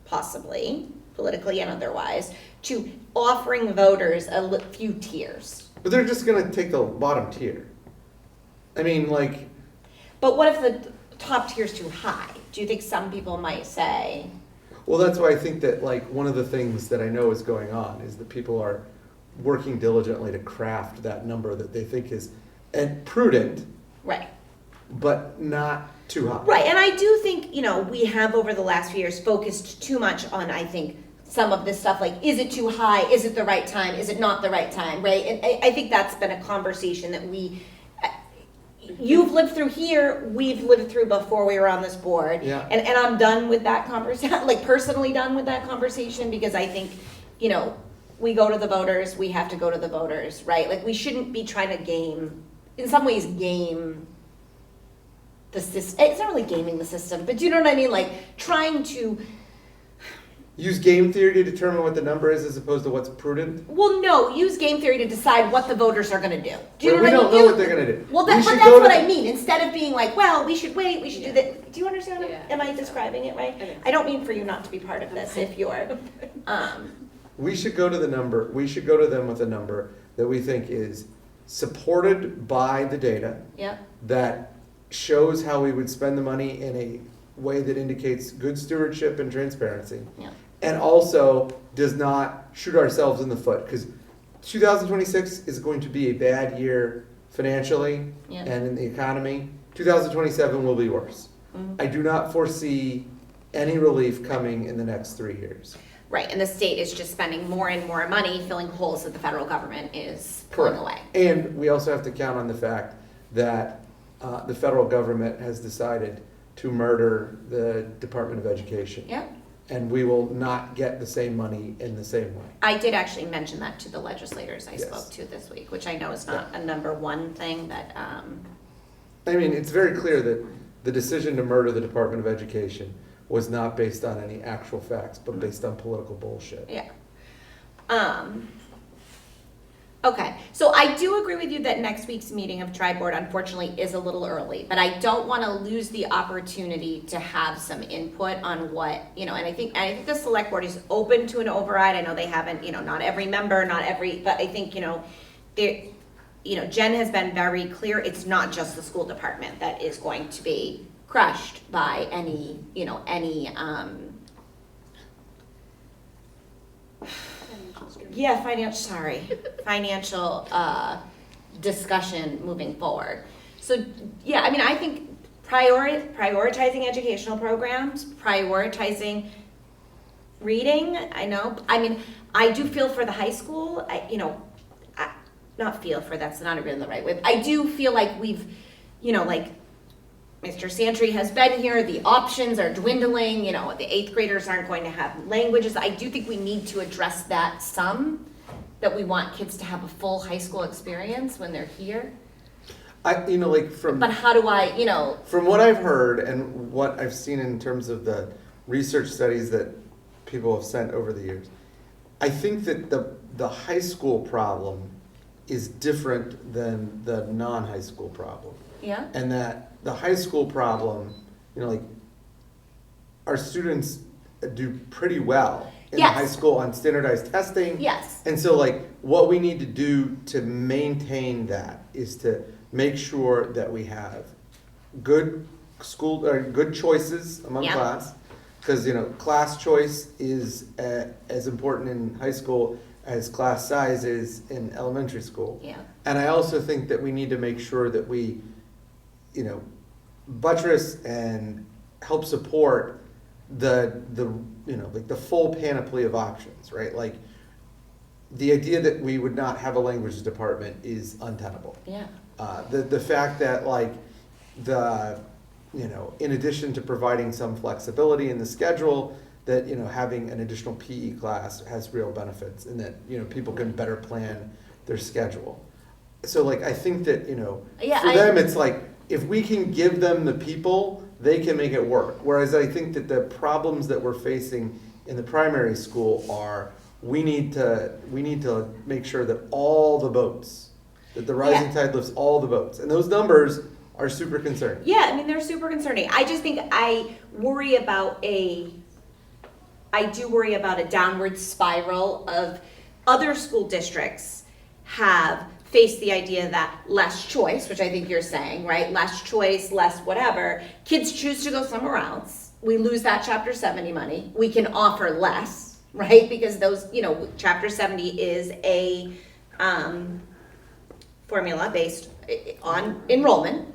possibly, politically and otherwise, to offering voters a few tiers. But they're just going to take the bottom tier. I mean, like, But what if the top tier's too high? Do you think some people might say, well, that's why I think that like one of the things that I know is going on is that people are working diligently to craft that number that they think is and prudent, right? but not too high. Right, and I do think, we have over the last few years focused too much on, I think, some of this stuff, like, is it too high? Is it the right time? Is it not the right time, right? And I think that's been a conversation that you've lived through here, we've lived through before we were on this board. Yeah. And I'm done with that conversation, like personally done with that conversation, because I think, we go to the voters, we have to go to the voters, right? Like, we shouldn't be trying to game the system. It's not really gaming the system, but do you know what I mean? Like, trying to, Use game theory to determine what the number is as opposed to what's prudent. use game theory to decide what the voters are gonna do. Do you know we what I mean? don't know what they're going to do. Well, We but should that's go what to- I mean. Instead of being like, well, we should wait, we should do that. Do you understand? Yeah. Am I describing it right? I think so. I don't mean for you not to be part of this if you're, We should go to the number. We should go to them with a number that we think is supported by the data, yeah, that shows how we would spend the money in a way that indicates good stewardship and transparency, yeah. and also does not shoot ourselves in the foot. Because 2026 is going to be a bad year financially Yeah. and in the economy. 2027 will be worse. Mhm. I do not foresee any relief coming in the next 3 years. Right, and the state is just spending more and more money filling holes that the federal government is pulling away. And we also have to count on the fact that the federal government has decided to murder the Department of Education. Yeah. And we will not get the same money in the same way. I did actually mention that to the legislators I Yes. spoke to this week, which I know is not a number one thing, but, I mean, it's very clear that the decision to murder the Department of Education was not based on any actual facts, but based on political bullshit. yeah. Okay, so I do agree with you that next week's meeting of Tri-Board unfortunately is a little early, but I don't want to lose the opportunity to have some input on what, and I think the select board is open to an override. I know they haven't, not every member, but I think, Jen has been very clear, it's not just the school department that is going to be crushed by any financial discussion moving forward. So, yeah, I mean, I think prioritizing educational programs, prioritizing reading, I do feel for the high school, not feel for, that's not really the right way. I do feel like we've, like Mr. Santry has been here, the options are dwindling, the 8th graders aren't going to have languages. I do think we need to address that some, that we want kids to have a full high school experience when they're here. like from. But how do I, From what I've heard and what I've seen in terms of the research studies that people have sent over the years, I think that the high school problem is different than the non-high school problem. yeah? And that the high school problem, like our students do pretty well in Yes. high school on standardized testing. Yes. And so like what we need to do to maintain that is to make sure that we have good school or good choices among Yeah. class. Because class choice is as important in high school as class size is in elementary school. Yeah. And I also think that we need to make sure that we, buttress and help support the like the full panoply of options, right? Like the idea that we would not have a language department is untenable. Yeah. The fact that like in addition to providing some flexibility in the schedule, that having an additional PE class has real benefits, and that people can better plan their schedule. So like I think that for them it's like if we can give them the people, they can make it work. Whereas I think that the problems that we're facing in the primary school are we need to make sure that all the boats, that the rising tide lifts all the boats, and those numbers are super concerning. Yeah, I mean, they're super concerning. I just think I do worry about a downward spiral of other school districts have faced the idea that less choice, which I think you're saying, right? Less choice, less whatever. Kids choose to go somewhere else. We lose that Chapter 70 money. We can offer less, right? Because those, Chapter 70 is a formula based on enrollment.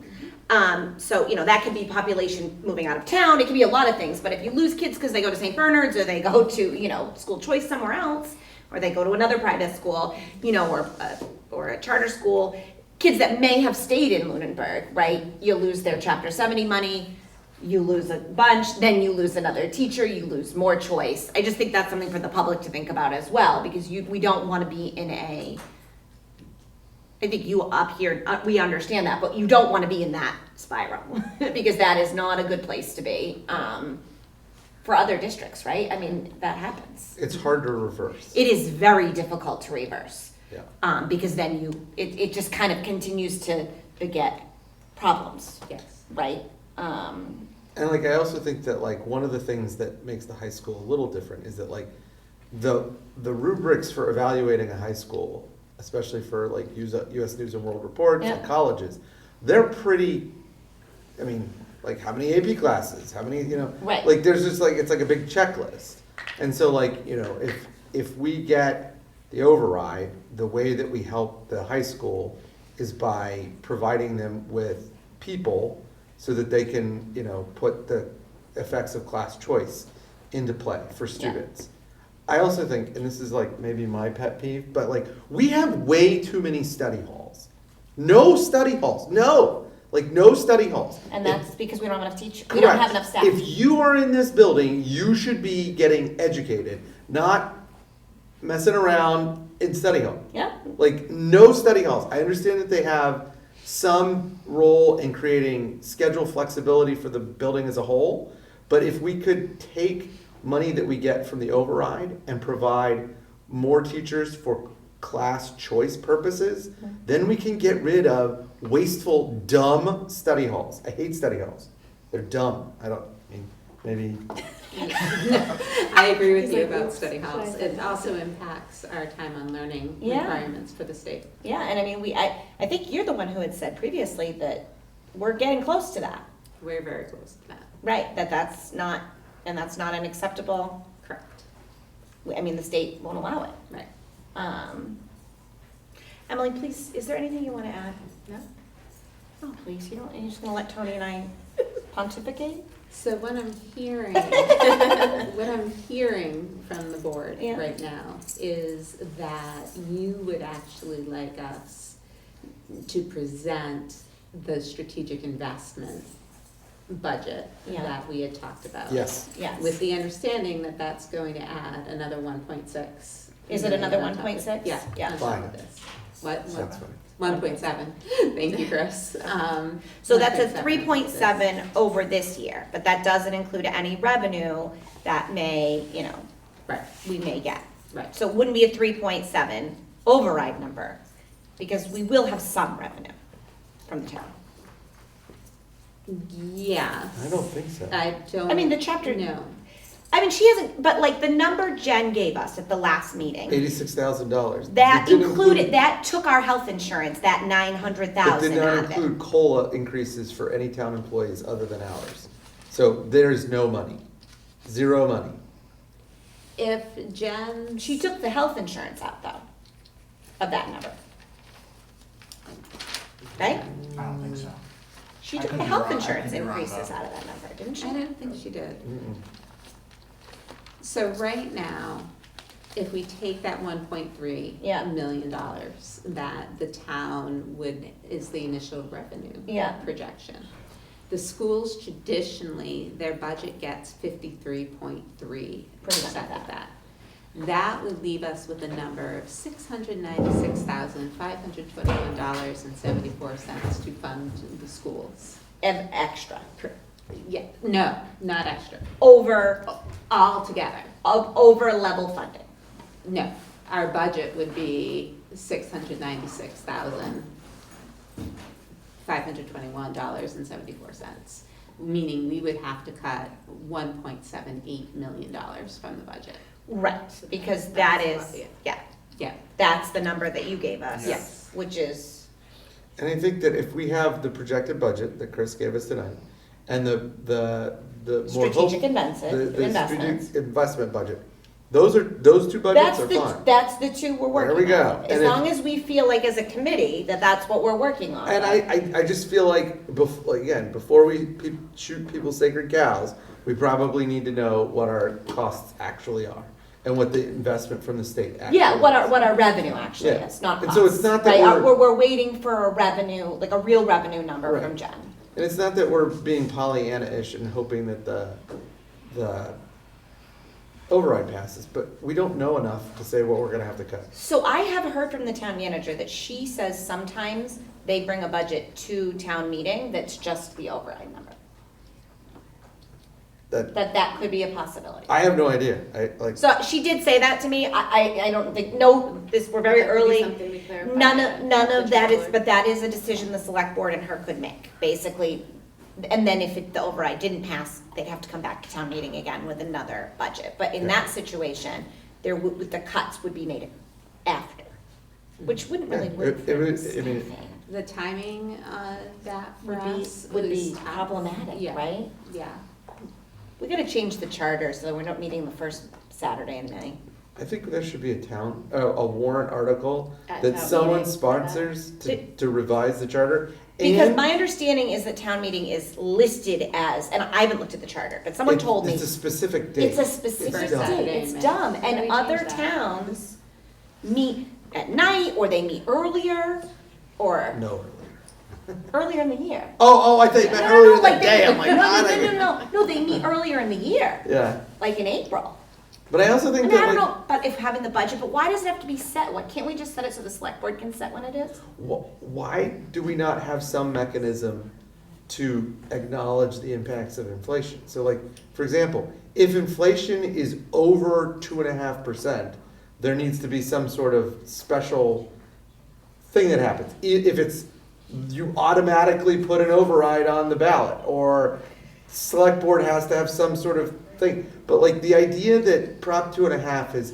So, that could be population moving out of town. It could be a lot of things. But if you lose kids because they go to St. Bernard's or they go to, school choice somewhere else, or they go to another private school, or a charter school, kids that may have stayed in Lunenburg, right? You lose their Chapter 70 money, you lose a bunch, then you lose another teacher, you lose more choice. I just think that's something for the public to think about as well, because we don't want to be in I think you up here, we understand that, but you don't want to be in that spiral because that is not a good place to be for other districts, right? I mean, that happens. It's hard to reverse. It is very difficult to reverse. Yeah. Because then it just kind of continues to beget problems. Yes. Right? And like I also think that like one of the things that makes the high school a little different is that like the rubrics for evaluating a high school, especially for like U.S. News and World Reports and colleges, they're pretty. I mean, like how many AP classes? How many? Right. Like there's just like it's like a big checklist, and so like if we get the override, the way that we help the high school is by providing them with people so that they can put the effects of class choice into play for students. I also think, and this is like maybe my pet peeve, but like we have way too many study halls. No study halls. No study halls. And that's because we don't have enough teachers. We don't have enough staff. If you are in this building, you should be getting educated, not messing around in study hall. Yeah. Like no study halls. I understand that they have some role in creating schedule flexibility for the building as a whole, but if we could take money that we get from the override and provide more teachers for class choice purposes, then we can get rid of wasteful, dumb study halls. I hate study halls. They're dumb. Maybe. I agree with you about study halls. It also impacts our time on learning requirements for the state. Yeah, and I mean, I think you're the one who had said previously that we're getting close to that. We're very close to that. Right, that's not an acceptable. Correct. I mean, the state won't allow it. Right. Emily, please, is there anything you want to add? No? Oh, please, you're just going to let Tony and I pontificate? So what I'm hearing, from the board right now is that you would actually like us to present the strategic investment budget that we had talked about. Yes. Yes. With the understanding that that's going to add another 1.6. Is it another 1.6? Yeah. Yeah. On top Fine. of this. What? That's fine. 1.7. Thank you, Chris. So that's a 1.7. 3.7 over this year, but that doesn't include any revenue that may, Right, we may get. right. So it wouldn't be a 3.7 override number, because we will have some revenue from the town. Yes. I don't think so. I don't. I mean, the chapter- No. I mean, she hasn't, but like the number Jen gave us at the last meeting, $86,000. that It didn't included, that took our health insurance, that It 900,000 did not out of it. include COLA increases for any town employees other than ours. So there is no money, zero money. If Jen. She took the health insurance out though, of that number. Right? I don't think so. She I took could the be health wrong. I insurance could be wrong, increases though. out of that number, didn't she? I don't think she did. Mm-mm. So right now, if we take that $1.3 Yeah. million that the town is the initial revenue Yeah. projection. The schools traditionally, their budget gets 53.3% of that. That would leave us with a number of $696,521.74 to fund the schools. And extra, Yeah, no, not extra, over, all together. over level funding. No, our budget would be $696,521.74, meaning we would have to cut $1.78 million from the budget. Right, because that That's is, what- yeah, Yeah, that's the number that you gave us. Yes. Which is, And I think that if we have the projected budget that Chris gave us tonight, and the more strategic the investments. strategic investment budget, those two budgets That's are fine. that's the two we're working on. There we go. As And if- long as we feel like as a committee that that's what we're working on. And I just feel like, before we shoot people sacred cows, we probably need to know what our costs actually are, and what the investment from the state actually Yeah, is. what our revenue actually Yeah. is, not And costs. so it's not that right? we're- We're waiting for a revenue, like a real revenue number Right. from Jen. And it's not that we're being Pollyanna-ish and hoping that the override passes, but we don't know enough to say what we're gonna have to cut. So I have heard from the town manager that she says sometimes they bring a budget to town meeting that's just the override number. That could be a possibility. I have no idea. So she did say that to me. I don't think, no, we're very That could be early. something we clarify None at of the that is, board. but that is a decision the select board and her could make, basically. And then if the override didn't pass, they'd have to come back to town meeting again with another budget. But in that situation, the cuts would be made after, which wouldn't really Yeah, work for it would- I mean- staffing. the timing on that for us Would be is tough. problematic, Yeah. right? Yeah. We gotta change the charter so we're not meeting the first Saturday in May. I think there should be a warrant article At that town someone meeting. sponsors to revise the charter. Because And my understanding is that town meeting is listed as, and I haven't looked at the charter, but someone told me It's a specific date. it's a specific It's date. dumb. It's May. dumb. How do And we other change that? towns meet at night or they meet earlier or No. earlier in the year. Oh, I thought you meant No, earlier in the like day. they, I'm like, no, they meet earlier in the year, Yeah, like in April. but I also I think mean, I that don't like, know, but if having the budget, but why does it have to be set? What, can't we just set it so the select board can set when it is? why do we not have some mechanism to acknowledge the impacts of inflation? So like, for example, if inflation is over 2.5%, there needs to be some sort of special thing that happens. If it's, you automatically put an override on the ballot, or select board has to have some sort of thing. But like the idea that Prop 2.5 has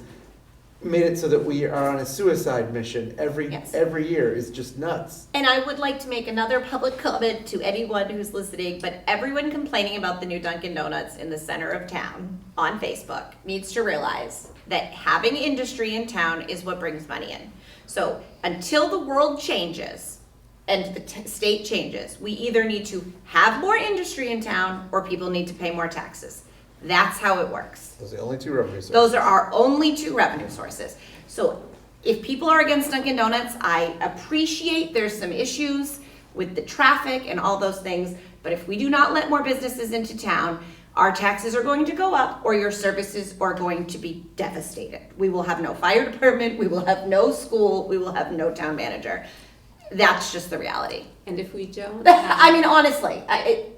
made it so that we are on a suicide mission Yes. every year is just nuts. And I would like to make another public comment to anyone who's listening, but everyone complaining about the new Dunkin' Donuts in the center of town on Facebook needs to realize that having industry in town is what brings money in. So until the world changes and the state changes, we either need to have more industry in town or people need to pay more taxes. That's how it works. Those are the only two revenue sources. Those are our only two revenue sources. So if people are against Dunkin' Donuts, I appreciate there's some issues with the traffic and all those things, but if we do not let more businesses into town, our taxes are going to go up or your services are going to be devastated. We will have no fire department, we will have no school, we will have no town manager. That's just the reality. And if we don't I have, mean, honestly,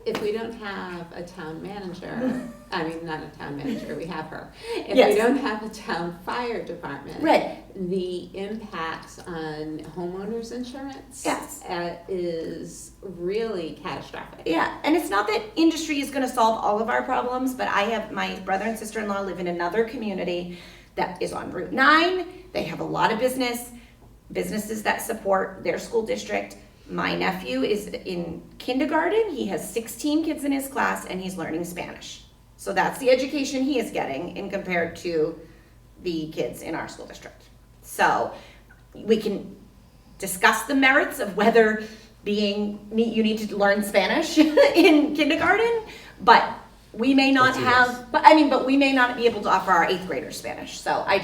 if we don't have a town manager, I mean, not a town manager, we have her. If Yes. we don't have a town fire department. Right. The impacts on homeowners insurance. Yes. Is really catastrophic. yeah, and it's not that industry is gonna solve all of our problems, but I have, my brother and sister-in-law live in another community that is on Route 9. They have a lot of businesses that support their school district. My nephew is in kindergarten. He has 16 kids in his class and he's learning Spanish. So that's the education he is getting in compared to the kids in our school district. So we can discuss the merits of whether you need to learn Spanish in kindergarten, but we may not have, but we may not be able to offer our 8th graders Spanish. So I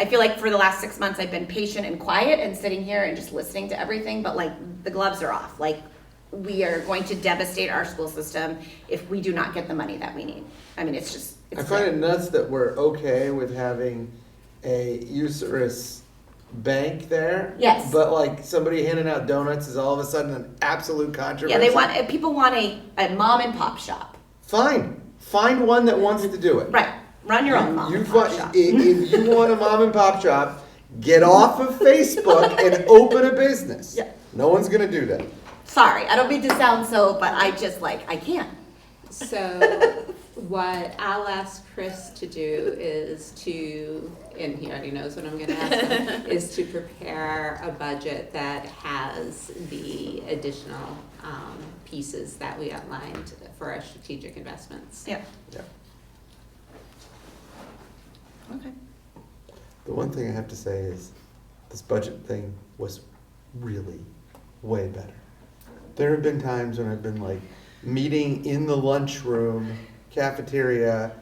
feel like for the last 6 months I've been patient and quiet and sitting here and just listening to everything, but like the gloves are off. Like we are going to devastate our school system if we do not get the money that we need. I mean, it's I find it nuts that we're okay with having a usurious bank there. Yes. But like somebody handing out donuts is all of a sudden an absolute controversy. Yeah, people want a mom and pop shop. Fine. Find one that wants to do it. Right. Run your own mom You and pop fi- shop. If you want a mom and pop shop, get off of Facebook and open a business. Yeah. No one's gonna do that. Sorry, I don't mean to sound so, but I can't. So what I'll ask Chris to do is and he already knows what I'm gonna ask him, is to prepare a budget that has the additional pieces that we outlined for our strategic investments. Yeah. Yeah. Okay. The one thing I have to say is this budget thing was really way better. There have been times when I've been like meeting in the lunchroom, cafeteria,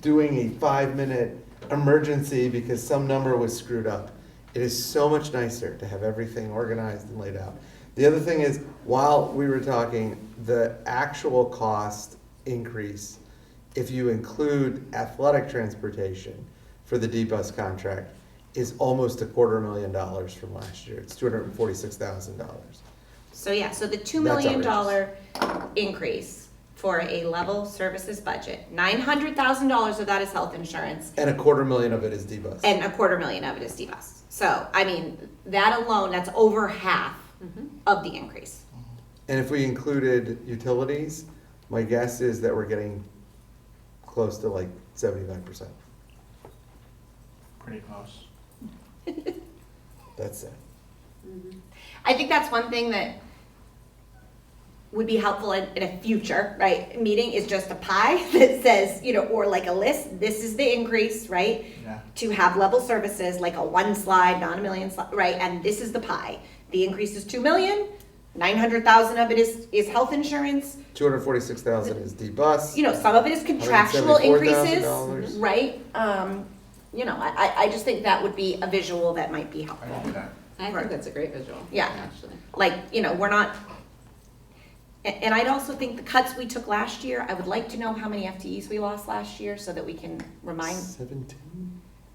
doing a 5-minute emergency because some number was screwed up. It is so much nicer to have everything organized and laid out. The other thing is, while we were talking, the actual cost increase, if you include athletic transportation for the D-Bus contract, is almost $250,000 from last year. It's $246,000. So yeah, so the $2 That's million increase for a level services budget, $900,000 of that is health insurance, And $250,000 of it is D-Bus. and $250,000 of it is D-Bus. So, I mean, that alone, that's over half of the increase. And if we included utilities, my guess is that we're getting close to like 75%. Pretty close. That's it. I think that's one thing that would be helpful in a future, right, meeting is just a pie that says, or like a list, this is the increase, right? Yeah. To have level services, like a 1 slide, not a million slide, right? And this is the pie. The increase is $2 million, 900,000 of it is health insurance. 246,000 is D-Bus. Some of it is contractual increases, $174,000. right? I just think that would be a visual that might be helpful. I like that. I think that's a great visual. Yeah. Actually. Like, we're not, and I'd also think the cuts we took last year, I would like to know how many FTEs we lost last year so that we can remind 17?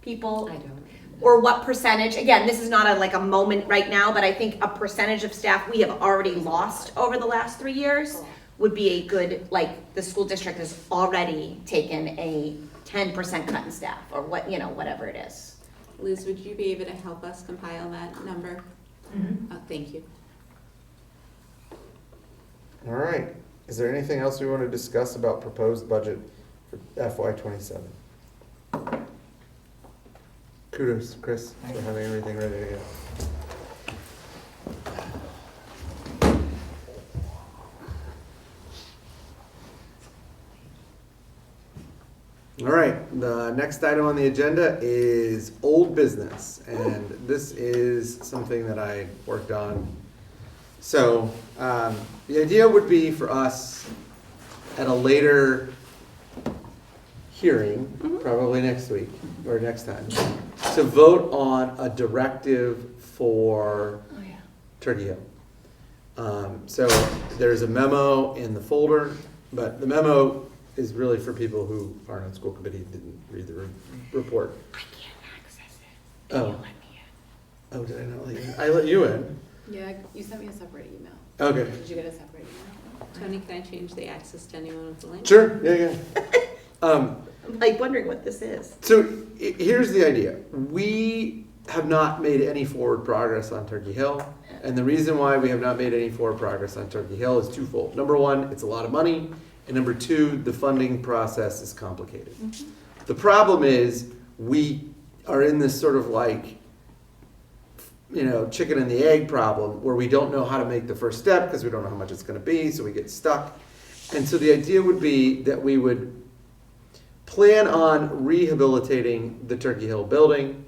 people. I don't. Or what percentage, again, this is not a moment right now, but I think a percentage of staff we have already lost over the last 3 years would be a good, the school district has already taken a 10% cut in staff, or whatever it is. Liz, would you be able to help us compile that number? Oh, thank you. All right. Is there anything else we want to discuss about proposed budget for FY27? Kudos, Chris, for having everything ready to go. All right, the next item on the agenda is old business, and this is something that I worked on. So, the idea would be for us at a later hearing, probably next week or next time, to vote on a directive for Turkey Hill. So there's a memo in the folder, but the memo is really for people who aren't on school committee, didn't read the report. I can't access it. Oh. Can you let me in? Oh, did I not let you? I let you in. Yeah, you sent me a separate email. Okay. Did you get a separate email? Tony, can I change the access to anyone with the link? Sure, yeah. I'm like wondering what this is. So here's the idea. We have not made any forward progress on Turkey Hill. And the reason why we have not made any forward progress on Turkey Hill is twofold. Number one, it's a lot of money. And number two, the funding process is complicated. The problem is we are in this sort of like, chicken and the egg problem where we don't know how to make the first step because we don't know how much it's going to be, so we get stuck. And so the idea would be that we would plan on rehabilitating the Turkey Hill building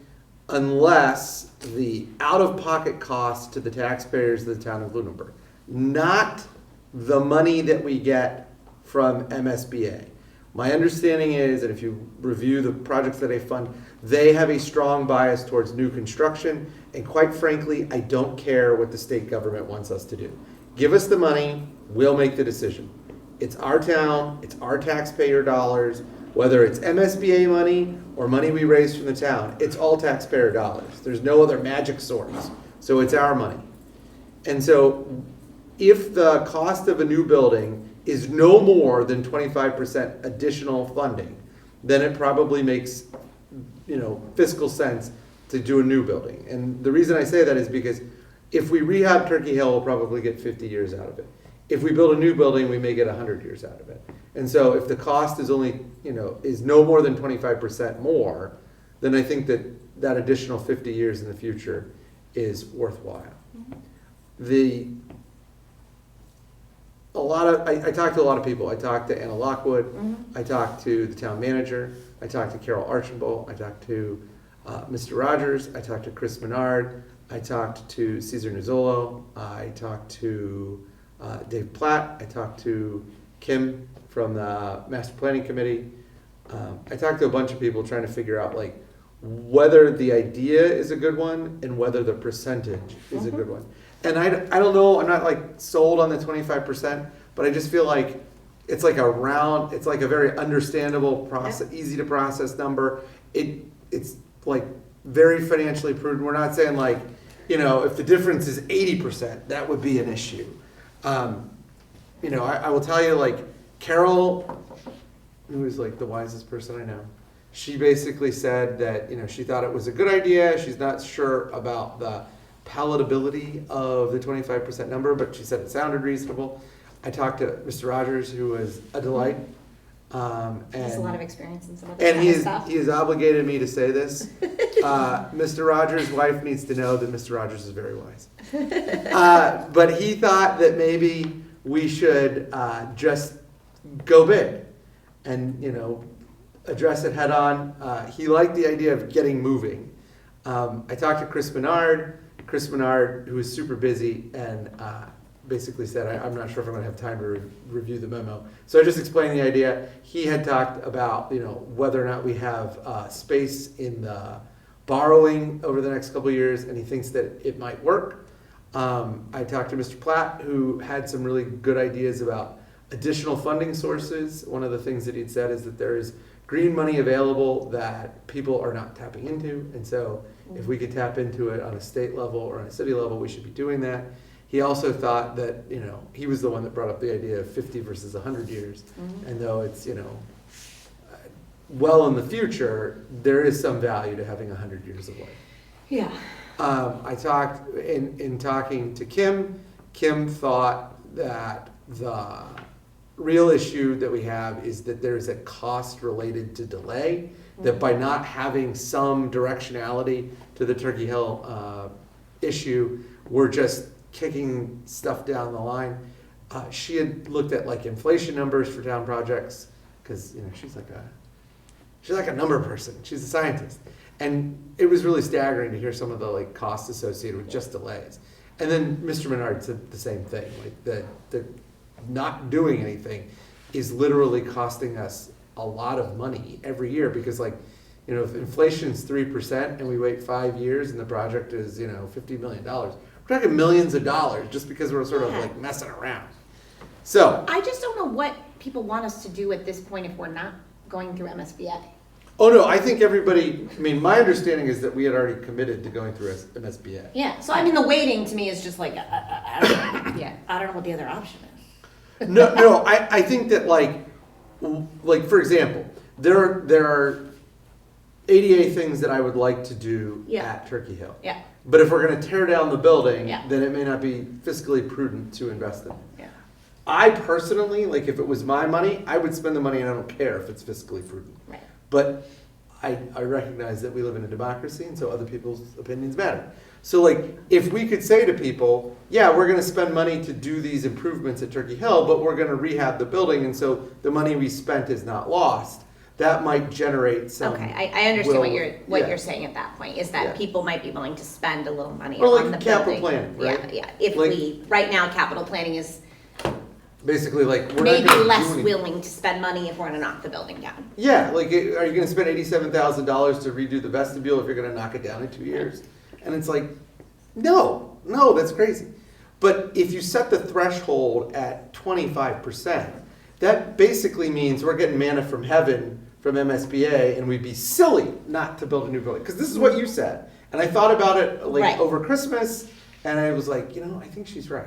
unless the out-of-pocket cost to the taxpayers of the town of Lunenburg, not the money that we get from MSBA. My understanding is that if you review the projects that they fund, they have a strong bias towards new construction, and quite frankly, I don't care what the state government wants us to do. Give us the money, we'll make the decision. It's our town, it's our taxpayer dollars, whether it's MSBA money or money we raise from the town, it's all taxpayer dollars. There's no other magic source, so it's our money. And so if the cost of a new building is no more than 25% additional funding, then it probably makes fiscal sense to do a new building. And the reason I say that is because if we rehab Turkey Hill, we'll probably get 50 years out of it. If we build a new building, we may get 100 years out of it. And so if the cost is only, is no more than 25% more, then I think that additional 50 years in the future is worthwhile. I talked to a lot of people. I talked to Anna Lockwood. I talked to the town manager. I talked to Carol Archambault. I talked to Mr. Rogers. I talked to Chris Menard. I talked to Cesar Nizzolo. I talked to Dave Platt. I talked to Kim from the Master Planning Committee. I talked to a bunch of people trying to figure out whether the idea is a good one and whether the percentage is a good one. And I don't know, I'm not sold on the 25%, but I just feel like it's like a very understandable process, easy to process number. It's very financially prudent. We're not saying if the difference is 80%, that would be an issue. I will tell you, Carol, who is the wisest person I know, she basically said that, she thought it was a good idea. She's not sure about the palatability of the 25% number, but she said it sounded reasonable. I talked to Mr. Rogers, who was a delight. He has a lot of experience in some of And this stuff. he has obligated me to say this. Mr. Rogers' wife needs to know that Mr. Rogers is very wise. But he thought that maybe we should just go big and, address it head on. He liked the idea of getting moving. I talked to Chris Menard. Chris Menard, who was super busy, and basically said, I'm not sure if I'm going to have time to review the memo. So I just explained the idea. He had talked about, whether or not we have space in the borrowing over the next couple of years, and he thinks that it might work. I talked to Mr. Platt, who had some really good ideas about additional funding sources. One of the things that he'd said is that there is green money available that people are not tapping into, and so if we could tap into it on a state level or on a city level, we should be doing that. He also thought that, he was the one that brought up the idea of 50 versus 100 years. And though it's, well in the future, there is some value to having 100 years of life. Yeah. I talked, in talking to Kim thought that the real issue that we have is that there's a cost related to delay, that by not having some directionality to the Turkey Hill issue, we're just kicking stuff down the line. She had looked at inflation numbers for town projects, because she's like a number person. She's a scientist. And it was really staggering to hear some of the costs associated with just delays. And then Mr. Menard said the same thing, the not doing anything is literally costing us a lot of money every year, because if inflation's 3% and we wait 5 years and the project is $50 million, we're We're talking millions of dollars just because we're sort of Yeah. like messing around. So, I just don't know what people want us to do at this point if we're not going through MSBA. oh no, I think everybody, I mean, my understanding is that we had already committed to going through MSBA. Yeah, so I mean, the waiting to me is just like, I don't know. Yeah. I don't know what the other option is. No, I think that like for example, there are ADA things that I would like to do Yeah. at Turkey Hill. Yeah, But if we're gonna tear down the building, Yeah. then it may not be fiscally prudent to invest in it. yeah. I personally, like if it was my money, I would spend the money and I don't care if it's fiscally prudent. Right. But I recognize that we live in a democracy and so other people's opinions matter. So like, if we could say to people, yeah, we're gonna spend money to do these improvements at Turkey Hill, but we're gonna rehab the building and so the money we spent is not lost, that might generate some. Okay, I understand what yeah. you're saying at that point, is Yeah. that people might be willing to spend a little money Or like on the capital building. planning, right? Yeah, yeah, if Like- we, right now, capital planning is Basically like, we're not maybe gonna do less anything. willing to spend money if we're gonna knock the building down. Yeah, like, are you gonna spend $87,000 to redo the vestibule if you're gonna knock it down in 2 years? And it's like, no, that's crazy. But if you set the threshold at 25%, that basically means we're getting manna from heaven from MSBA, and we'd be silly not to build a new building. Because this is what you said. And I thought about it like Right. over Christmas, and I was like, I think she's right.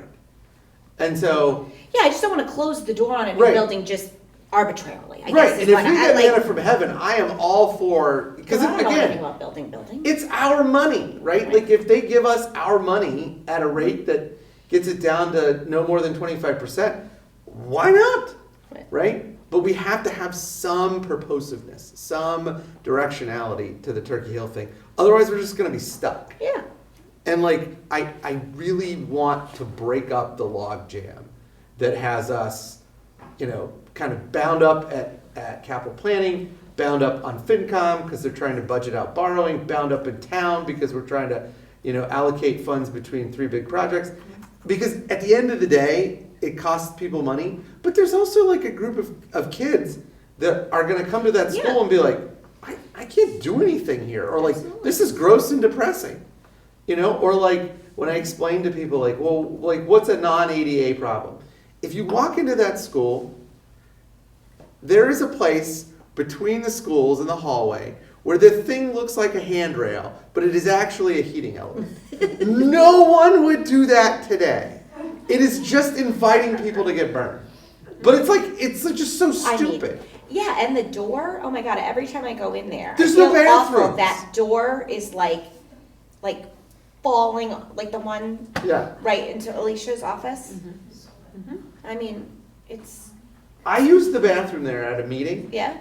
And so, Yeah, I just don't wanna close the door on a new Right. building just arbitrarily, I right, guess and is if what we I get like. manna from heaven, I am all for, because I don't know anything again, about building. it's our money, right? Like if they give us our money at a rate that gets it down to no more than 25%, why not? Right. Right? But we have to have some purposiveness, some directionality to the Turkey Hill thing. Otherwise, we're just going to be stuck. Yeah, And like, I really want to break up the log jam that has us, kind of bound up at capital planning, bound up on FinCom because they're trying to budget out borrowing, bound up in town because we're trying to, allocate funds between 3 big projects. Because at the end of the day, it costs people money, but there's also like a group of kids that are gonna come to that school Yeah. and be like, I can't do anything here, or like, this is gross and depressing. Or like, when I explain to people like, well, like, what's a non-ADA problem? If you walk into that school, there is a place between the schools in the hallway where the thing looks like a handrail, but it is actually a heating element. No one would do that today. It is just inviting people to get burned. But it's just so I mean, stupid. yeah, and the door, oh my god, every time I go in there, There's I feel no awful. bathrooms. That door is like falling, like the one Yeah. right into Alicia's office. Mm-hmm. I mean, it's, I used the bathroom there at a meeting, yeah,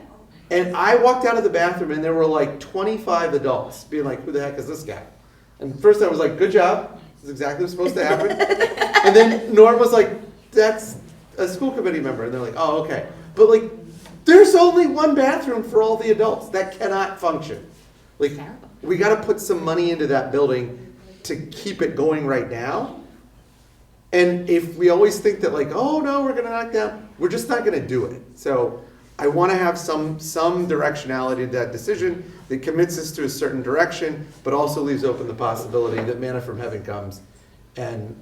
and I walked out of the bathroom and there were like 25 adults being like, who the heck is this guy? And first I was like, good job. This is exactly what's supposed to happen. And then Norm was like, that's a school committee member. And they're like, oh, okay. But like, there's only one bathroom for all the adults. That cannot function. Like, Terrible. we got to put some money into that building to keep it going right now. And if we always think that like, oh no, we're going to knock down, we're just not going to do it. So I want to have some directionality to that decision that commits us to a certain direction, but also leaves open the possibility that manna from heaven comes. And,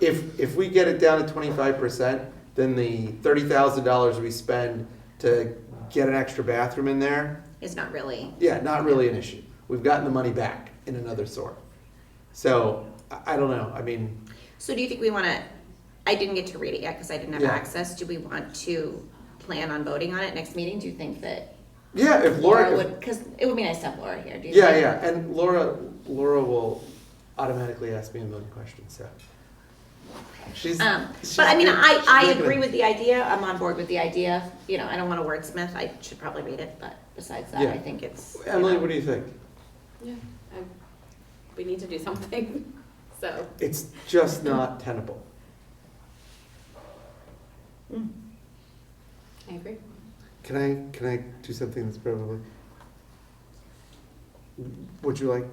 if we get it down to 25%, then the $30,000 we spend to get an extra bathroom in there, is not really, yeah, not really an issue. We've gotten the money back in another sort. So, I don't know. I mean, so do you think we wanna, I didn't get to read it yet because I didn't have Yeah. access, do we want to plan on voting on it next meeting? Do you think that yeah, if Laura Laura, would, because it would be nice to have Laura here, do you yeah, think? yeah, and Laura will automatically ask me a million questions, so. She's But I mean, she's I making agree it. with the idea, I'm on board with the idea, I don't want to wordsmith, I should probably read it, but besides that, Yeah. I think it's. Emily, what do you think? Yeah, we need to do something, so. It's just not tenable. I agree. Can I do something that's probably? Would you like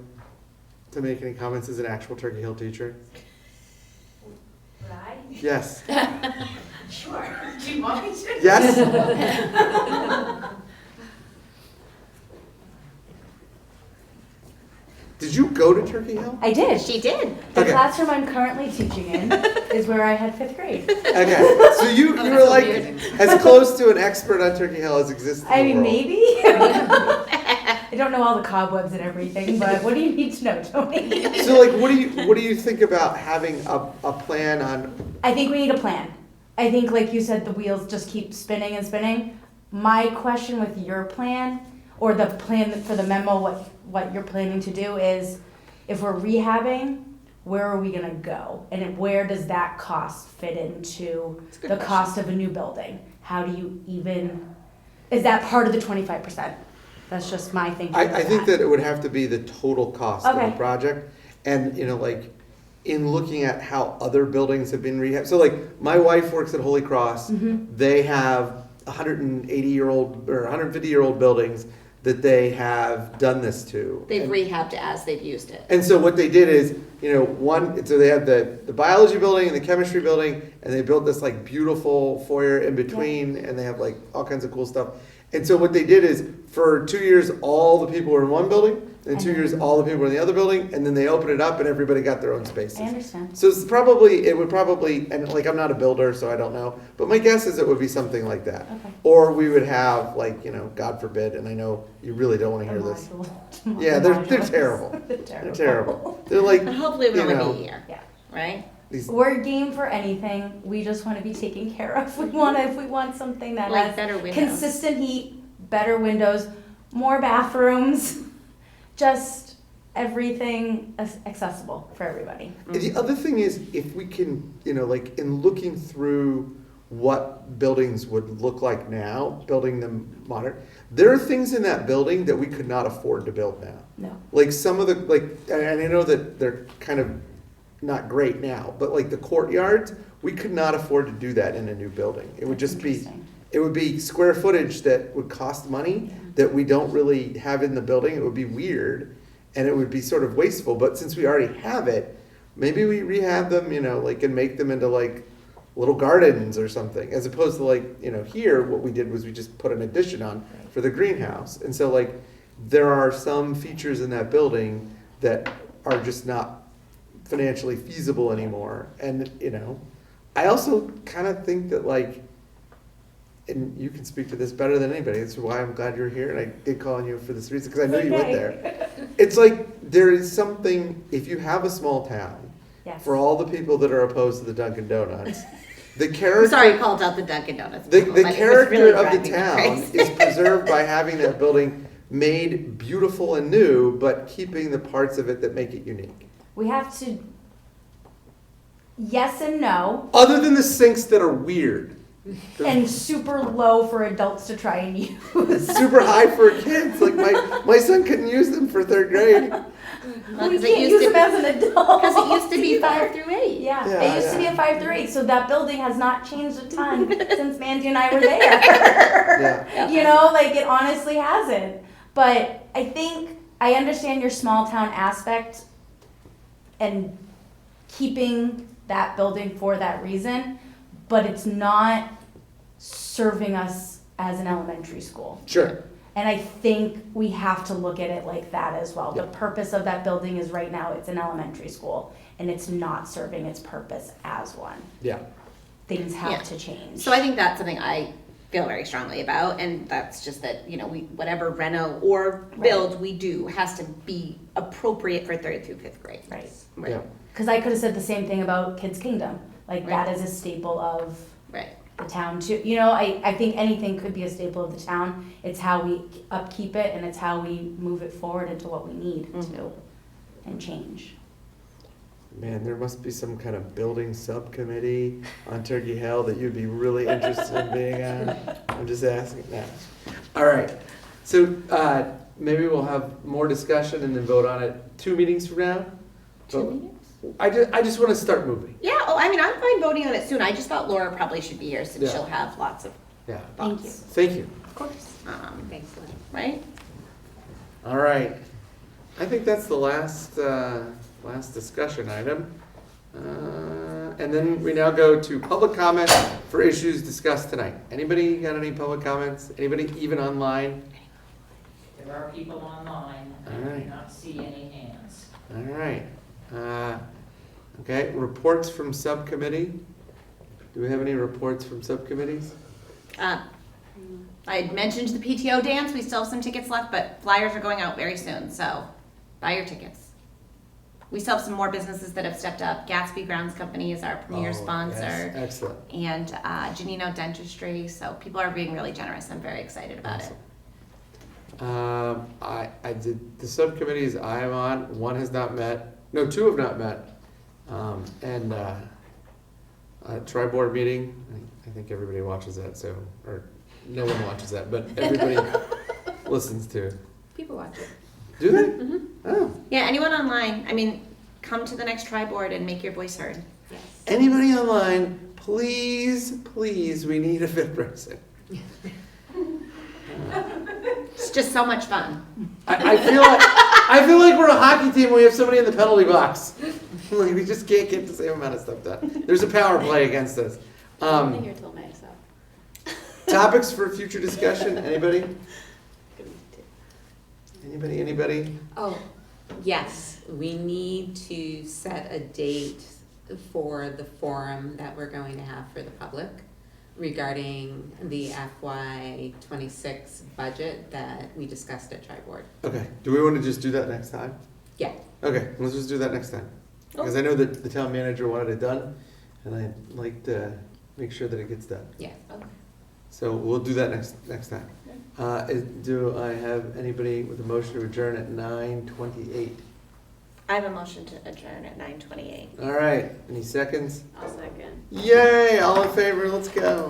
to make any comments as an actual Turkey Hill teacher? Would I? Yes. Sure. Do you want me to? Yes. Did you go to Turkey Hill? I did. She did. The Okay. classroom I'm currently teaching in is where I had 5th grade. Okay, so you Oh, were that's like weird. as close to an expert on Turkey Hill as exists in I the mean, world. maybe. I don't know all the cobwebs and everything, but what do you need to know, Tony? So like, what do you think about having a plan on? I think we need a plan. I think, like you said, the wheels just keep spinning and spinning. My question with your plan, or the plan for the memo, what you're planning to do is, if we're rehabbing, where are we gonna go? And where does that cost fit into the cost of a new building? How do you even, is that part of the 25%? That's just my thinking. I think that it would have to be the total cost of Okay. the project, and like in looking at how other buildings have been rehabbed. So like my wife works at Holy Cross. Mm-hmm. They have 180-year-old or 150-year-old buildings that they have done this to. They've And- rehabbed it as they've used it. And so what they did is, so they have the biology building and the chemistry building, and they built this like beautiful foyer in between, and they have like all kinds of cool stuff. And so what they did is, for 2 years, all the people were in one building, and 2 years, all the people were in the other building, and then they opened it up and everybody got their own spaces. I understand. So it would probably, and like I'm not a builder, so I don't know, but my guess is it would be something like that. Okay. Or we would have like, God forbid, and I know you really don't want to hear this. Yeah, they're terrible. They're terrible. They're like, Hopefully it will you know, only be a year, Yeah. right? these, We're game for anything. We just want to be taken care of. If we want something that Like has better windows. consistent heat, better windows, more bathrooms, just everything accessible for everybody. and the other thing is, if we can, like in looking through what buildings would look like now, building them modern, there are things in that building that we could not afford to build now. No. Like some of the, and I know that they're kind of not great now, but like the courtyards, we could not afford to do that in a new building. It would That's just be, interesting. it would be square footage that would cost money that we don't really have in the building. It would be weird and it would be sort of wasteful, but since we already have it, maybe we rehab them, and make them into like little gardens or something, as opposed to like, here, what we did was we just put an addition on for the greenhouse. And so like, there are some features in that building that are just not financially feasible anymore. And, I also kind of think that like, and you can speak to this better than anybody, that's why I'm glad you're here, and I did call on you for this reason, because I knew you went there. It's like, there is something, if you have a small town, Yes. for all the people that are opposed to the Dunkin' Donuts, the I'm character, sorry you called out the Dunkin' Donuts. the people, but it was character really of driving the me town crazy. is preserved by having that building made beautiful and new, but keeping the parts of it that make it unique. We have to, yes and no, Other than the sinks that are weird. They're and super low for adults to try and use. super high for kids. Like my son couldn't use them for third grade. Well, We 'cause it can't used use to them as an adult. Because it used to be either. 5 through 8. Yeah, Yeah, it used to be yeah. a 5 through 8, so that building has not changed a ton since Mandy and I were there. Yeah. It honestly hasn't. But I think I understand your small town aspect and keeping that building for that reason, but it's not serving us as an elementary school. Sure. And I think we have to look at it like that as well. The Yeah. purpose of that building is right now, it's an elementary school, and it's not serving its purpose as one. Yeah. Things have Yeah. to change. So I think that's something I feel very strongly about, and that's just that, we, whatever reno or build we do has to be appropriate for 3rd through 5th grade. Right. Right. Yeah. Because I could have said the same thing about Kids Kingdom. Like, Right. that is a staple of Right. the town too. I think anything could be a staple of the town. It's how we upkeep it, and it's how we move it forward into what we need to and change. Man, there must be some kind of building subcommittee on Turkey Hill that you'd be really interested in being on. I'm just asking now. All right. So maybe we'll have more discussion and then vote on it 2 meetings from now. 2 meetings? I just want to start moving. Yeah, I'm fine voting on it soon. I just thought Laura probably should be here since Yeah. she'll have lots of Yeah. Thank thoughts. Thank you. Of course. Thanks, Lynn. Right? All right. I think that's the last discussion item. And then we now go to public comment for issues discussed tonight. Anybody got any public comments? Anybody even online? There are people online, and I Alright. do not see any hands. All right. Okay, reports from subcommittee. Do we have any reports from subcommittees? I had mentioned the PTO dance, we still have some tickets left, but flyers are going out very soon, so buy your tickets. We still have some more businesses that have stepped up. Gatsby Grounds Company is our premier Oh, sponsor. yes, excellent. And Janino Dentistry, so people are being really generous. I'm very excited about it. I did, the subcommittees I am on, one has not met, no, two have not met. And tri-board meeting, I think everybody watches that, so, or no one watches that, but everybody listens to it. People watch it. Do they? Mhm. Oh. Yeah, anyone online, I mean, come to the next tri-board and make your voice heard. Yes. Anybody online, please, please, we need a fifth person. It's just so much fun. I feel like we're a hockey team when we have somebody in the penalty box. Like, we just can't get the same amount of stuff done. There's a power play against us. I'm only here till May, so. Topics for future discussion, anybody? Anybody? Oh, yes, we need to set a date for the forum that we're going to have for the public regarding the FY '26 budget that we discussed at Tri-Board. Okay, do we want to just do that next time? Yeah. Okay, let's just do that next time. Because I know that the town manager wanted it done, and I'd like to make sure that it gets done. Yeah. So we'll do that next time. Do I have anybody with a motion to adjourn at 9:28? I have a motion to adjourn at 9:28. All right, any seconds? I'll second. Yay, all in favor, let's go.